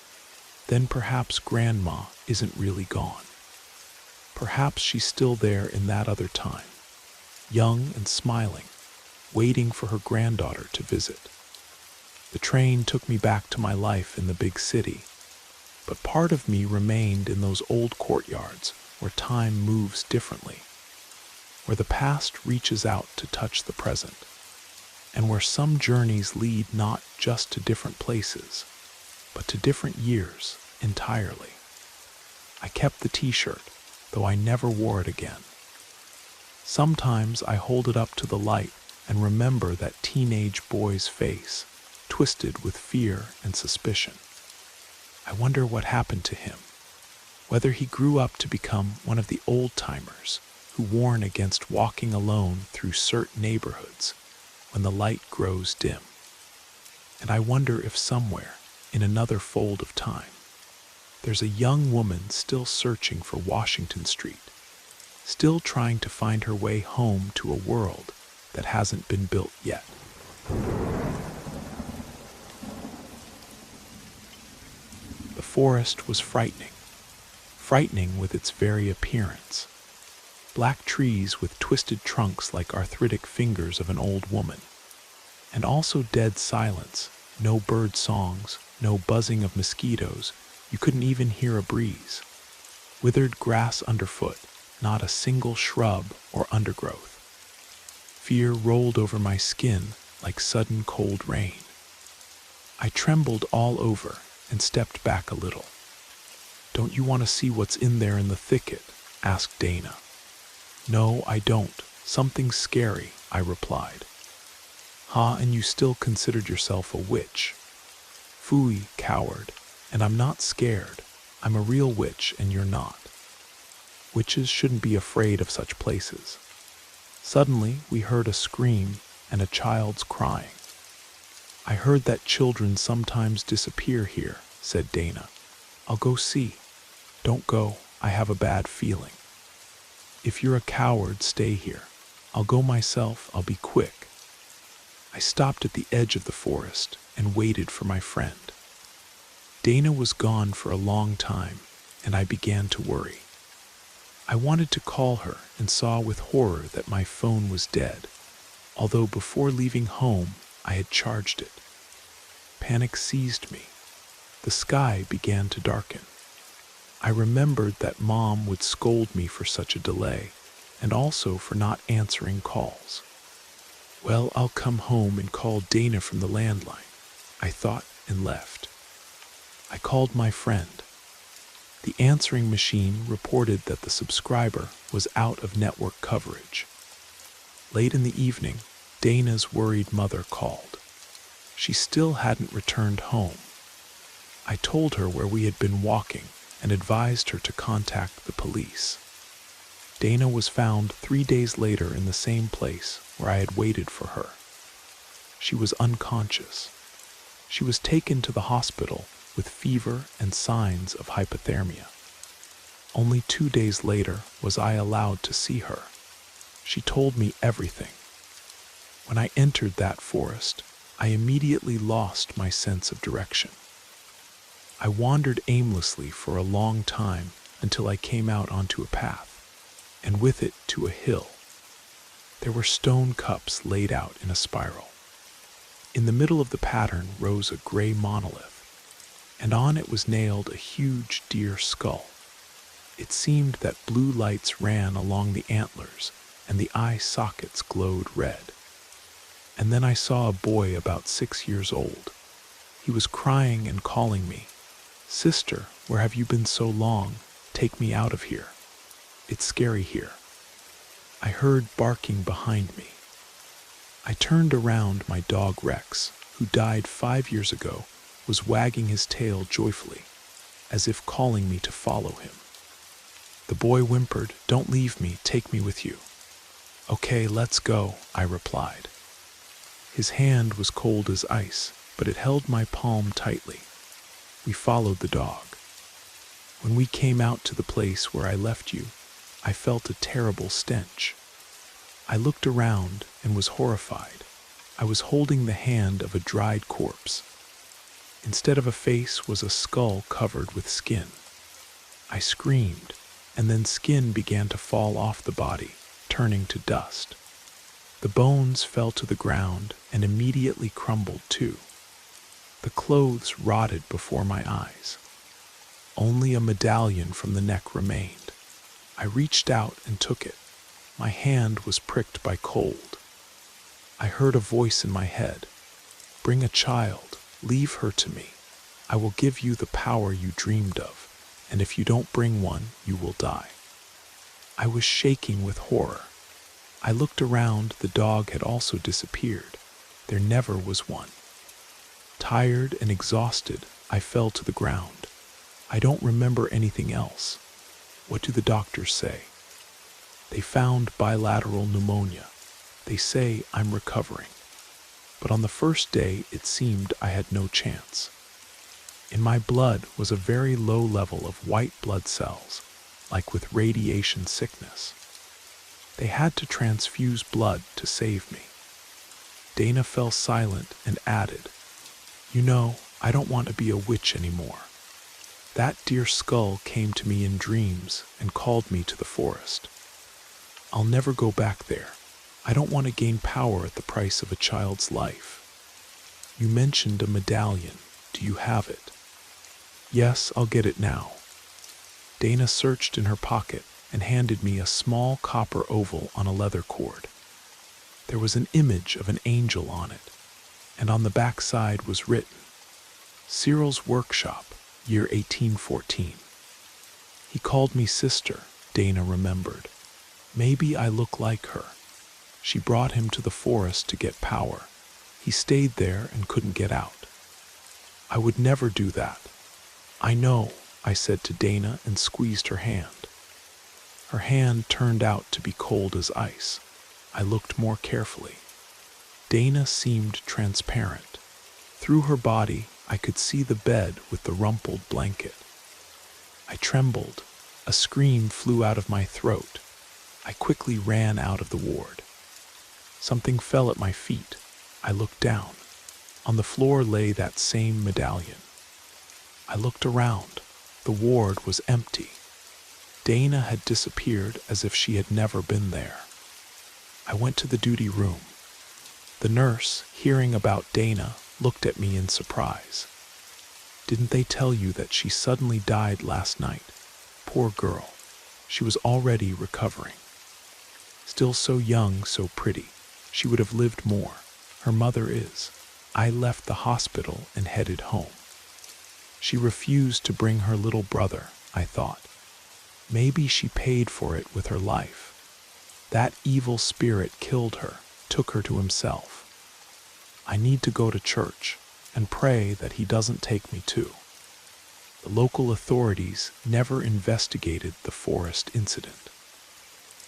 then perhaps Grandma isn't really gone. Perhaps she's still there in that other time, young and smiling, waiting for her granddaughter to visit. The train took me back to my life in the big city, but part of me remained in those old courtyards where time moves differently, where the past reaches out to touch the present, and where some journeys lead not just to different places, but to different years entirely. I kept the t-shirt, though I never wore it again. Sometimes I hold it up to the light and remember that teenage boy's face, twisted with fear and suspicion. I wonder what happened to him, whether he grew up to become one of the old-timers who warn against walking alone through certain neighborhoods when the light grows dim. And I wonder if somewhere, in another fold of time, there's a young woman still searching for Washington Street, still trying to find her way home to a world that hasn't been built yet. The forest was frightening with its very appearance. Black trees with twisted trunks like arthritic fingers of an old woman, and also dead silence, no bird songs, no buzzing of mosquitoes. You couldn't even hear a breeze. Withered grass underfoot, not a single shrub or undergrowth. Fear rolled over my skin like sudden cold rain. I trembled all over and stepped back a little. "Don't you want to see what's in there in the thicket?" asked Dana. "No, I don't. Something scary," I replied. "Ha, and you still considered yourself a witch?" "Phooey, coward. And I'm not scared. I'm a real witch and you're not. Witches shouldn't be afraid of such places." Suddenly, we heard a scream and a child's crying. "I heard that children sometimes disappear here," said Dana. "I'll go see." "Don't go. I have a bad feeling." "If you're a coward, stay here. I'll go myself. I'll be quick." I stopped at the edge of the forest and waited for my friend. Dana was gone for a long time, and I began to worry. I wanted to call her and saw with horror that my phone was dead, although before leaving home I had charged it. Panic seized me. The sky began to darken. I remembered that Mom would scold me for such a delay, and also for not answering calls. Well, I'll come home and call Dana from the landline, I thought, and left. I called my friend. The answering machine reported that the subscriber was out of network coverage. Late in the evening, Dana's worried mother called. She still hadn't returned home. I told her where we had been walking and advised her to contact the police. Dana was found 3 days later in the same place where I had waited for her. She was unconscious. She was taken to the hospital with fever and signs of hypothermia. Only 2 days later was I allowed to see her. She told me everything. When I entered that forest, I immediately lost my sense of direction. I wandered aimlessly for a long time until I came out onto a path, and with it to a hill. There were stone cups laid out in a spiral. In the middle of the pattern rose a gray monolith, and on it was nailed a huge deer skull. It seemed that blue lights ran along the antlers, and the eye sockets glowed red. And then I saw a boy about 6 years old. He was crying and calling me, "Sister, where have you been so long? Take me out of here. It's scary here." I heard barking behind me. I turned around. My dog Rex, who died 5 years ago, was wagging his tail joyfully, as if calling me to follow him. The boy whimpered, "Don't leave me, take me with you." "Okay, let's go," I replied. His hand was cold as ice, but it held my palm tightly. We followed the dog. When we came out to the place where I left you, I felt a terrible stench. I looked around and was horrified. I was holding the hand of a dried corpse. Instead of a face was a skull covered with skin. I screamed, and then skin began to fall off the body, turning to dust. The bones fell to the ground and immediately crumbled too. The clothes rotted before my eyes. Only a medallion from the neck remained. I reached out and took it. My hand was pricked by cold. I heard a voice in my head. "Bring a child, leave her to me. I will give you the power you dreamed of, and if you don't bring one, you will die." I was shaking with horror. I looked around. The dog had also disappeared. There never was one. Tired and exhausted, I fell to the ground. I don't remember anything else. What do the doctors say? They found bilateral pneumonia. They say I'm recovering. But on the first day, it seemed I had no chance. In my blood was a very low level of white blood cells, like with radiation sickness. They had to transfuse blood to save me. Dana fell silent and added, "You know, I don't want to be a witch anymore. That deer skull came to me in dreams and called me to the forest. I'll never go back there. I don't want to gain power at the price of a child's life. You mentioned a medallion. Do you have it?" "Yes, I'll get it now." Dana searched in her pocket and handed me a small copper oval on a leather cord. There was an image of an angel on it, and on the back side was written, "Cyril's Workshop, year 1814. He called me sister," Dana remembered. "Maybe I look like her. She brought him to the forest to get power. He stayed there and couldn't get out. I would never do that." "I know," I said to Dana and squeezed her hand. Her hand turned out to be cold as ice. I looked more carefully. Dana seemed transparent. Through her body, I could see the bed with the rumpled blanket. I trembled. A scream flew out of my throat. I quickly ran out of the ward. Something fell at my feet. I looked down. On the floor lay that same medallion. I looked around. The ward was empty. Dana had disappeared as if she had never been there. I went to the duty room. The nurse, hearing about Dana, looked at me in surprise. "Didn't they tell you that she suddenly died last night? Poor girl. She was already recovering. Still so young, so pretty. She would have lived more. Her mother is." I left the hospital and headed home. She refused to bring her little brother, I thought. Maybe she paid for it with her life. That evil spirit killed her, took her to himself. I need to go to church and pray that he doesn't take me too. The local authorities never investigated the forest incident.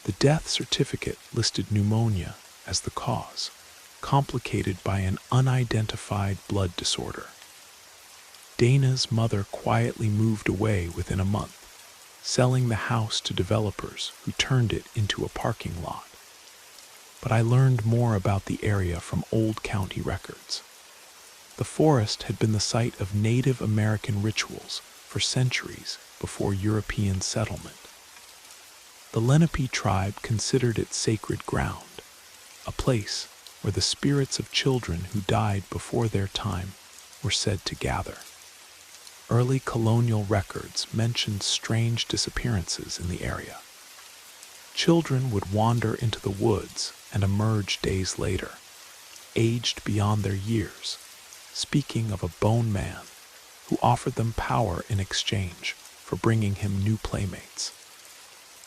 The death certificate listed pneumonia as the cause, complicated by an unidentified blood disorder. Dana's mother quietly moved away within a month, selling the house to developers who turned it into a parking lot. But I learned more about the area from old county records. The forest had been the site of Native American rituals for centuries before European settlement. The Lenape tribe considered it sacred ground, a place where the spirits of children who died before their time were said to gather. Early colonial records mentioned strange disappearances in the area. Children would wander into the woods and emerge days later, aged beyond their years, speaking of a bone man who offered them power in exchange for bringing him new playmates.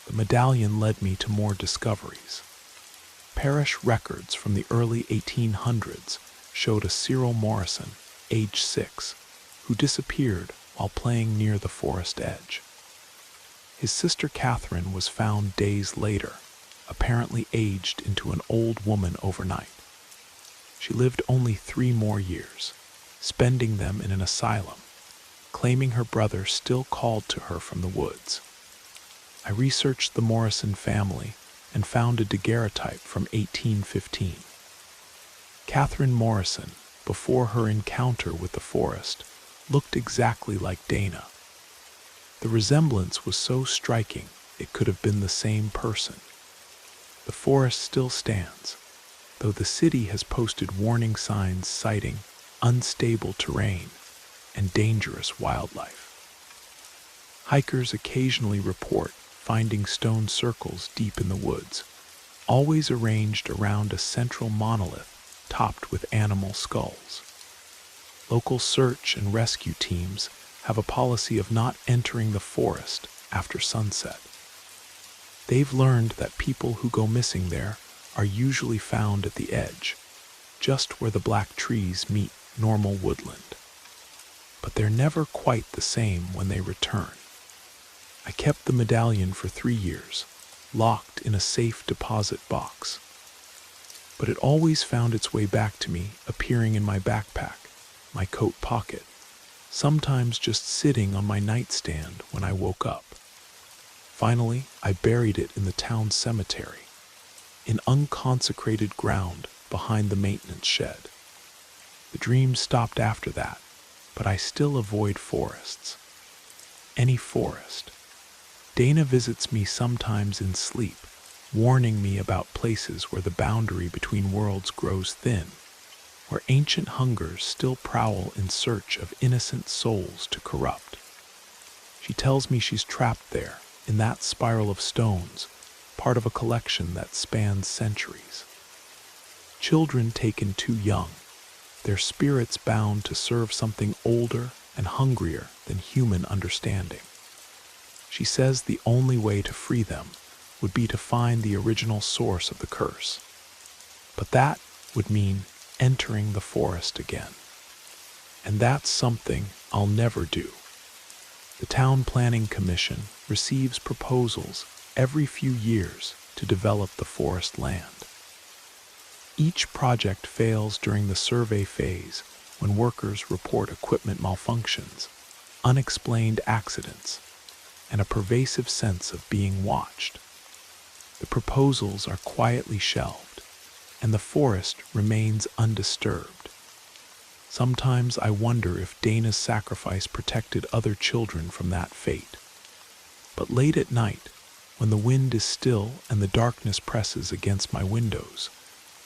The medallion led me to more discoveries. Parish records from the early 1800s showed a Cyril Morrison, age 6, who disappeared while playing near the forest edge. His sister Catherine was found days later, apparently aged into an old woman overnight. She lived only 3 more years, spending them in an asylum, claiming her brother still called to her from the woods. I researched the Morrison family and found a daguerreotype from 1815. Catherine Morrison, before her encounter with the forest, looked exactly like Dana. The resemblance was so striking it could have been the same person. The forest still stands, though the city has posted warning signs citing unstable terrain and dangerous wildlife. Hikers occasionally report finding stone circles deep in the woods, always arranged around a central monolith topped with animal skulls. Local search and rescue teams have a policy of not entering the forest after sunset. They've learned that people who go missing there are usually found at the edge, just where the black trees meet normal woodland. But they're never quite the same when they return. I kept the medallion for 3 years, locked in a safe deposit box. But it always found its way back to me, appearing in my backpack, my coat pocket, sometimes just sitting on my nightstand when I woke up. Finally, I buried it in the town cemetery, in unconsecrated ground behind the maintenance shed. The dream stopped after that, but I still avoid forests. Any forest. Dana visits me sometimes in sleep, warning me about places where the boundary between worlds grows thin, where ancient hungers still prowl in search of innocent souls to corrupt. She tells me she's trapped there, in that spiral of stones, part of a collection that spans centuries. Children taken too young, their spirits bound to serve something older and hungrier than human understanding. She says the only way to free them would be to find the original source of the curse. But that would mean entering the forest again. And that's something I'll never do. The Town Planning Commission receives proposals every few years to develop the forest land. Each project fails during the survey phase when workers report equipment malfunctions, unexplained accidents, and a pervasive sense of being watched. The proposals are quietly shelved, and the forest remains undisturbed. Sometimes I wonder if Dana's sacrifice protected other children from that fate. But late at night, when the wind is still and the darkness presses against my windows,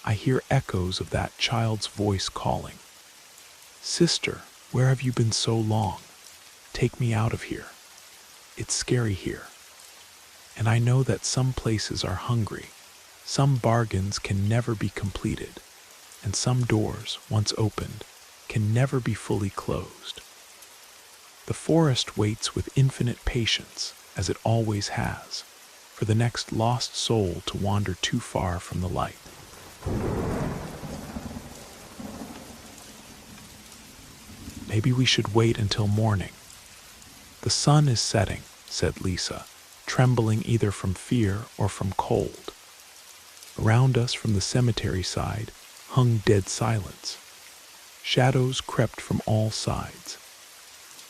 I hear echoes of that child's voice calling, "Sister, where have you been so long? Take me out of here. It's scary here." And I know that some places are hungry, some bargains can never be completed, and some doors, once opened, can never be fully closed. The forest waits with infinite patience, as it always has, for the next lost soul to wander too far from the light. Maybe we should wait until morning. "The sun is setting," said Lisa, trembling either from fear or from cold. Around us from the cemetery side hung dead silence. Shadows crept from all sides.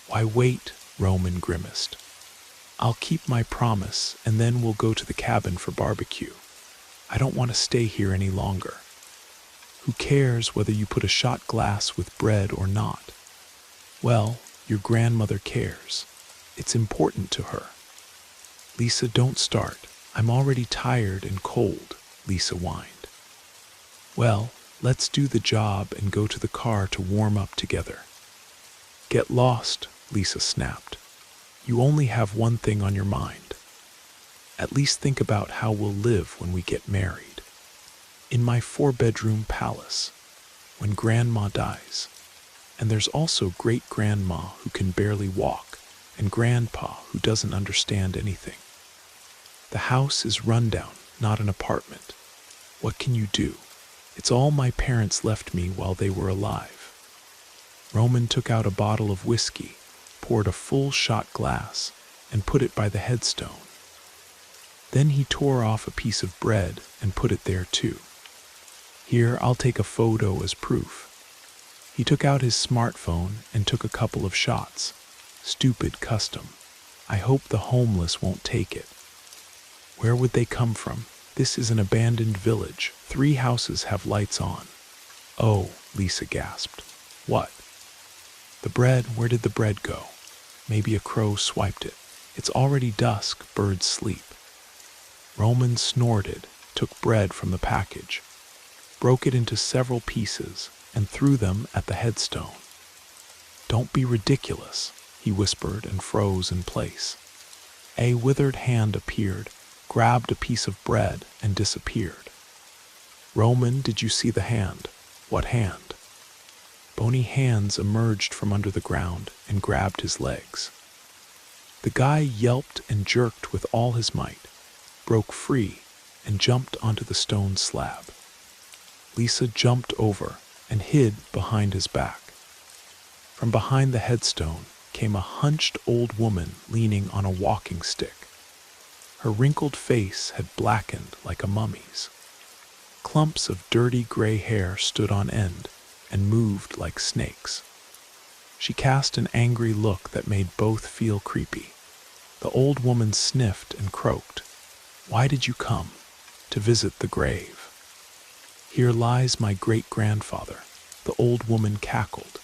"Why wait?" Roman grimaced. "I'll keep my promise and then we'll go to the cabin for barbecue. I don't want to stay here any longer. Who cares whether you put a shot glass with bread or not? Well, your grandmother cares. It's important to her." "Lisa, don't start. I'm already tired and cold," Lisa whined. "Well, let's do the job and go to the car to warm up together." "Get lost," Lisa snapped. "You only have one thing on your mind. At least think about how we'll live when we get married. In my 4-bedroom palace, when Grandma dies. And there's also great-grandma who can barely walk, and Grandpa who doesn't understand anything. The house is rundown, not an apartment. What can you do? It's all my parents left me while they were alive." Roman took out a bottle of whiskey, poured a full shot glass, and put it by the headstone. Then he tore off a piece of bread and put it there too. "Here, I'll take a photo as proof." He took out his smartphone and took a couple of shots. Stupid custom. I hope the homeless won't take it. Where would they come from? This is an abandoned village. 3 houses have lights on. "Oh," Lisa gasped. "What?" "The bread, where did the bread go? Maybe a crow swiped it. It's already dusk, birds sleep." Roman snorted, took bread from the package, broke it into several pieces, and threw them at the headstone. "Don't be ridiculous," he whispered and froze in place. A withered hand appeared, grabbed a piece of bread, and disappeared. "Roman, did you see the hand?" "What hand?" Bony hands emerged from under the ground and grabbed his legs. The guy yelped and jerked with all his might, broke free, and jumped onto the stone slab. Lisa jumped over and hid behind his back. From behind the headstone came a hunched old woman leaning on a walking stick. Her wrinkled face had blackened like a mummy's. Clumps of dirty gray hair stood on end and moved like snakes. She cast an angry look that made both feel creepy. The old woman sniffed and croaked. "Why did you come?" "To visit the grave." "Here lies my great-grandfather," the old woman cackled.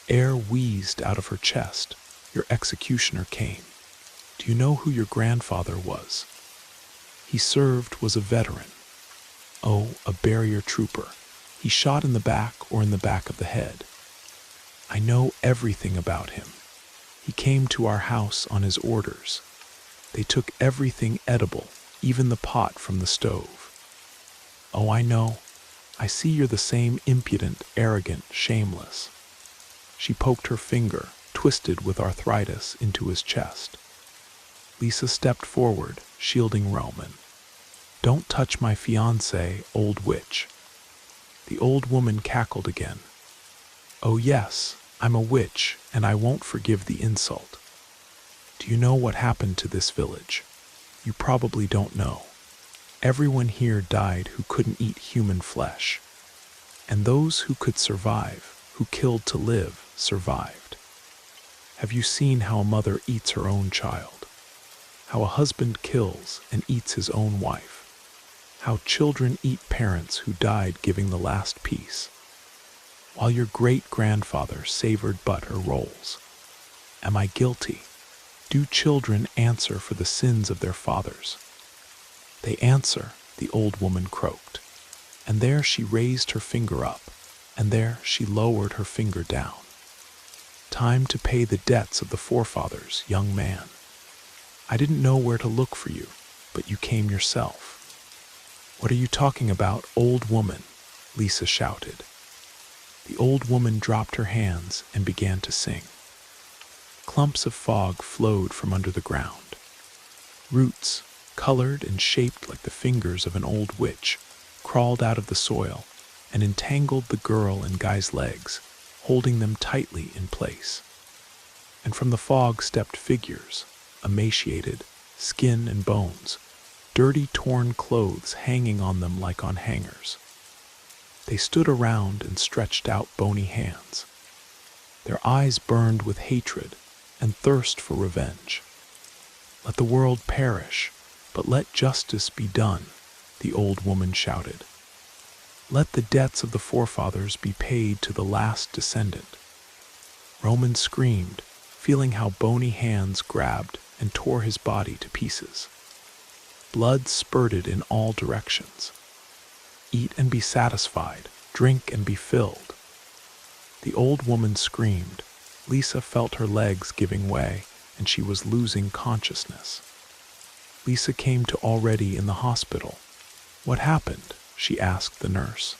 Air wheezed out of her chest. "Your executioner came. Do you know who your grandfather was?" "He served, was a veteran." "Oh, a barrier trooper. He shot in the back or in the back of the head." "I know everything about him. He came to our house on his orders. They took everything edible, even the pot from the stove." "Oh, I know. I see you're the same impudent, arrogant, shameless." She poked her finger, twisted with arthritis, into his chest. Lisa stepped forward, shielding Roman. "Don't touch my fiancé, old witch." The old woman cackled again. "Oh yes, I'm a witch, and I won't forgive the insult. Do you know what happened to this village? You probably don't know. Everyone here died who couldn't eat human flesh. And those who could survive, who killed to live, survived. Have you seen how a mother eats her own child? How a husband kills and eats his own wife? How children eat parents who died giving the last piece, while your great-grandfather savored butter rolls. Am I guilty? Do children answer for the sins of their fathers? They answer, the old woman croaked. And there she raised her finger up, and there she lowered her finger down. Time to pay the debts of the forefathers, young man. I didn't know where to look for you, but you came yourself. What are you talking about, old woman? Lisa shouted. The old woman dropped her hands and began to sing. Clumps of fog flowed from under the ground. Roots, colored and shaped like the fingers of an old witch, crawled out of the soil and entangled the girl and guy's legs, holding them tightly in place. And from the fog stepped figures, emaciated, skin and bones, dirty torn clothes hanging on them like on hangers. They stood around and stretched out bony hands. Their eyes burned with hatred and thirst for revenge. Let the world perish, but let justice be done, the old woman shouted. Let the debts of the forefathers be paid to the last descendant. Roman screamed, feeling how bony hands grabbed and tore his body to pieces. Blood spurted in all directions. Eat and be satisfied, drink and be filled. The old woman screamed. Lisa felt her legs giving way, and she was losing consciousness. Lisa came to already in the hospital. What happened? She asked the nurse.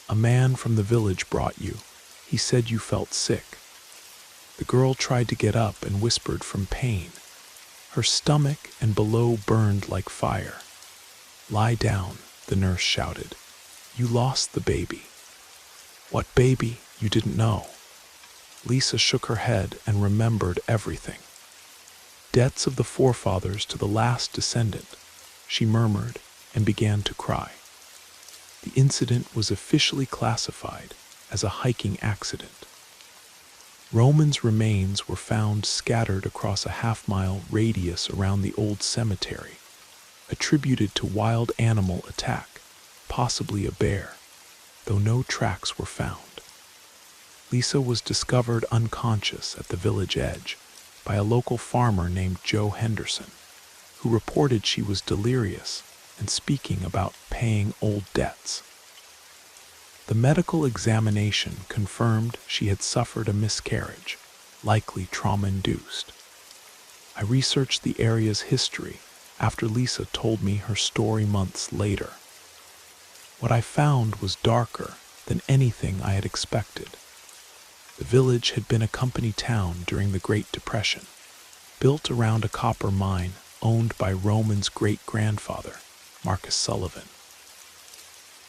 A man from the village brought you. He said you felt sick. The girl tried to get up and whispered from pain. Her stomach and below burned like fire. Lie down, the nurse shouted. You lost the baby. What baby? You didn't know. Lisa shook her head and remembered everything. Debts of the forefathers to the last descendant, she murmured and began to cry. The incident was officially classified as a hiking accident. Roman's remains were found scattered across a half-mile radius around the old cemetery, attributed to wild animal attack, possibly a bear, though no tracks were found. Lisa was discovered unconscious at the village edge by a local farmer named Joe Henderson, who reported she was delirious and speaking about paying old debts. The medical examination confirmed she had suffered a miscarriage, likely trauma-induced. I researched the area's history after Lisa told me her story months later. What I found was darker than anything I had expected. The village had been a company town during the Great Depression, built around a copper mine owned by Roman's great-grandfather, Marcus Sullivan.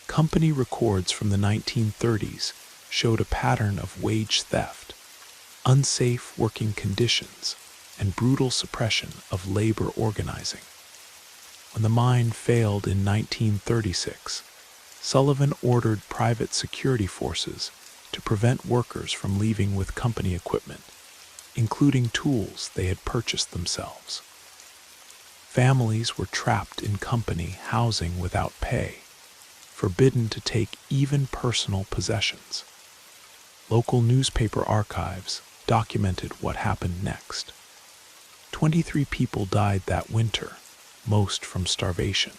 Company records from the 1930s showed a pattern of wage theft, unsafe working conditions, and brutal suppression of labor organizing. When the mine failed in 1936, Sullivan ordered private security forces to prevent workers from leaving with company equipment, including tools they had purchased themselves. Families were trapped in company housing without pay, forbidden to take even personal possessions. Local newspaper archives documented what happened next. 23 people died that winter, most from starvation.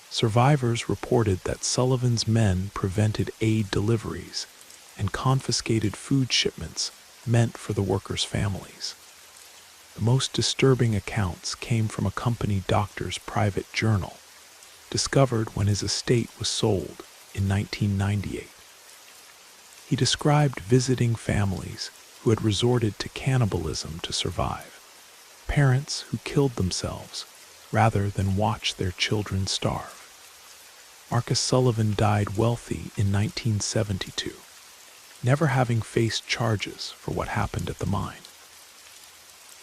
Survivors reported that Sullivan's men prevented aid deliveries and confiscated food shipments meant for the workers' families. The most disturbing accounts came from a company doctor's private journal, discovered when his estate was sold in 1998. He described visiting families who had resorted to cannibalism to survive, parents who killed themselves rather than watch their children starve. Marcus Sullivan died wealthy in 1972, never having faced charges for what happened at the mine.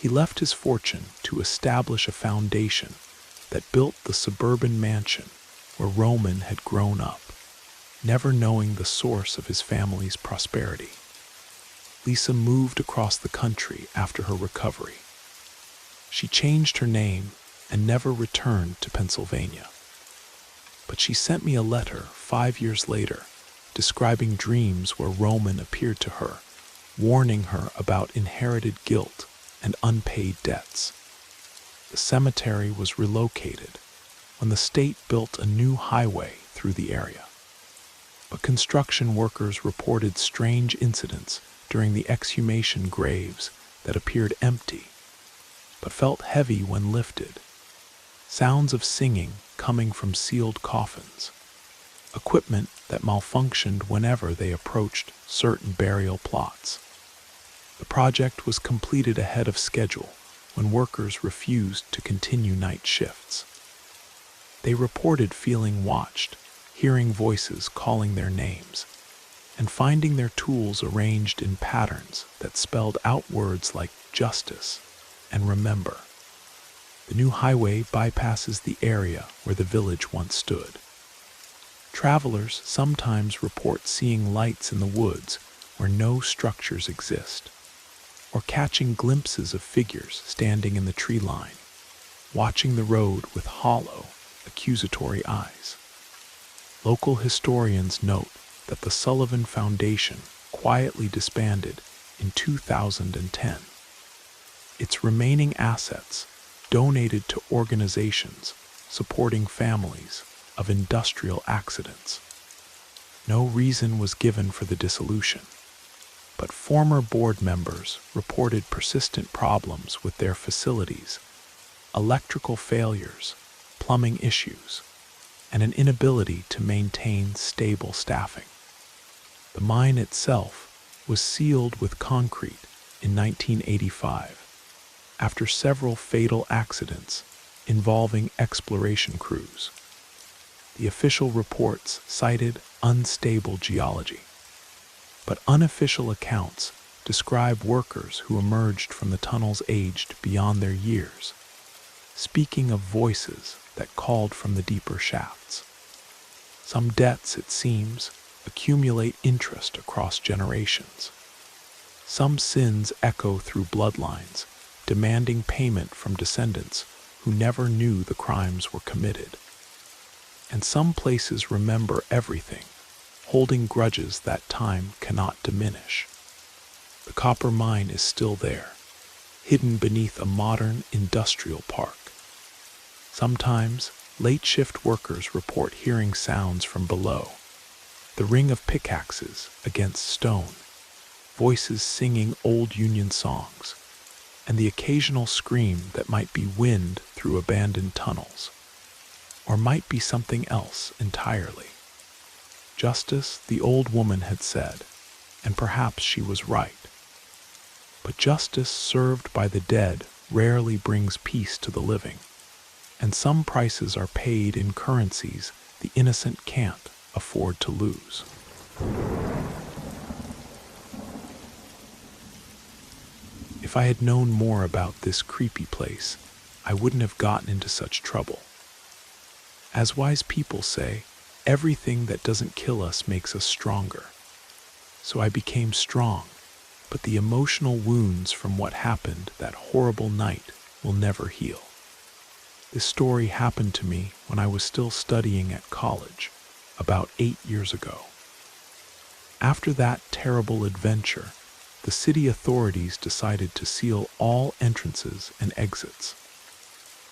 He left his fortune to establish a foundation that built the suburban mansion where Roman had grown up, never knowing the source of his family's prosperity. Lisa moved across the country after her recovery. She changed her name and never returned to Pennsylvania. but she sent me a letter 5 years later, describing dreams where Roman appeared to her, warning her about inherited guilt and unpaid debts. The cemetery was relocated when the state built a new highway through the area. But construction workers reported strange incidents during the exhumation graves that appeared empty, but felt heavy when lifted. Sounds of singing coming from sealed coffins. Equipment that malfunctioned whenever they approached certain burial plots. The project was completed ahead of schedule when workers refused to continue night shifts. They reported feeling watched, hearing voices calling their names, and finding their tools arranged in patterns that spelled out words like justice and remember. The new highway bypasses the area where the village once stood. Travelers sometimes report seeing lights in the woods where no structures exist, or catching glimpses of figures standing in the tree line, watching the road with hollow, accusatory eyes. Local historians note that the Sullivan Foundation quietly disbanded in 2010. Its remaining assets donated to organizations supporting families of industrial accidents. No reason was given for the dissolution, but former board members reported persistent problems with their facilities, electrical failures, plumbing issues, and an inability to maintain stable staffing. The mine itself was sealed with concrete in 1985 after several fatal accidents involving exploration crews. The official reports cited unstable geology, but unofficial accounts describe workers who emerged from the tunnels aged beyond their years, speaking of voices that called from the deeper shafts. Some debts, it seems, accumulate interest across generations. Some sins echo through bloodlines, demanding payment from descendants who never knew the crimes were committed. And some places remember everything, holding grudges that time cannot diminish. The copper mine is still there, hidden beneath a modern industrial park. Sometimes, late shift workers report hearing sounds from below, the ring of pickaxes against stone, voices singing old Union songs, and the occasional scream that might be wind through abandoned tunnels, or might be something else entirely. Justice, the old woman had said, and perhaps she was right. But justice served by the dead rarely brings peace to the living, and some prices are paid in currencies the innocent can't afford to lose. If I had known more about this creepy place, I wouldn't have gotten into such trouble. As wise people say, everything that doesn't kill us makes us stronger. So I became strong, but the emotional wounds from what happened that horrible night will never heal. This story happened to me when I was still studying at college, about 8 years ago. After that terrible adventure, the city authorities decided to seal all entrances and exits.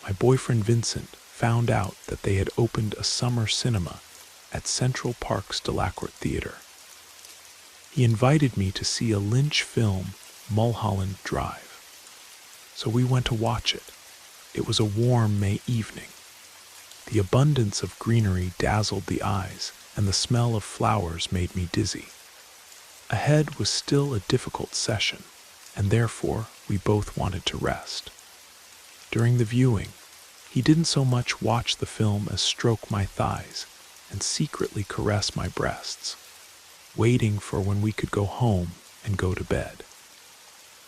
My boyfriend Vincent found out that they had opened a summer cinema at Central Park's Delacourt Theater. He invited me to see a Lynch film, Mulholland Drive. So we went to watch it. It was a warm May evening. The abundance of greenery dazzled the eyes, and the smell of flowers made me dizzy. Ahead was still a difficult session, and therefore we both wanted to rest. During the viewing, he didn't so much watch the film as stroke my thighs and secretly caress my breasts, waiting for when we could go home and go to bed.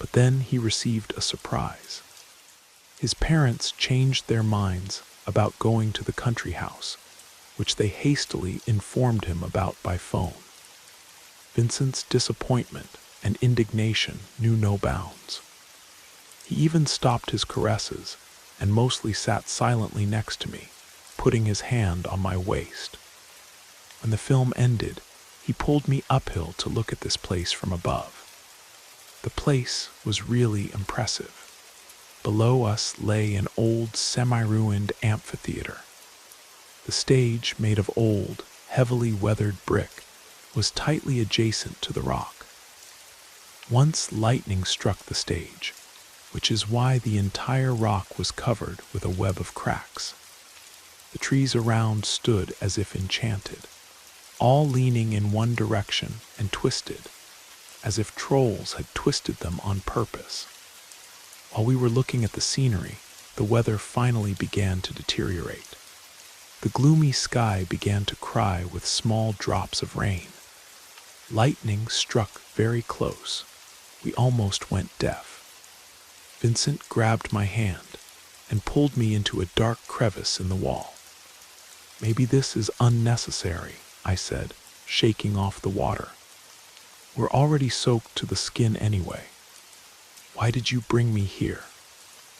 But then he received a surprise. His parents changed their minds about going to the country house, which they hastily informed him about by phone. Vincent's disappointment and indignation knew no bounds. He even stopped his caresses and mostly sat silently next to me, putting his hand on my waist. When the film ended, he pulled me uphill to look at this place from above. The place was really impressive. Below us lay an old, semi-ruined amphitheater. The stage, made of old, heavily weathered brick, was tightly adjacent to the rock. Once lightning struck the stage, which is why the entire rock was covered with a web of cracks. The trees around stood as if enchanted, all leaning in one direction and twisted, as if trolls had twisted them on purpose. While we were looking at the scenery, the weather finally began to deteriorate. The gloomy sky began to cry with small drops of rain. Lightning struck very close. We almost went deaf. Vincent grabbed my hand and pulled me into a dark crevice in the wall. "Maybe this is unnecessary," I said, shaking off the water. "We're already soaked to the skin anyway. Why did you bring me here?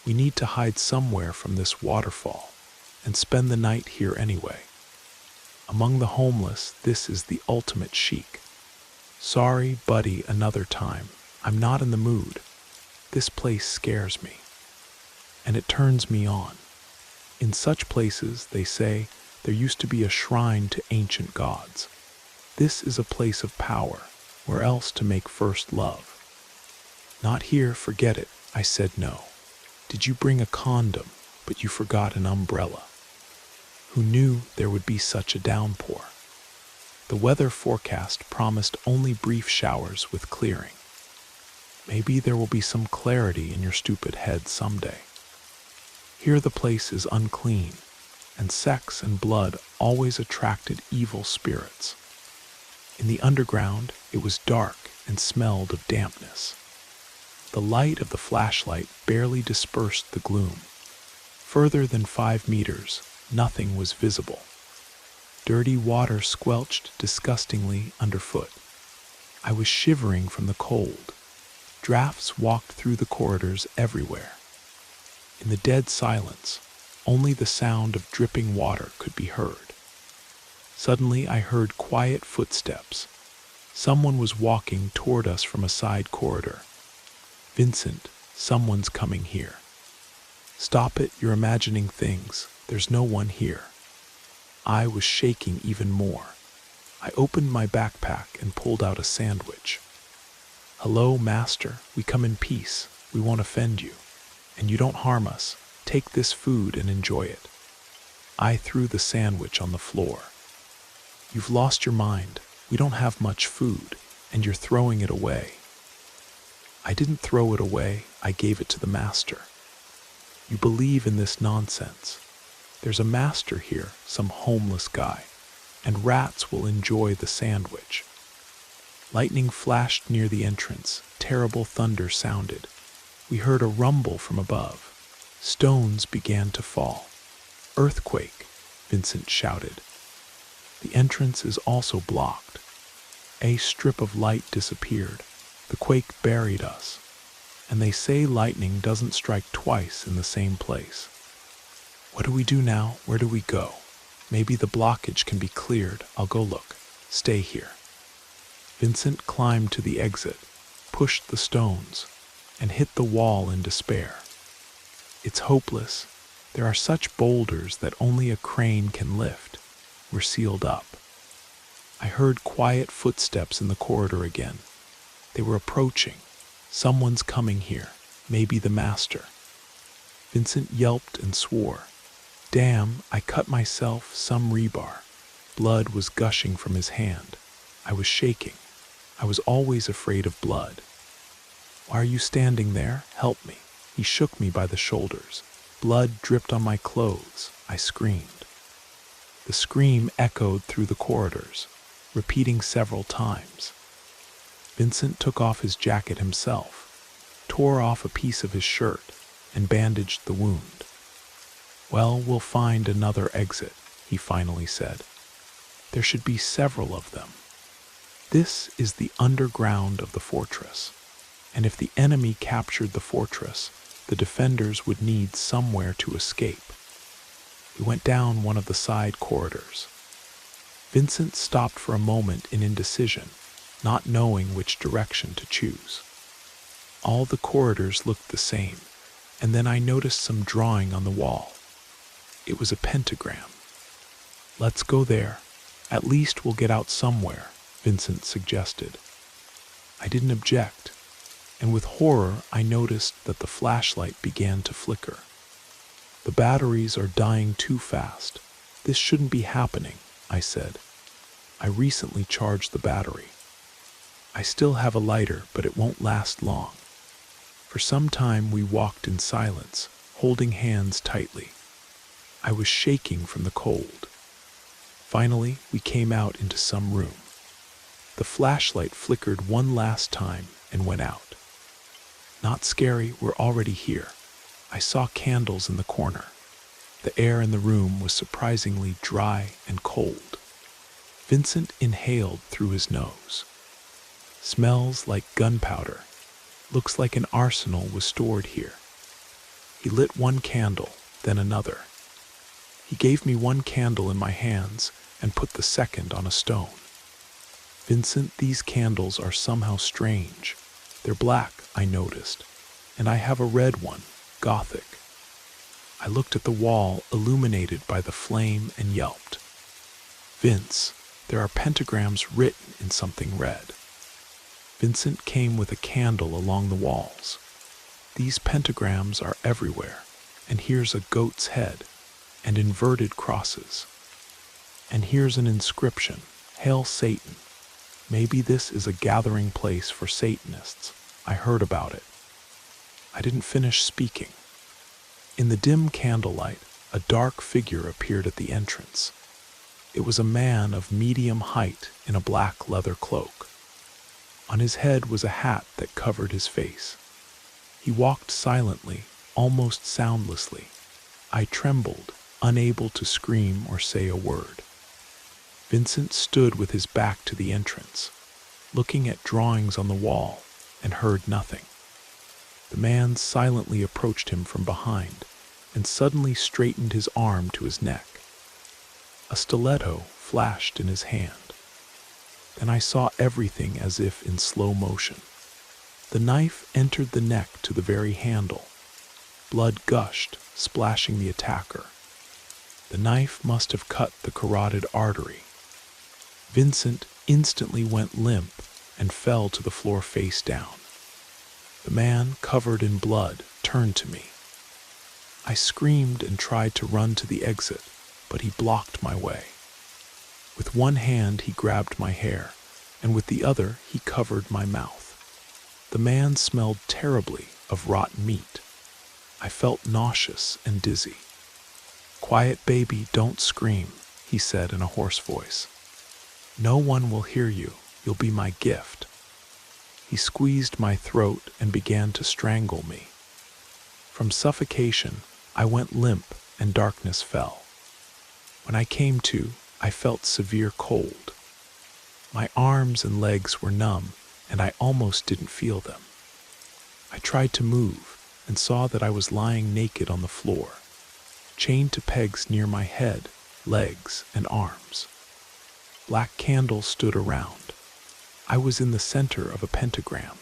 We need to hide somewhere from this waterfall and spend the night here anyway. Among the homeless, this is the ultimate chic. Sorry, buddy, another time. I'm not in the mood. This place scares me. And it turns me on. In such places, they say, there used to be a shrine to ancient gods. This is a place of power. Where else to make first love?" "Not here, forget it." I said no. "Did you bring a condom, but you forgot an umbrella? Who knew there would be such a downpour?" The weather forecast promised only brief showers with clearing. Maybe there will be some clarity in your stupid head someday. Here the place is unclean, and sex and blood always attracted evil spirits. In the underground, it was dark and smelled of dampness. The light of the flashlight barely dispersed the gloom. Further than 5 meters, nothing was visible. Dirty water squelched disgustingly underfoot. I was shivering from the cold. Drafts walked through the corridors everywhere. In the dead silence, only the sound of dripping water could be heard. Suddenly I heard quiet footsteps. Someone was walking toward us from a side corridor. "Vincent, someone's coming here." "Stop it, you're imagining things. There's no one here." I was shaking even more. I opened my backpack and pulled out a sandwich. "Hello, master. We come in peace. We won't offend you. And you don't harm us. Take this food and enjoy it." I threw the sandwich on the floor. "You've lost your mind. We don't have much food, and you're throwing it away." "I didn't throw it away. I gave it to the master." "You believe in this nonsense. There's a master here, some homeless guy, and rats will enjoy the sandwich." Lightning flashed near the entrance. Terrible thunder sounded. We heard a rumble from above. Stones began to fall. "Earthquake," Vincent shouted. "The entrance is also blocked." A strip of light disappeared. The quake buried us. And they say lightning doesn't strike twice in the same place. "What do we do now? Where do we go? Maybe the blockage can be cleared. I'll go look. Stay here." Vincent climbed to the exit, pushed the stones, and hit the wall in despair. "It's hopeless. There are such boulders that only a crane can lift. We're sealed up." I heard quiet footsteps in the corridor again. They were approaching. "Someone's coming here. Maybe the master." Vincent yelped and swore. "Damn, I cut myself some rebar." Blood was gushing from his hand. I was shaking. I was always afraid of blood. "Why are you standing there? Help me." He shook me by the shoulders. Blood dripped on my clothes. I screamed. The scream echoed through the corridors, repeating several times. Vincent took off his jacket himself, tore off a piece of his shirt, and bandaged the wound. "Well, we'll find another exit," he finally said. "There should be several of them. This is the underground of the fortress, and if the enemy captured the fortress, the defenders would need somewhere to escape. We went down one of the side corridors. Vincent stopped for a moment in indecision, not knowing which direction to choose. All the corridors looked the same, and then I noticed some drawing on the wall. It was a pentagram. "Let's go there. At least we'll get out somewhere," Vincent suggested. I didn't object, and with horror I noticed that the flashlight began to flicker. "The batteries are dying too fast. This shouldn't be happening," I said. "I recently charged the battery. I still have a lighter, but it won't last long." For some time we walked in silence, holding hands tightly. I was shaking from the cold. Finally, we came out into some room. The flashlight flickered one last time and went out. "Not scary, we're already here." I saw candles in the corner. The air in the room was surprisingly dry and cold. Vincent inhaled through his nose. "Smells like gunpowder. Looks like an arsenal was stored here." He lit one candle, then another. He gave me one candle in my hands and put the second on a stone. "Vincent, these candles are somehow strange. They're black," I noticed, "and I have a red one, Gothic." I looked at the wall illuminated by the flame and yelped. "Vince, there are pentagrams written in something red." Vincent came with a candle along the walls. "These pentagrams are everywhere, and here's a goat's head, and inverted crosses. And here's an inscription, 'Hail Satan.' Maybe this is a gathering place for Satanists. I heard about it." I didn't finish speaking. In the dim candlelight, a dark figure appeared at the entrance. It was a man of medium height in a black leather cloak. On his head was a hat that covered his face. He walked silently, almost soundlessly. I trembled, unable to scream or say a word. Vincent stood with his back to the entrance, looking at drawings on the wall, and heard nothing. The man silently approached him from behind and suddenly straightened his arm to his neck. A stiletto flashed in his hand. Then I saw everything as if in slow motion. The knife entered the neck to the very handle. Blood gushed, splashing the attacker. The knife must have cut the carotid artery. Vincent instantly went limp and fell to the floor face down. The man, covered in blood, turned to me. I screamed and tried to run to the exit, but he blocked my way. With one hand he grabbed my hair, and with the other he covered my mouth. The man smelled terribly of rotten meat. I felt nauseous and dizzy. "Quiet, baby, don't scream," he said in a hoarse voice. "No one will hear you. You'll be my gift." He squeezed my throat and began to strangle me. From suffocation, I went limp and darkness fell. When I came to, I felt severe cold. My arms and legs were numb, and I almost didn't feel them. I tried to move and saw that I was lying naked on the floor, chained to pegs near my head, legs, and arms. Black candles stood around. I was in the center of a pentagram.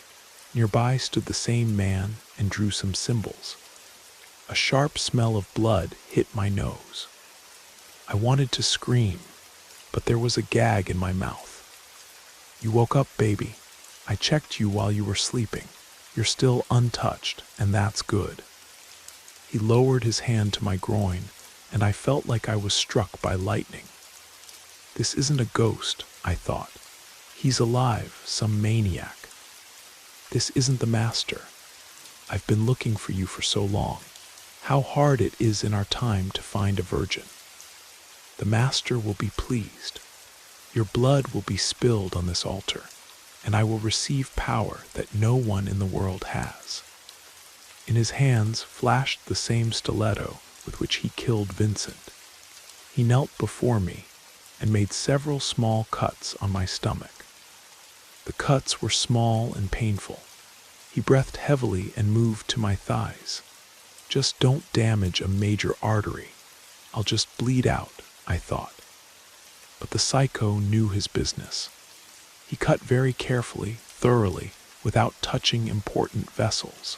Nearby stood the same man and drew some symbols. A sharp smell of blood hit my nose. I wanted to scream, but there was a gag in my mouth. "You woke up, baby. I checked you while you were sleeping. You're still untouched, and that's good." He lowered his hand to my groin, and I felt like I was struck by lightning. This isn't a ghost, I thought. He's alive, some maniac. This isn't the master. I've been looking for you for so long. How hard it is in our time to find a virgin. The master will be pleased. Your blood will be spilled on this altar, and I will receive power that no one in the world has. In his hands flashed the same stiletto with which he killed Vincent. He knelt before me and made several small cuts on my stomach. The cuts were small and painful. He breathed heavily and moved to my thighs. "Just don't damage a major artery. I'll just bleed out, I thought. But the psycho knew his business. He cut very carefully, thoroughly, without touching important vessels.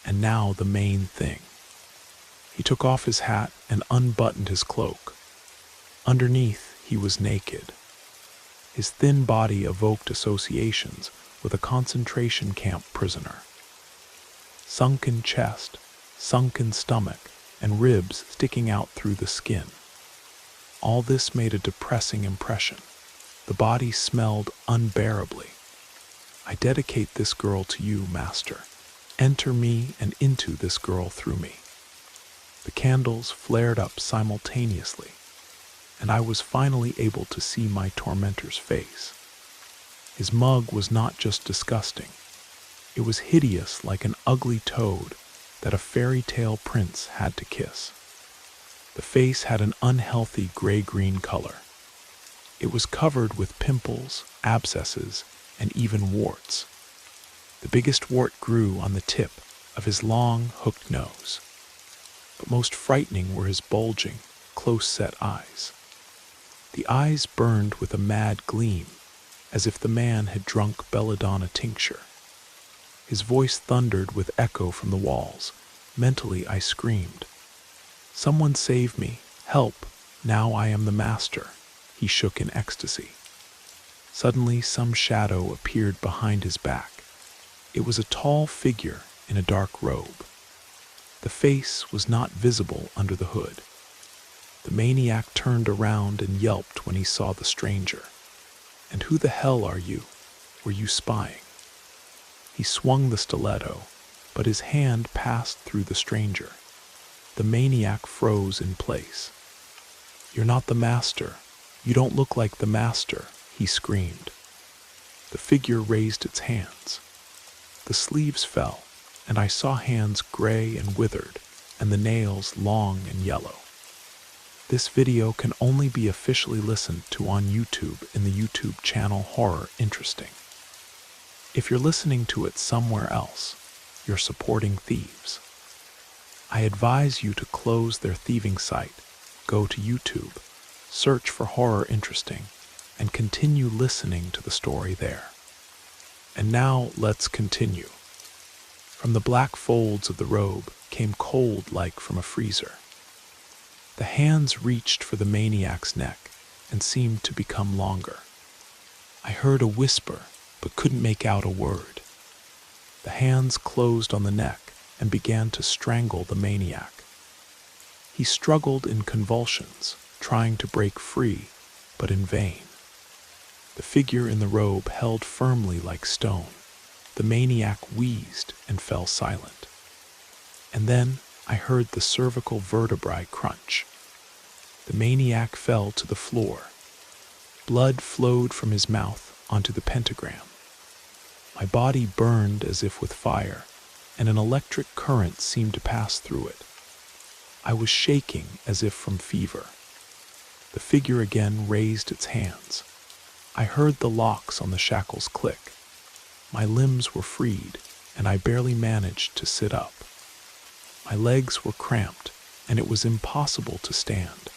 And now the main thing. He took off his hat and unbuttoned his cloak. Underneath, he was naked. His thin body evoked associations with a concentration camp prisoner. Sunken chest, sunken stomach, and ribs sticking out through the skin. All this made a depressing impression. The body smelled unbearably. I dedicate this girl to you, master. Enter me and into this girl through me. The candles flared up simultaneously, and I was finally able to see my tormentor's face. His mug was not just disgusting. It was hideous like an ugly toad that a fairy tale prince had to kiss. The face had an unhealthy gray-green color. It was covered with pimples, abscesses, and even warts. The biggest wart grew on the tip of his long, hooked nose. But most frightening were his bulging, close-set eyes. The eyes burned with a mad gleam, as if the man had drunk belladonna tincture. His voice thundered with echo from the walls. Mentally, I screamed, "Someone save me! Help! Now I am the master!" He shook in ecstasy. Suddenly, some shadow appeared behind his back. It was a tall figure in a dark robe. The face was not visible under the hood. The maniac turned around and yelped when he saw the stranger. "And who the hell are you? Were you spying?" He swung the stiletto, but his hand passed through the stranger. The maniac froze in place. "You're not the master. You don't look like the master," he screamed. The figure raised its hands. The sleeves fell, and I saw hands gray and withered, and the nails long and yellow. This video can only be officially listened to on YouTube in the YouTube channel Horror Interesting. If you're listening to it somewhere else, you're supporting thieves. I advise you to close their thieving site, go to YouTube, search for Horror Interesting, and continue listening to the story there. And now let's continue. From the black folds of the robe came cold like from a freezer. The hands reached for the maniac's neck and seemed to become longer. I heard a whisper, but couldn't make out a word. The hands closed on the neck and began to strangle the maniac. He struggled in convulsions, trying to break free, but in vain. The figure in the robe held firmly like stone. The maniac wheezed and fell silent. And then I heard the cervical vertebrae crunch. The maniac fell to the floor. Blood flowed from his mouth onto the pentagram. My body burned as if with fire, and an electric current seemed to pass through it. I was shaking as if from fever. The figure again raised its hands. I heard the locks on the shackles click. My limbs were freed, and I barely managed to sit up. My legs were cramped, and it was impossible to stand.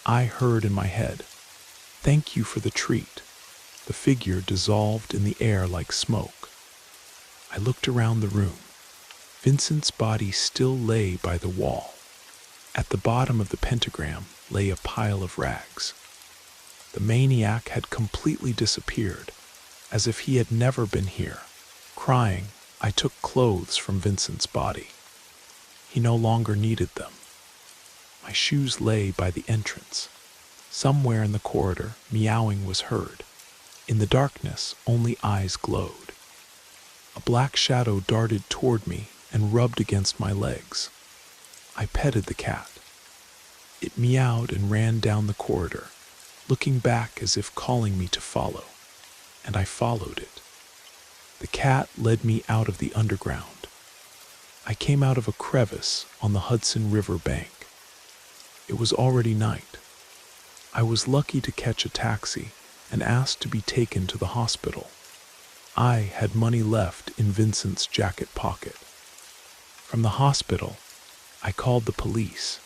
I heard in my head, "Thank you for the treat." The figure dissolved in the air like smoke. I looked around the room. Vincent's body still lay by the wall. At the bottom of the pentagram lay a pile of rags. The maniac had completely disappeared, as if he had never been here. Crying, I took clothes from Vincent's body. He no longer needed them. My shoes lay by the entrance. Somewhere in the corridor, meowing was heard. In the darkness, only eyes glowed. A black shadow darted toward me and rubbed against my legs. I petted the cat. It meowed and ran down the corridor, looking back as if calling me to follow, and I followed it. The cat led me out of the underground. I came out of a crevice on the Hudson River bank. It was already night. I was lucky to catch a taxi and asked to be taken to the hospital. I had money left in Vincent's jacket pocket. From the hospital, I called the police.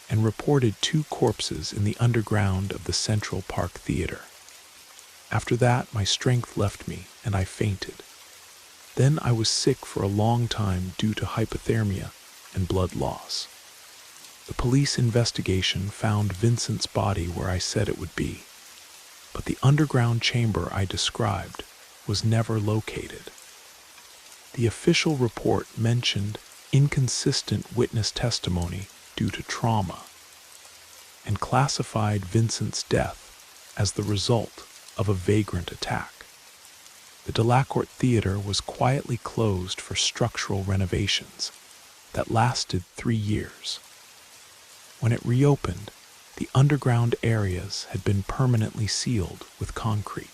and reported 2 corpses in the underground of the Central Park Theater. After that, my strength left me and I fainted. Then I was sick for a long time due to hypothermia and blood loss. The police investigation found Vincent's body where I said it would be, but the underground chamber I described was never located. The official report mentioned inconsistent witness testimony due to trauma and classified Vincent's death as the result of a vagrant attack. The Delacorte Theater was quietly closed for structural renovations that lasted 3 years. When it reopened, the underground areas had been permanently sealed with concrete.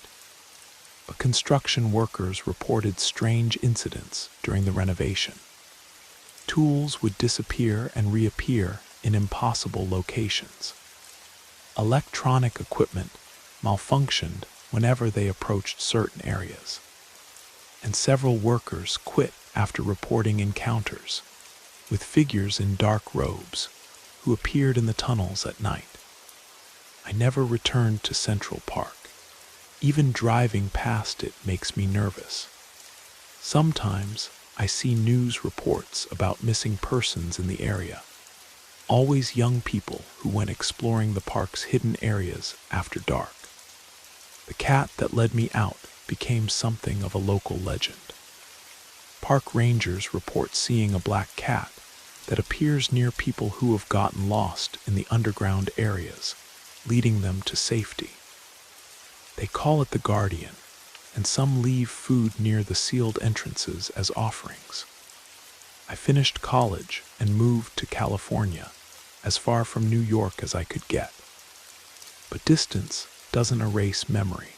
But construction workers reported strange incidents during the renovation. Tools would disappear and reappear in impossible locations. Electronic equipment malfunctioned whenever they approached certain areas, and several workers quit after reporting encounters with figures in dark robes who appeared in the tunnels at night. I never returned to Central Park. Even driving past it makes me nervous. Sometimes I see news reports about missing persons in the area, always young people who went exploring the park's hidden areas after dark. The cat that led me out became something of a local legend. Park rangers report seeing a black cat that appears near people who have gotten lost in the underground areas, leading them to safety. They call it the Guardian, and some leave food near the sealed entrances as offerings. I finished college and moved to California, as far from New York as I could get. But distance doesn't erase memory.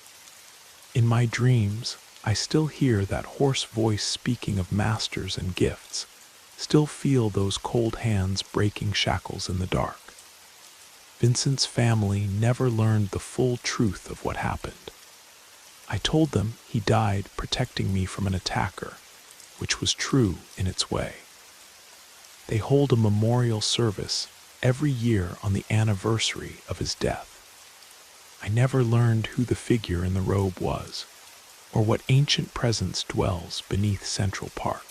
In my dreams, I still hear that hoarse voice speaking of masters and gifts, still feel those cold hands breaking shackles in the dark. Vincent's family never learned the full truth of what happened. I told them he died protecting me from an attacker, which was true in its way. They hold a memorial service every year on the anniversary of his death. I never learned who the figure in the robe was, or what ancient presence dwells beneath Central Park.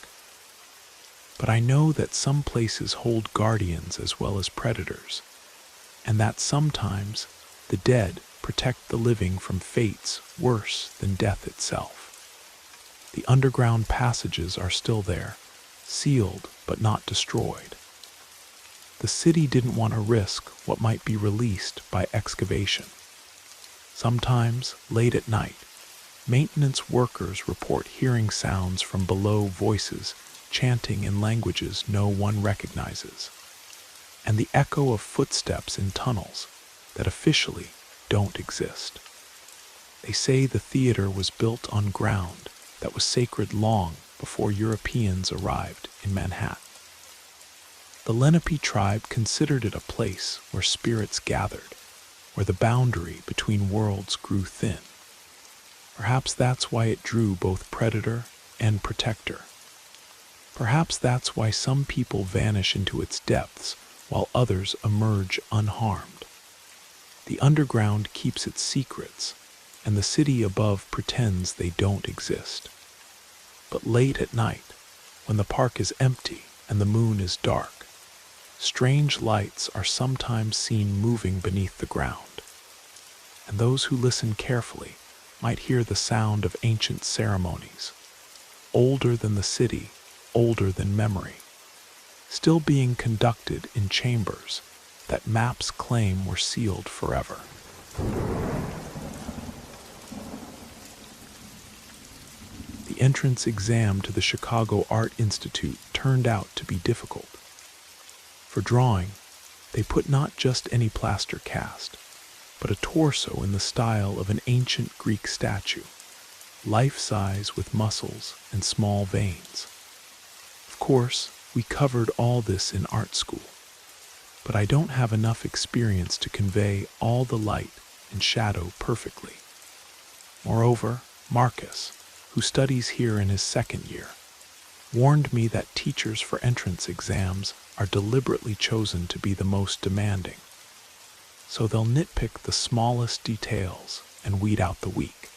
But I know that some places hold guardians as well as predators, and that sometimes the dead protect the living from fates worse than death itself. The underground passages are still there, sealed but not destroyed. The city didn't want to risk what might be released by excavation. Sometimes, late at night, maintenance workers report hearing sounds from below, voices chanting in languages no one recognizes, and the echo of footsteps in tunnels that officially don't exist. They say the theater was built on ground that was sacred long before Europeans arrived in Manhattan. The Lenape tribe considered it a place where spirits gathered, where the boundary between worlds grew thin. Perhaps that's why it drew both predator and protector. Perhaps that's why some people vanish into its depths while others emerge unharmed. The underground keeps its secrets, and the city above pretends they don't exist. But late at night, when the park is empty and the moon is dark, strange lights are sometimes seen moving beneath the ground, and those who listen carefully might hear the sound of ancient ceremonies, older than the city, older than memory, still being conducted in chambers that maps claim were sealed forever. The entrance exam to the Chicago Art Institute turned out to be difficult. For drawing, they put not just any plaster cast, but a torso in the style of an ancient Greek statue, life-size with muscles and small veins. Of course, we covered all this in art school, but I don't have enough experience to convey all the light and shadow perfectly. Moreover, Marcus, who studies here in his second year, warned me that teachers for entrance exams are deliberately chosen to be the most demanding, so they'll nitpick the smallest details and weed out the weak.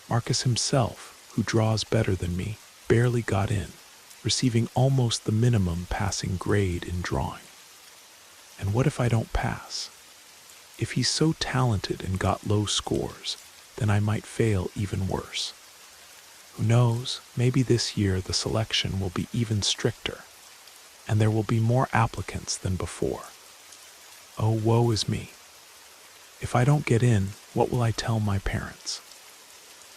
Marcus himself, who draws better than me, barely got in, receiving almost the minimum passing grade in drawing. And what if I don't pass? If he's so talented and got low scores, then I might fail even worse. Who knows, maybe this year the selection will be even stricter, and there will be more applicants than before. Oh, woe is me. If I don't get in, what will I tell my parents?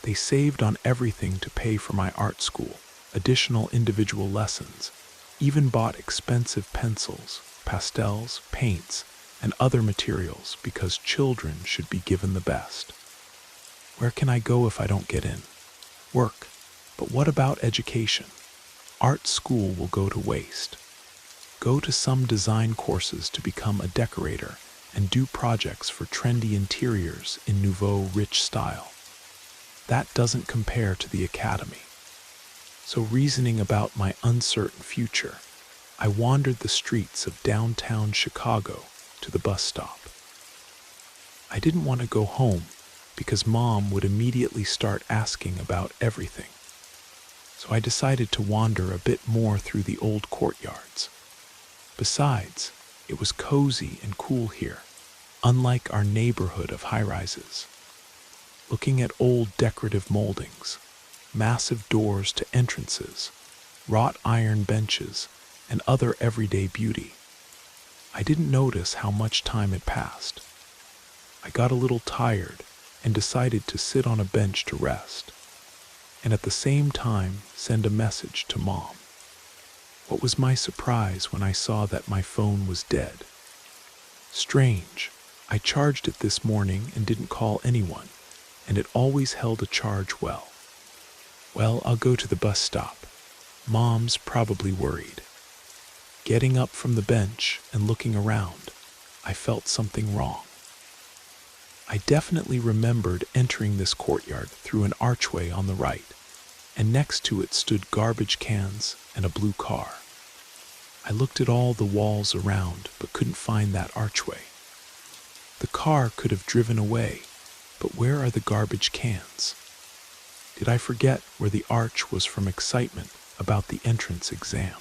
They saved on everything to pay for my art school, additional individual lessons, even bought expensive pencils, pastels, paints, and other materials because children should be given the best. Where can I go if I don't get in? Work. But what about education? Art school will go to waste. Go to some design courses to become a decorator and do projects for trendy interiors in nouveau rich style. That doesn't compare to the academy. So reasoning about my uncertain future, I wandered the streets of downtown Chicago to the bus stop. I didn't want to go home because Mom would immediately start asking about everything. So I decided to wander a bit more through the old courtyards. Besides, it was cozy and cool here, unlike our neighborhood of high-rises. Looking at old decorative moldings, massive doors to entrances, wrought iron benches, and other everyday beauty, I didn't notice how much time had passed. I got a little tired and decided to sit on a bench to rest, and at the same time send a message to Mom. What was my surprise when I saw that my phone was dead? Strange. I charged it this morning and didn't call anyone, and it always held a charge well. Well, I'll go to the bus stop. Mom's probably worried. Getting up from the bench and looking around, I felt something wrong. I definitely remembered entering this courtyard through an archway on the right, and next to it stood garbage cans and a blue car. I looked at all the walls around but couldn't find that archway. The car could have driven away, but where are the garbage cans? Did I forget where the arch was from excitement about the entrance exam?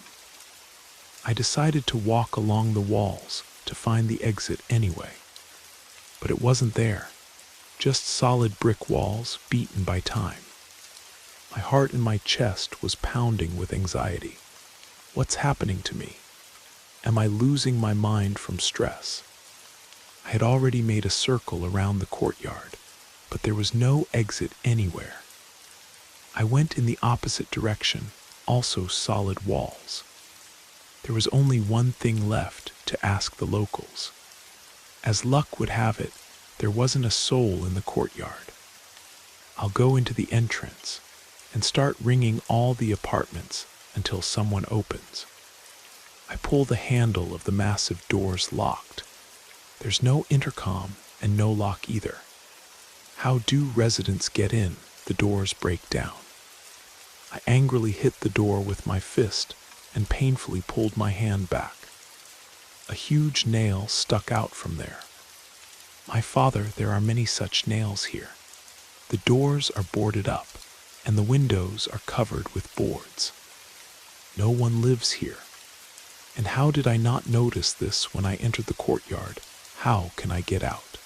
I decided to walk along the walls to find the exit anyway. But it wasn't there, just solid brick walls beaten by time. My heart in my chest was pounding with anxiety. What's happening to me? Am I losing my mind from stress? I had already made a circle around the courtyard, but there was no exit anywhere. I went in the opposite direction, also solid walls. There was only one thing left to ask the locals. As luck would have it, there wasn't a soul in the courtyard. I'll go into the entrance and start ringing all the apartments until someone opens. I pull the handle of the massive doors locked. There's no intercom and no lock either. How do residents get in? The doors break down. I angrily hit the door with my fist and painfully pulled my hand back. A huge nail stuck out from there. My father, there are many such nails here. The doors are boarded up, and the windows are covered with boards. No one lives here. And how did I not notice this when I entered the courtyard? How can I get out?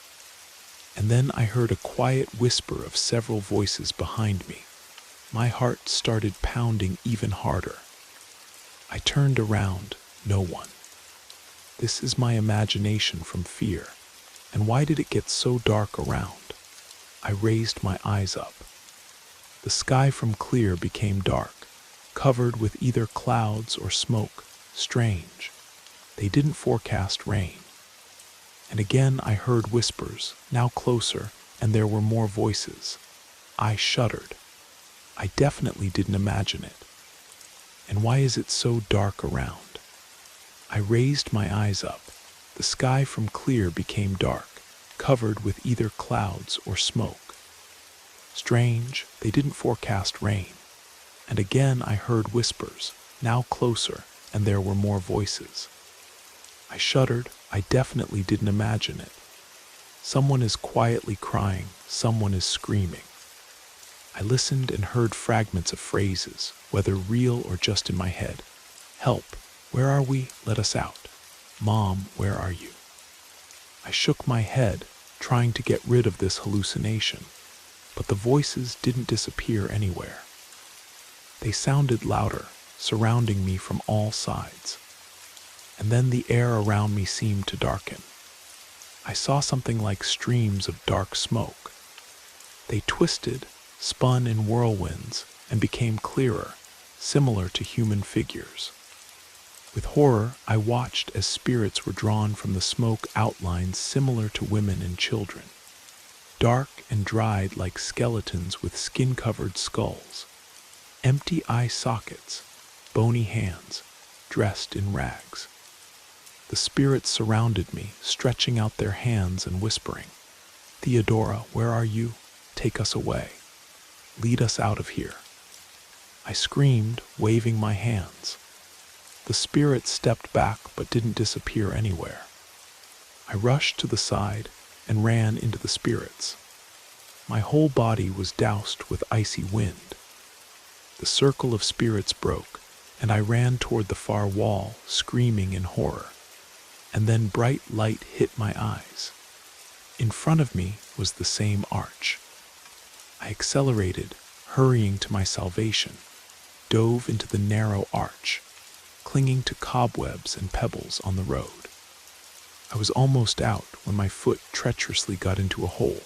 And then I heard a quiet whisper of several voices behind me. My heart started pounding even harder. I turned around, no one. This is my imagination from fear. And why did it get so dark around? I raised my eyes up. The sky from clear became dark, covered with either clouds or smoke. Strange. They didn't forecast rain. And again I heard whispers, now closer, and there were more voices. I shuddered. I definitely didn't imagine it. And why is it so dark around? I raised my eyes up. The sky from clear became dark, covered with either clouds or smoke. Strange, they didn't forecast rain. And again I heard whispers, now closer, and there were more voices. I shuddered. I definitely didn't imagine it. Someone is quietly crying, someone is screaming. I listened and heard fragments of phrases, whether real or just in my head. Help, where are we? Let us out. Mom, where are you? I shook my head, trying to get rid of this hallucination, but the voices didn't disappear anywhere. They sounded louder, surrounding me from all sides. And then the air around me seemed to darken. I saw something like streams of dark smoke. They twisted, spun in whirlwinds, and became clearer, similar to human figures. With horror, I watched as spirits were drawn from the smoke, outlines similar to women and children, dark and dried like skeletons with skin-covered skulls, empty eye sockets, bony hands, dressed in rags. The spirits surrounded me, stretching out their hands and whispering, "Theodora, where are you? Take us away. Lead us out of here." I screamed, waving my hands. The spirits stepped back but didn't disappear anywhere. I rushed to the side and ran into the spirits. My whole body was doused with icy wind. The circle of spirits broke, and I ran toward the far wall, screaming in horror. And then bright light hit my eyes. In front of me was the same arch. I accelerated, hurrying to my salvation, dove into the narrow arch, clinging to cobwebs and pebbles on the road. I was almost out when my foot treacherously got into a hole.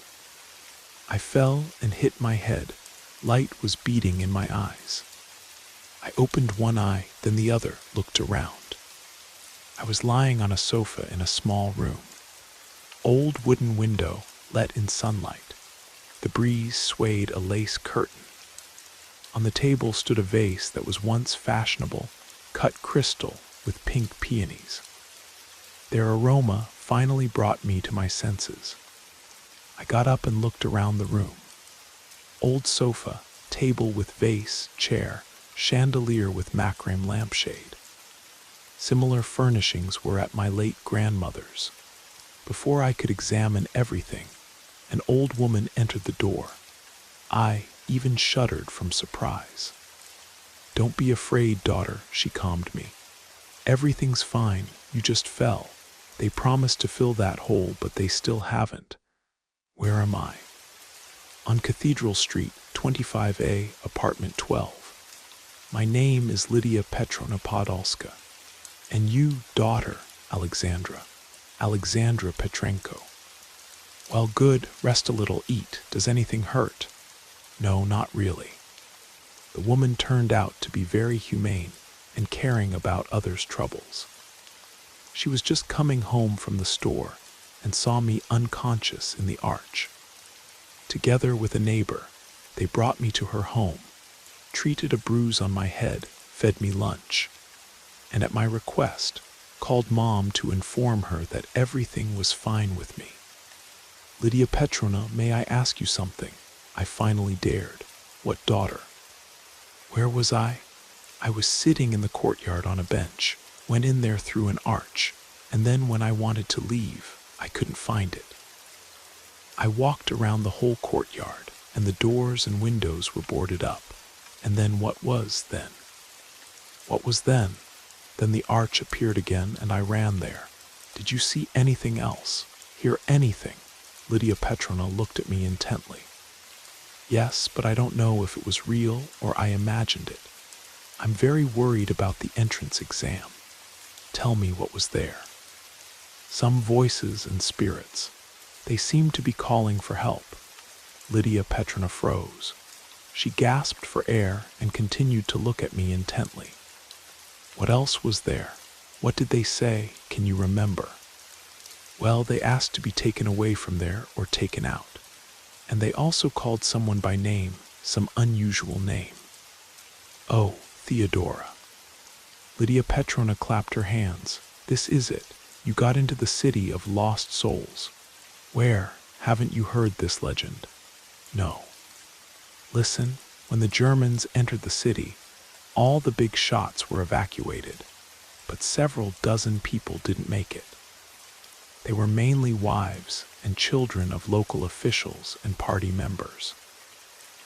I fell and hit my head. Light was beating in my eyes. I opened one eye, then the other, looked around. I was lying on a sofa in a small room. Old wooden window let in sunlight. The breeze swayed a lace curtain. On the table stood a vase that was once fashionable, cut crystal with pink peonies. Their aroma finally brought me to my senses. I got up and looked around the room. Old sofa, table with vase, chair, chandelier with macrame lampshade. Similar furnishings were at my late grandmother's. Before I could examine everything, an old woman entered the door. I even shuddered from surprise. "Don't be afraid, daughter," she calmed me. "Everything's fine, you just fell. They promised to fill that hole, but they still haven't." Where am I? On Cathedral Street, 25A, apartment 12. My name is Lydia Petrovna Podolska. And you, daughter, Alexandra Petrenko. Well, good, rest a little, eat. Does anything hurt? No, not really. The woman turned out to be very humane and caring about others' troubles. She was just coming home from the store and saw me unconscious in the arch. Together with a neighbor, they brought me to her home, treated a bruise on my head, fed me lunch, and at my request, called Mom to inform her that everything was fine with me. "Lydia Petrovna, may I ask you something?" I finally dared. "What, daughter?" Where was I? I was sitting in the courtyard on a bench, went in there through an arch, and then when I wanted to leave, I couldn't find it. I walked around the whole courtyard, and the doors and windows were boarded up. And then what was then? What was then? Then the arch appeared again, and I ran there. Did you see anything else? Hear anything? Lydia Petrovna looked at me intently. Yes, but I don't know if it was real or I imagined it. I'm very worried about the entrance exam. Tell me what was there. Some voices and spirits. They seemed to be calling for help. Lydia Petrovna froze. She gasped for air and continued to look at me intently. What else was there? What did they say? Can you remember? Well, they asked to be taken away from there or taken out. And they also called someone by name, some unusual name. Oh, Theodora. Lydia Petrovna clapped her hands. This is it. You got into the city of lost souls. Where? Haven't you heard this legend? No. Listen, When the Germans entered the city, all the big shots were evacuated, but several dozen people didn't make it. They were mainly wives and children of local officials and party members.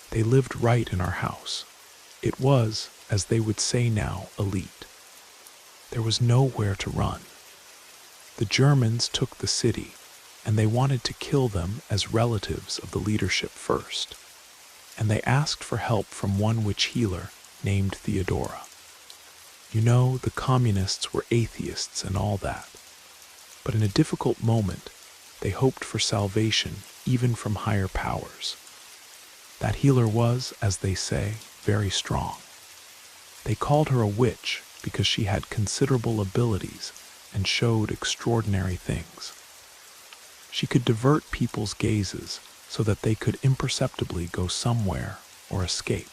They lived right in our house. It was, as they would say now, elite. There was nowhere to run. The Germans took the city, and they wanted to kill them as relatives of the leadership first. And they asked for help from one witch healer named Theodora. You know, the communists were atheists and all that. But in a difficult moment, they hoped for salvation even from higher powers. That healer was, as they say, very strong. They called her a witch because she had considerable abilities and showed extraordinary things. She could divert people's gazes so that they could imperceptibly go somewhere or escape.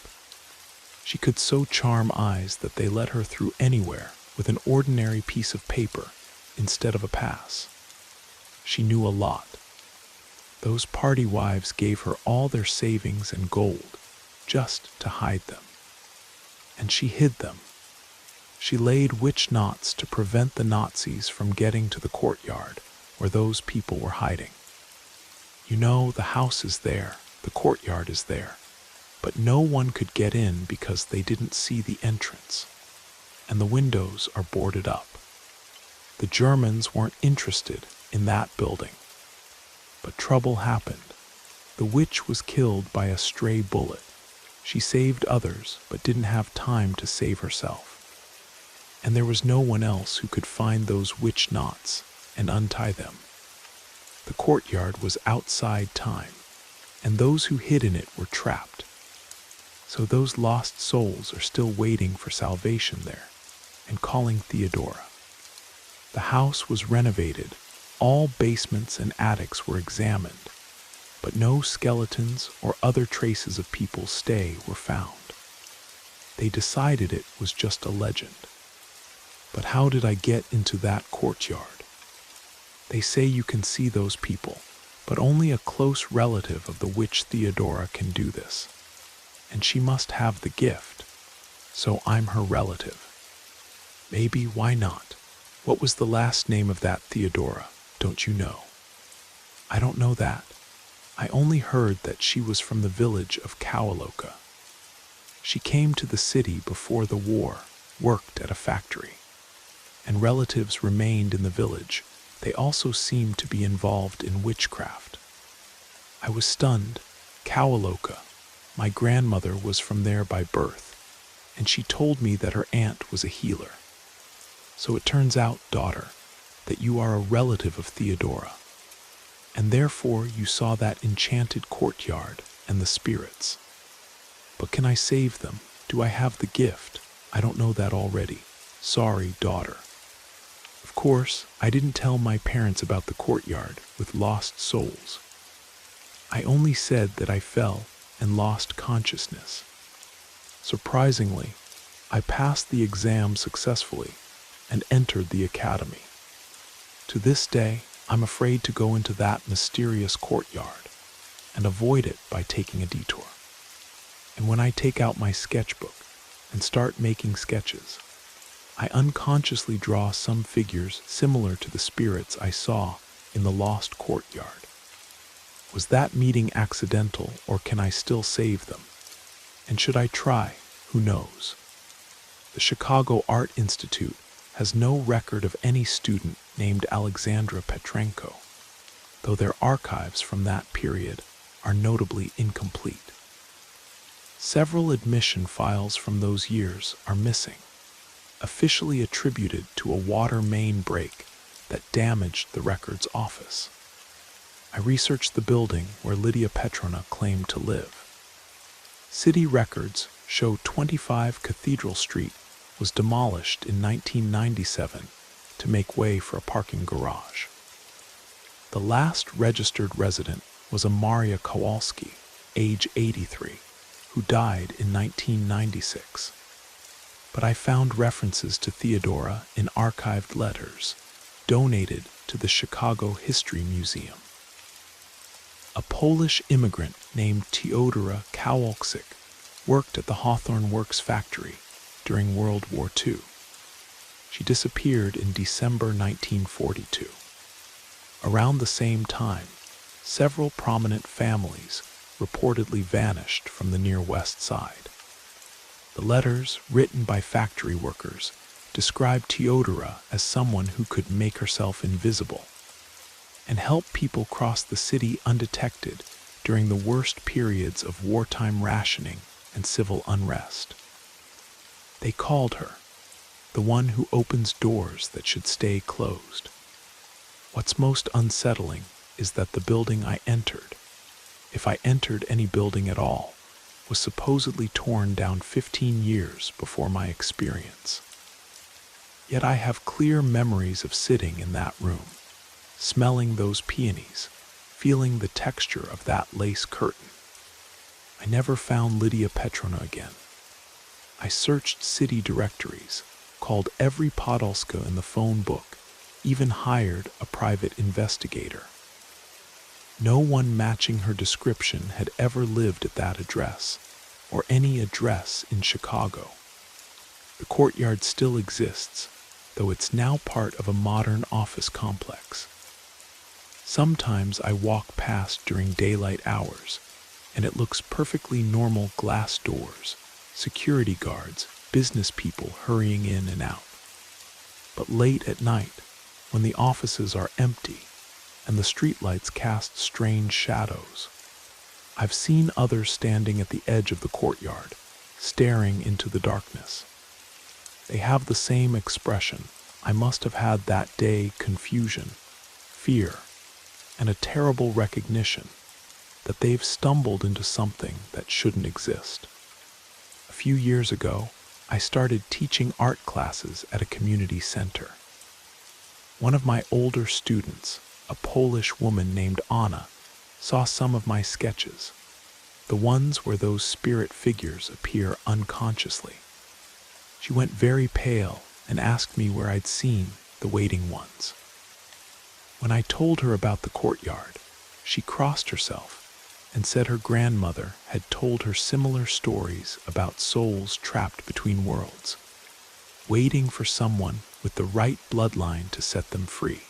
She could so charm eyes that they let her through anywhere with an ordinary piece of paper instead of a pass. She knew a lot. Those party wives gave her all their savings and gold just to hide them. And she hid them. She laid witch knots to prevent the Nazis from getting to the courtyard where those people were hiding. You know, the house is there, the courtyard is there, but no one could get in because they didn't see the entrance, and the windows are boarded up. The Germans weren't interested in that building. But trouble happened. The witch was killed by a stray bullet. She saved others, but didn't have time to save herself. And there was no one else who could find those witch knots and untie them. The courtyard was outside time, and those who hid in it were trapped. So those lost souls are still waiting for salvation there and calling Theodora. The house was renovated. All basements and attics were examined, but no skeletons or other traces of people's stay were found. They decided it was just a legend. But how did I get into that courtyard? They say you can see those people, but only a close relative of the witch Theodora can do this. And she must have the gift, so I'm her relative. Maybe, why not? What was the last name of that Theodora? Don't you know? I don't know that. I only heard that she was from the village of Kawaloka. She came to the city before the war, worked at a factory, and relatives remained in the village. They also seemed to be involved in witchcraft. I was stunned. Kawaloka. My grandmother was from there by birth, and she told me that her aunt was a healer. So it turns out, daughter, that you are a relative of Theodora, and therefore you saw that enchanted courtyard and the spirits. But can I save them? Do I have the gift? I don't know that already. Sorry, daughter. Of course, I didn't tell my parents about the courtyard with lost souls. I only said that I fell and lost consciousness. Surprisingly, I passed the exam successfully and entered the academy. To this day, I'm afraid to go into that mysterious courtyard and avoid it by taking a detour. And when I take out my sketchbook and start making sketches, I unconsciously draw some figures similar to the spirits I saw in the lost courtyard. Was that meeting accidental, or can I still save them? And should I try? Who knows? The Chicago Art Institute has no record of any student named Alexandra Petrenko, though their archives from that period are notably incomplete. Several admission files from those years are missing, officially attributed to a water main break that damaged the records office. I researched the building where Lydia Petrona claimed to live. City records show 25 Cathedral Street was demolished in 1997 to make way for a parking garage. The last registered resident was a Maria Kowalski, age 83, who died in 1996. But I found references to Theodora in archived letters donated to the Chicago History Museum. A Polish immigrant named Teodora Kowalczyk worked at the Hawthorne Works factory during World War II. She disappeared in December 1942. Around the same time, several prominent families reportedly vanished from the near West Side. The letters, written by factory workers, described Teodora as someone who could make herself invisible and help people cross the city undetected during the worst periods of wartime rationing and civil unrest. They called her the one who opens doors that should stay closed. What's most unsettling is that the building I entered, if I entered any building at all, was supposedly torn down 15 years before my experience. Yet I have clear memories of sitting in that room, smelling those peonies, feeling the texture of that lace curtain. I never found Lydia Petrovna again. I searched city directories, called every Podolska in the phone book, even hired a private investigator. No one matching her description had ever lived at that address, or any address in Chicago. The courtyard still exists, though it's now part of a modern office complex. Sometimes I walk past during daylight hours, and it looks perfectly normal: glass doors, security guards, business people hurrying in and out. But late at night, when the offices are empty and the streetlights cast strange shadows, I've seen others standing at the edge of the courtyard, staring into the darkness. They have the same expression I must have had that day: confusion, fear, and a terrible recognition that they've stumbled into something that shouldn't exist. A few years ago, I started teaching art classes at a community center. One of my older students, a Polish woman named Anna, saw some of my sketches, the ones where those spirit figures appear unconsciously. She went very pale and asked me where I'd seen the waiting ones. When I told her about the courtyard, she crossed herself and said her grandmother had told her similar stories about souls trapped between worlds, waiting for someone with the right bloodline to set them free.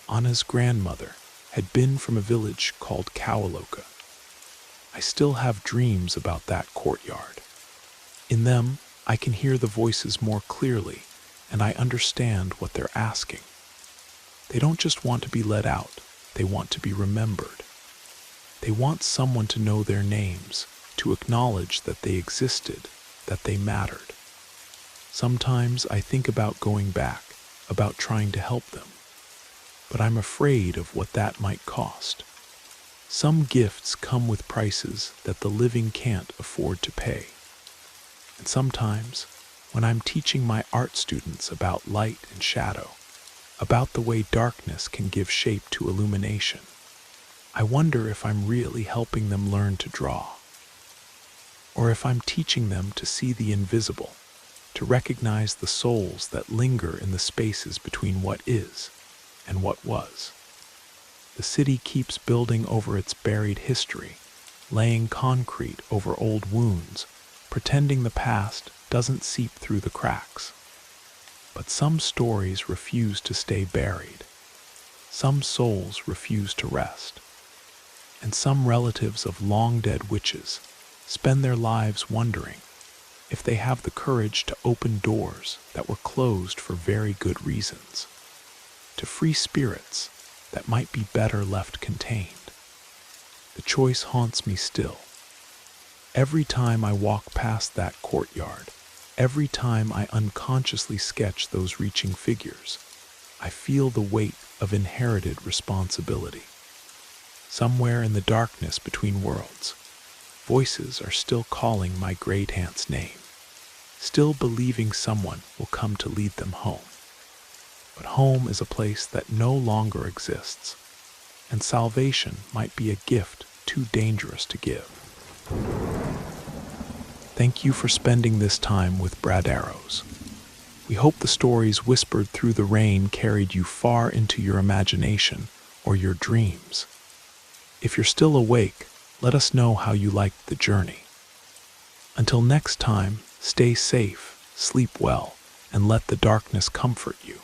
Anna's grandmother had been from a village called Kowaloka. I still have dreams about that courtyard. In them, I can hear the voices more clearly, and I understand what they're asking. They don't just want to be let out, they want to be remembered. They want someone to know their names, to acknowledge that they existed, that they mattered. Sometimes I think about going back, about trying to help them, but I'm afraid of what that might cost. Some gifts come with prices that the living can't afford to pay. And sometimes, when I'm teaching my art students about light and shadow, about the way darkness can give shape to illumination, I wonder if I'm really helping them learn to draw, or if I'm teaching them to see the invisible, to recognize the souls that linger in the spaces between what is and what was. The city keeps building over its buried history, laying concrete over old wounds, pretending the past doesn't seep through the cracks. But some stories refuse to stay buried. Some souls refuse to rest. And some relatives of long-dead witches spend their lives wondering if they have the courage to open doors that were closed for very good reasons, to free spirits that might be better left contained. The choice haunts me still. Every time I walk past that courtyard, every time I unconsciously sketch those reaching figures, I feel the weight of inherited responsibility. Somewhere in the darkness between worlds, voices are still calling my great aunt's name, still believing someone will come to lead them home. But home is a place that no longer exists, and salvation might be a gift too dangerous to give. Thank you for spending this time with Brad Arrows. We hope the stories whispered through the rain carried you far into your imagination or your dreams. If you're still awake, let us know how you liked the journey. Until next time, stay safe, sleep well, and let the darkness comfort you.